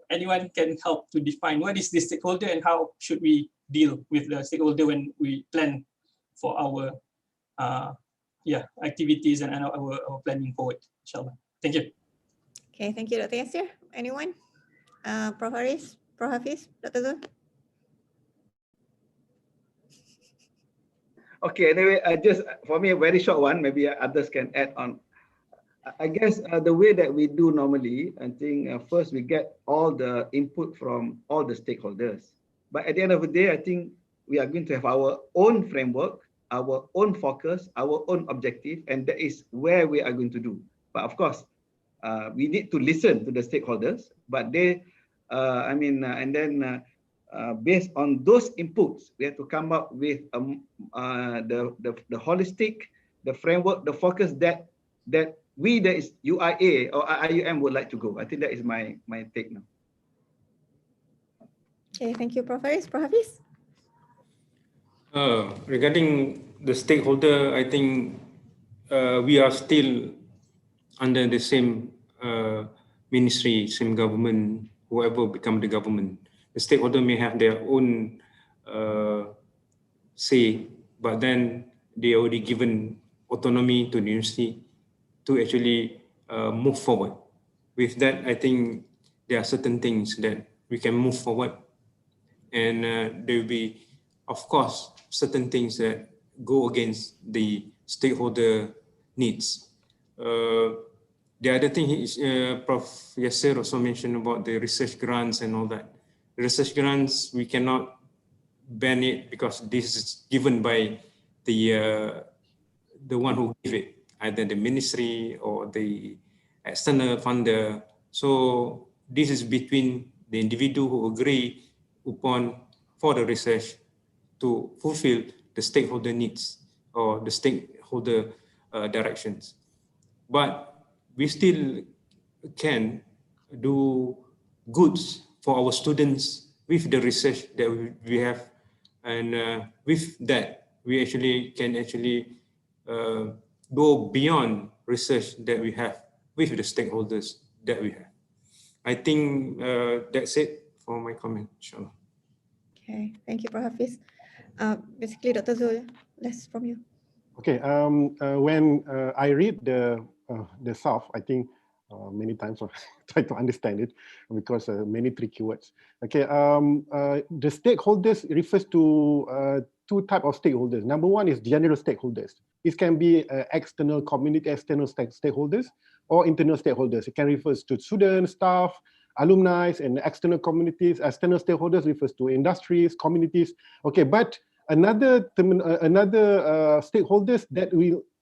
anyone can help to define what is the stakeholder and how should we deal with the stakeholder when we plan for our activities and our planning forward, inshallah. Thank you. Okay, thank you, Dr. Yasir. Anyone? Prof. Haris, Prof. Hafiz, Dr. Zul? Okay, anyway, just for me, a very short one, maybe others can add on. I guess the way that we do normally, I think first we get all the input from all the stakeholders. But at the end of the day, I think we are going to have our own framework, our own focus, our own objective, and that is where we are going to do. But of course, we need to listen to the stakeholders, but they, and then based on those inputs, we have to come up with the holistic, the framework, the focus that we, that is UIA or IUM, would like to go. I think that is my take now. Okay, thank you, Prof. Hafiz. Prof. Hafiz? Regarding the stakeholder, I think we are still under the same ministry, same government, whoever become the government. The stakeholder may have their own say, but then they already given autonomy to the university to actually move forward. With that, I think there are certain things that we can move forward, and there will be, of course, certain things that go against the stakeholder needs. The other thing is, Prof. Yasser also mentioned about the research grants and all that. The research grants, we cannot ban it because this is given by the one who give it, either the ministry or the external funder. So this is between the individual who agree upon for the research to fulfill the stakeholder needs or the stakeholder directions. But we still can do goods for our students with the research that we have, and with that we can go beyond research that we have with the stakeholders that we have. I think that's it for my comment, inshallah. Okay, thank you, Prof. Hafiz. Basically, Dr. Zul, less from you. Okay, when I read the SAF, I think many times I try to understand it because many tricky words. Okay, the stakeholders refers to two types of stakeholders. Number one is general stakeholders. It can be external community, external stakeholders, or internal stakeholders. It can refer to students, staff, alumni, and external communities. External stakeholders refers to industries, communities. Okay, but another stakeholders that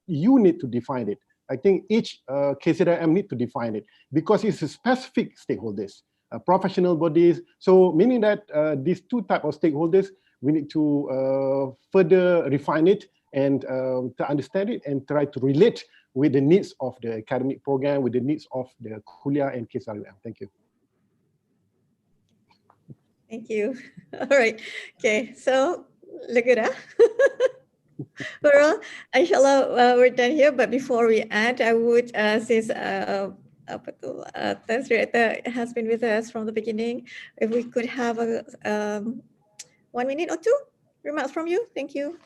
you need to define it. I think each KZIM need to define it because it's a specific stakeholders, professional bodies. So meaning that these two types of stakeholders, we need to further refine it and to understand it and try to relate with the needs of the academic program, with the needs of the Kuliah and KZIM. Thank you. Thank you. All right. Okay, so Legura. Well, inshallah, we're done here. But before we end, I would, since Thanks Director has been with us from the beginning, if we could have a 1 minute or two remarks from you. Thank you.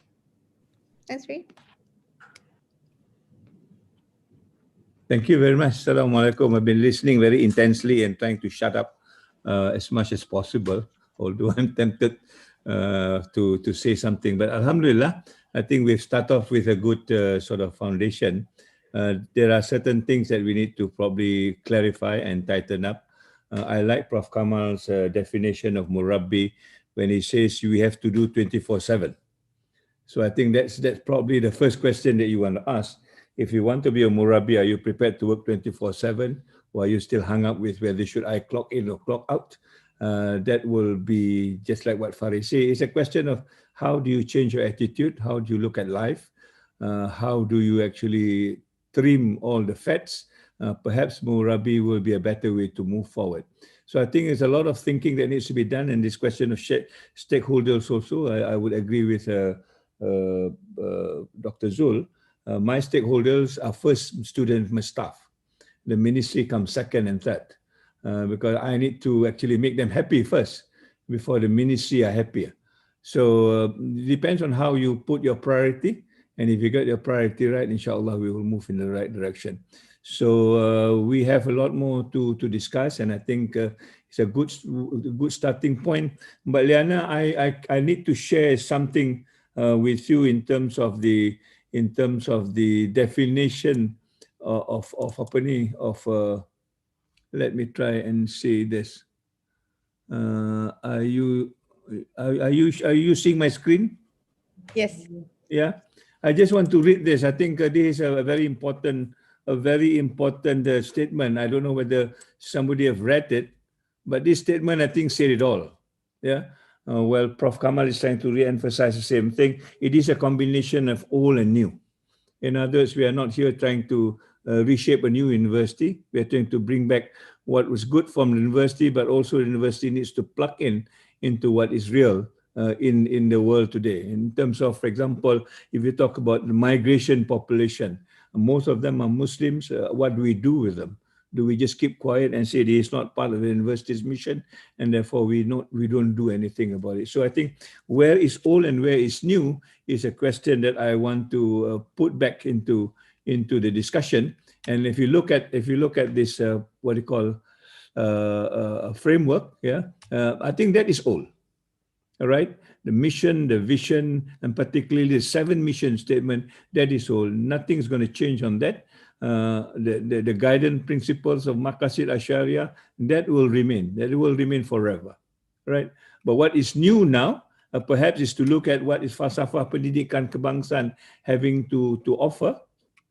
Thanks, Sri. Thank you very much. Assalamualaikum. I've been listening very intensely and trying to shut up as much as possible, although I'm tempted to say something. But Alhamdulillah, I think we've started off with a good sort of foundation. There are certain things that we need to probably clarify and tighten up. I like Prof. Kamal's definition of Murabbi when he says we have to do 24/7. So I think that's probably the first question that you want to ask. If you want to be a Murabbi, are you prepared to work 24/7? Or are you still hung up with whether should I clock in or clock out? That will be just like what Farid said. It's a question of how do you change your attitude? How do you look at life? How do you actually trim all the fats? Perhaps Murabbi will be a better way to move forward. So I think there's a lot of thinking that needs to be done, and this question of stakeholders also, I would agree with Dr. Zul. My stakeholders are first students, my staff. The ministry comes second and third, because I need to actually make them happy first before the ministry are happier. So it depends on how you put your priority. And if you get your priority right, inshallah, we will move in the right direction. So we have a lot more to discuss, and I think it's a good starting point. But Liana, I need to share something with you in terms of the definition of let me try and say this. Are you seeing my screen? Yes. Yeah. I just want to read this. I think this is a very important statement. I don't know whether somebody have read it, but this statement I think said it all. Yeah. Well, Prof. Kamal is trying to re-emphasize the same thing. It is a combination of old and new. In other words, we are not here trying to reshape a new university. We are trying to bring back what was good from the university, but also the university needs to plug into what is real in the world today. In terms of, for example, if you talk about the migration population, most of them are Muslims. What do we do with them? Do we just keep quiet and say it's not part of the university's mission, and therefore we don't do anything about it? So I think where is old and where is new is a question that I want to put back into the discussion. And if you look at this what you call framework, I think that is old. All right, the mission, the vision, and particularly the 7 mission statement, that is all. Nothing's going to change on that. The guidance principles of Maqasid Asyariah, that will remain. That will remain forever, right? But what is new now, perhaps, is to look at what is falsafah pendidikan kebangsaan having to offer,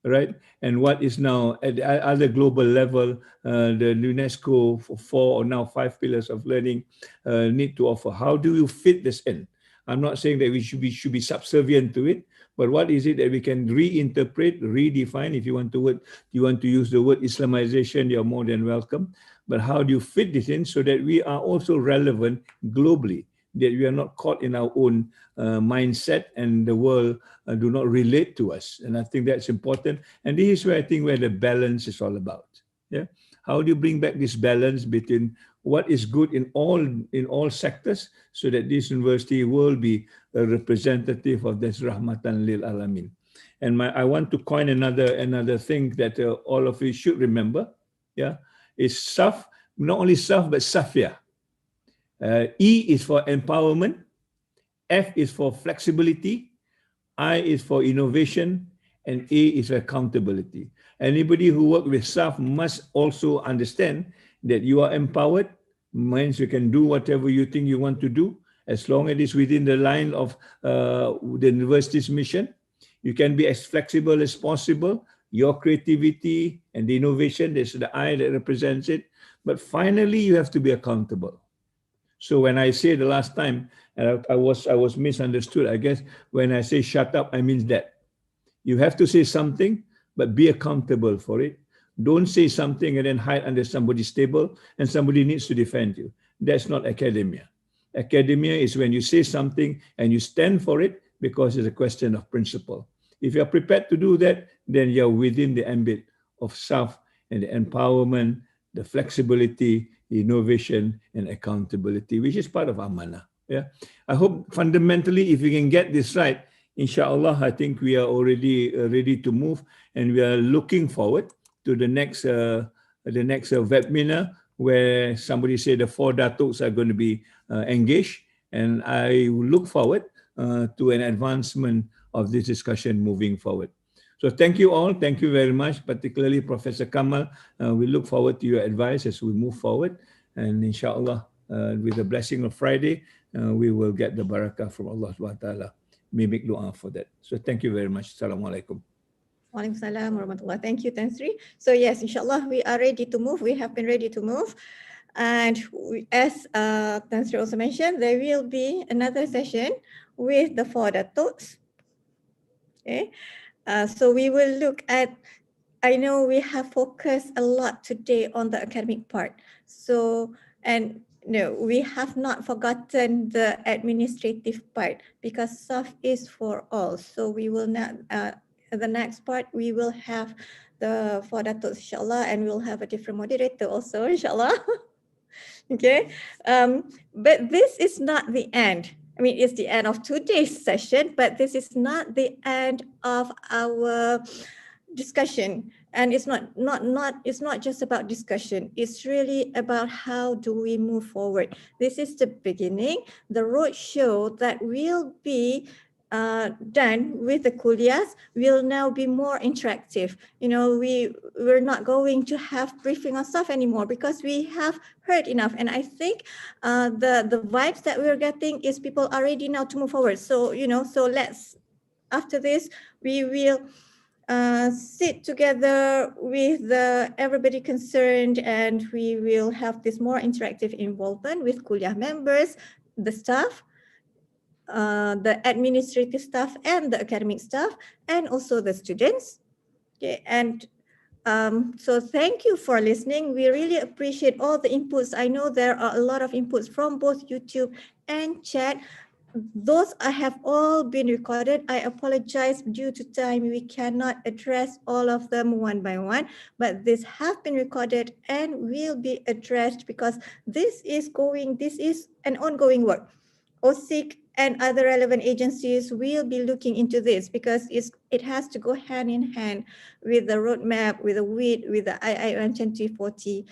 right? And what is now at the other global level, the UNESCO 4 or now 5 pillars of learning need to offer. How do you fit this in? I'm not saying that we should be subservient to it, but what is it that we can reinterpret, redefine? If you want to use the word Islamization, you're more than welcome. But how do you fit this in so that we are also relevant globally, that we are not caught in our own mindset and the world do not relate to us? And I think that's important. And this is where I think where the balance is all about. Yeah, how do you bring back this balance between what is good in all sectors, so that this university will be a representative of this rahmatan lil alamin? And I want to coin another thing that all of you should remember. Yeah, is SAF, not only SAF but SAFIA. E is for empowerment, F is for flexibility, I is for innovation, and A is accountability. Anybody who works with SAF must also understand that you are empowered, means you can do whatever you think you want to do, as long as it is within the line of the university's mission. You can be as flexible as possible. Your creativity and the innovation, there's the I that represents it. But finally, you have to be accountable. So when I say the last time, I was misunderstood, I guess, when I say shut up, I mean that. You have to say something, but be accountable for it. Don't say something and then hide under somebody's table and somebody needs to defend you. That's not academia. Academia is when you say something and you stand for it because it's a question of principle. If you're prepared to do that, then you're within the ambit of SAF and the empowerment, the flexibility, innovation, and accountability, which is part of amanah. Yeah, I hope fundamentally, if we can get this right, inshallah, I think we are already ready to move, and we are looking forward to the next webinar, where somebody said the 4 datos are going to be engaged, and I look forward to an advancement of this discussion moving forward. So thank you all. Thank you very much, particularly Professor Kamal. We look forward to your advice as we move forward. And inshallah, with the blessing of Friday, we will get the barakah from Allah subhanahu wa ta'ala. May make dua for that. So thank you very much. Assalamualaikum. Waalaikumsalam warahmatullah. Thank you, Tan Sri. So yes, inshallah, we are ready to move. We have been ready to move. And as Tan Sri also mentioned, there will be another session with the 4 datos. Okay. So we will look at, I know we have focused a lot today on the academic part. So, and no, we have not forgotten the administrative part, because SAF is for all. So we will not, the next part, we will have the 4 datos, inshallah, and we'll have a different moderator also, inshallah. Okay. But this is not the end. I mean, it's the end of today's session, but this is not the end of our discussion. And it's not just about discussion. It's really about how do we move forward. This is the beginning. The roadshow that will be done with the kuliahs will now be more interactive. You know, we're not going to have briefing on stuff anymore, because we have heard enough. And I think the vibes that we're getting is people are ready now to move forward. So, you know, so let's, after this, we will sit together with everybody concerned, and we will have this more interactive involvement with kuliah members, the staff, the administrative staff and the academic staff, and also the students. Okay, and so thank you for listening. We really appreciate all the inputs. I know there are a lot of inputs from both YouTube and chat. Those have all been recorded. I apologize, due to time, we cannot address all of them one by one, but these have been recorded and will be addressed because this is an ongoing work. OSIC and other relevant agencies will be looking into this because it has to go hand in hand with the roadmap, with the WIT, with the IIM 2040,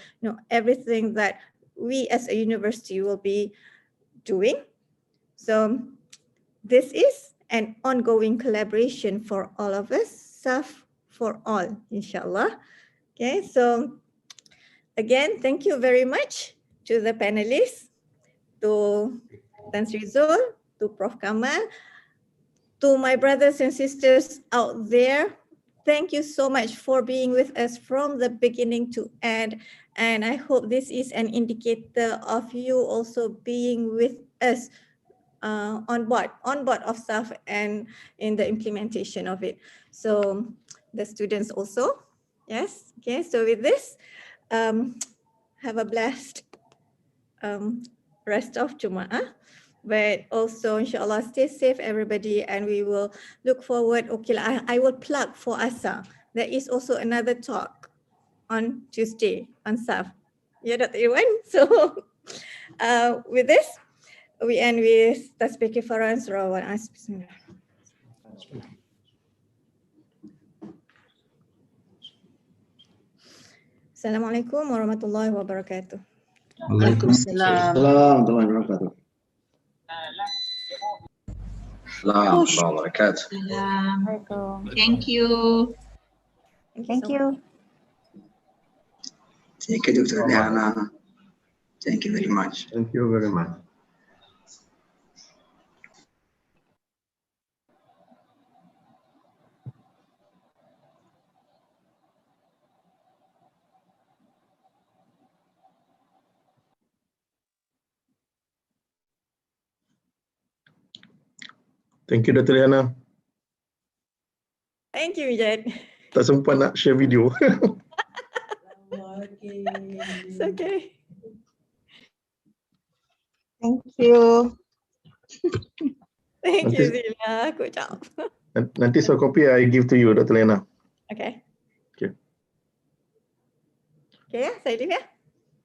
everything that we as a university will be doing. So this is an ongoing collaboration for all of us, SAF for all, inshallah. Okay, so again, thank you very much to the panelists, to Tan Sri Zul, to Prof. Kamal, to my brothers and sisters out there. Thank you so much for being with us from the beginning to end. And I hope this is an indicator of you also being with us on board of SAF and in the implementation of it. So the students also, yes. Okay, so with this, have a blessed rest of Jumu'ah. But also, inshallah, stay safe, everybody, and we will look forward. Okay, I will plug for ASA. There is also another talk on Tuesday on SAF. Yeah, Dr. Iwan. So with this, we end with Tasbih Kifaran Surah Wal Asr. Bismillah. Assalamualaikum warahmatullahi wabarakatuh. Waalaikumsalam warahmatullahi wabarakatuh. Assalamualaikum warahmatullahi wabarakatuh. Thank you. Thank you. Thank you, Dr. Diana. Thank you very much. Thank you very much. Thank you, Dr. Liana. Thank you, Ijat. Tak sempat nak share video. It's okay. Thank you. Thank you, Zila. Good job. Nanti soft copy I give to you, Dr. Liana. Okay. Okay. Okay, saya leave ya.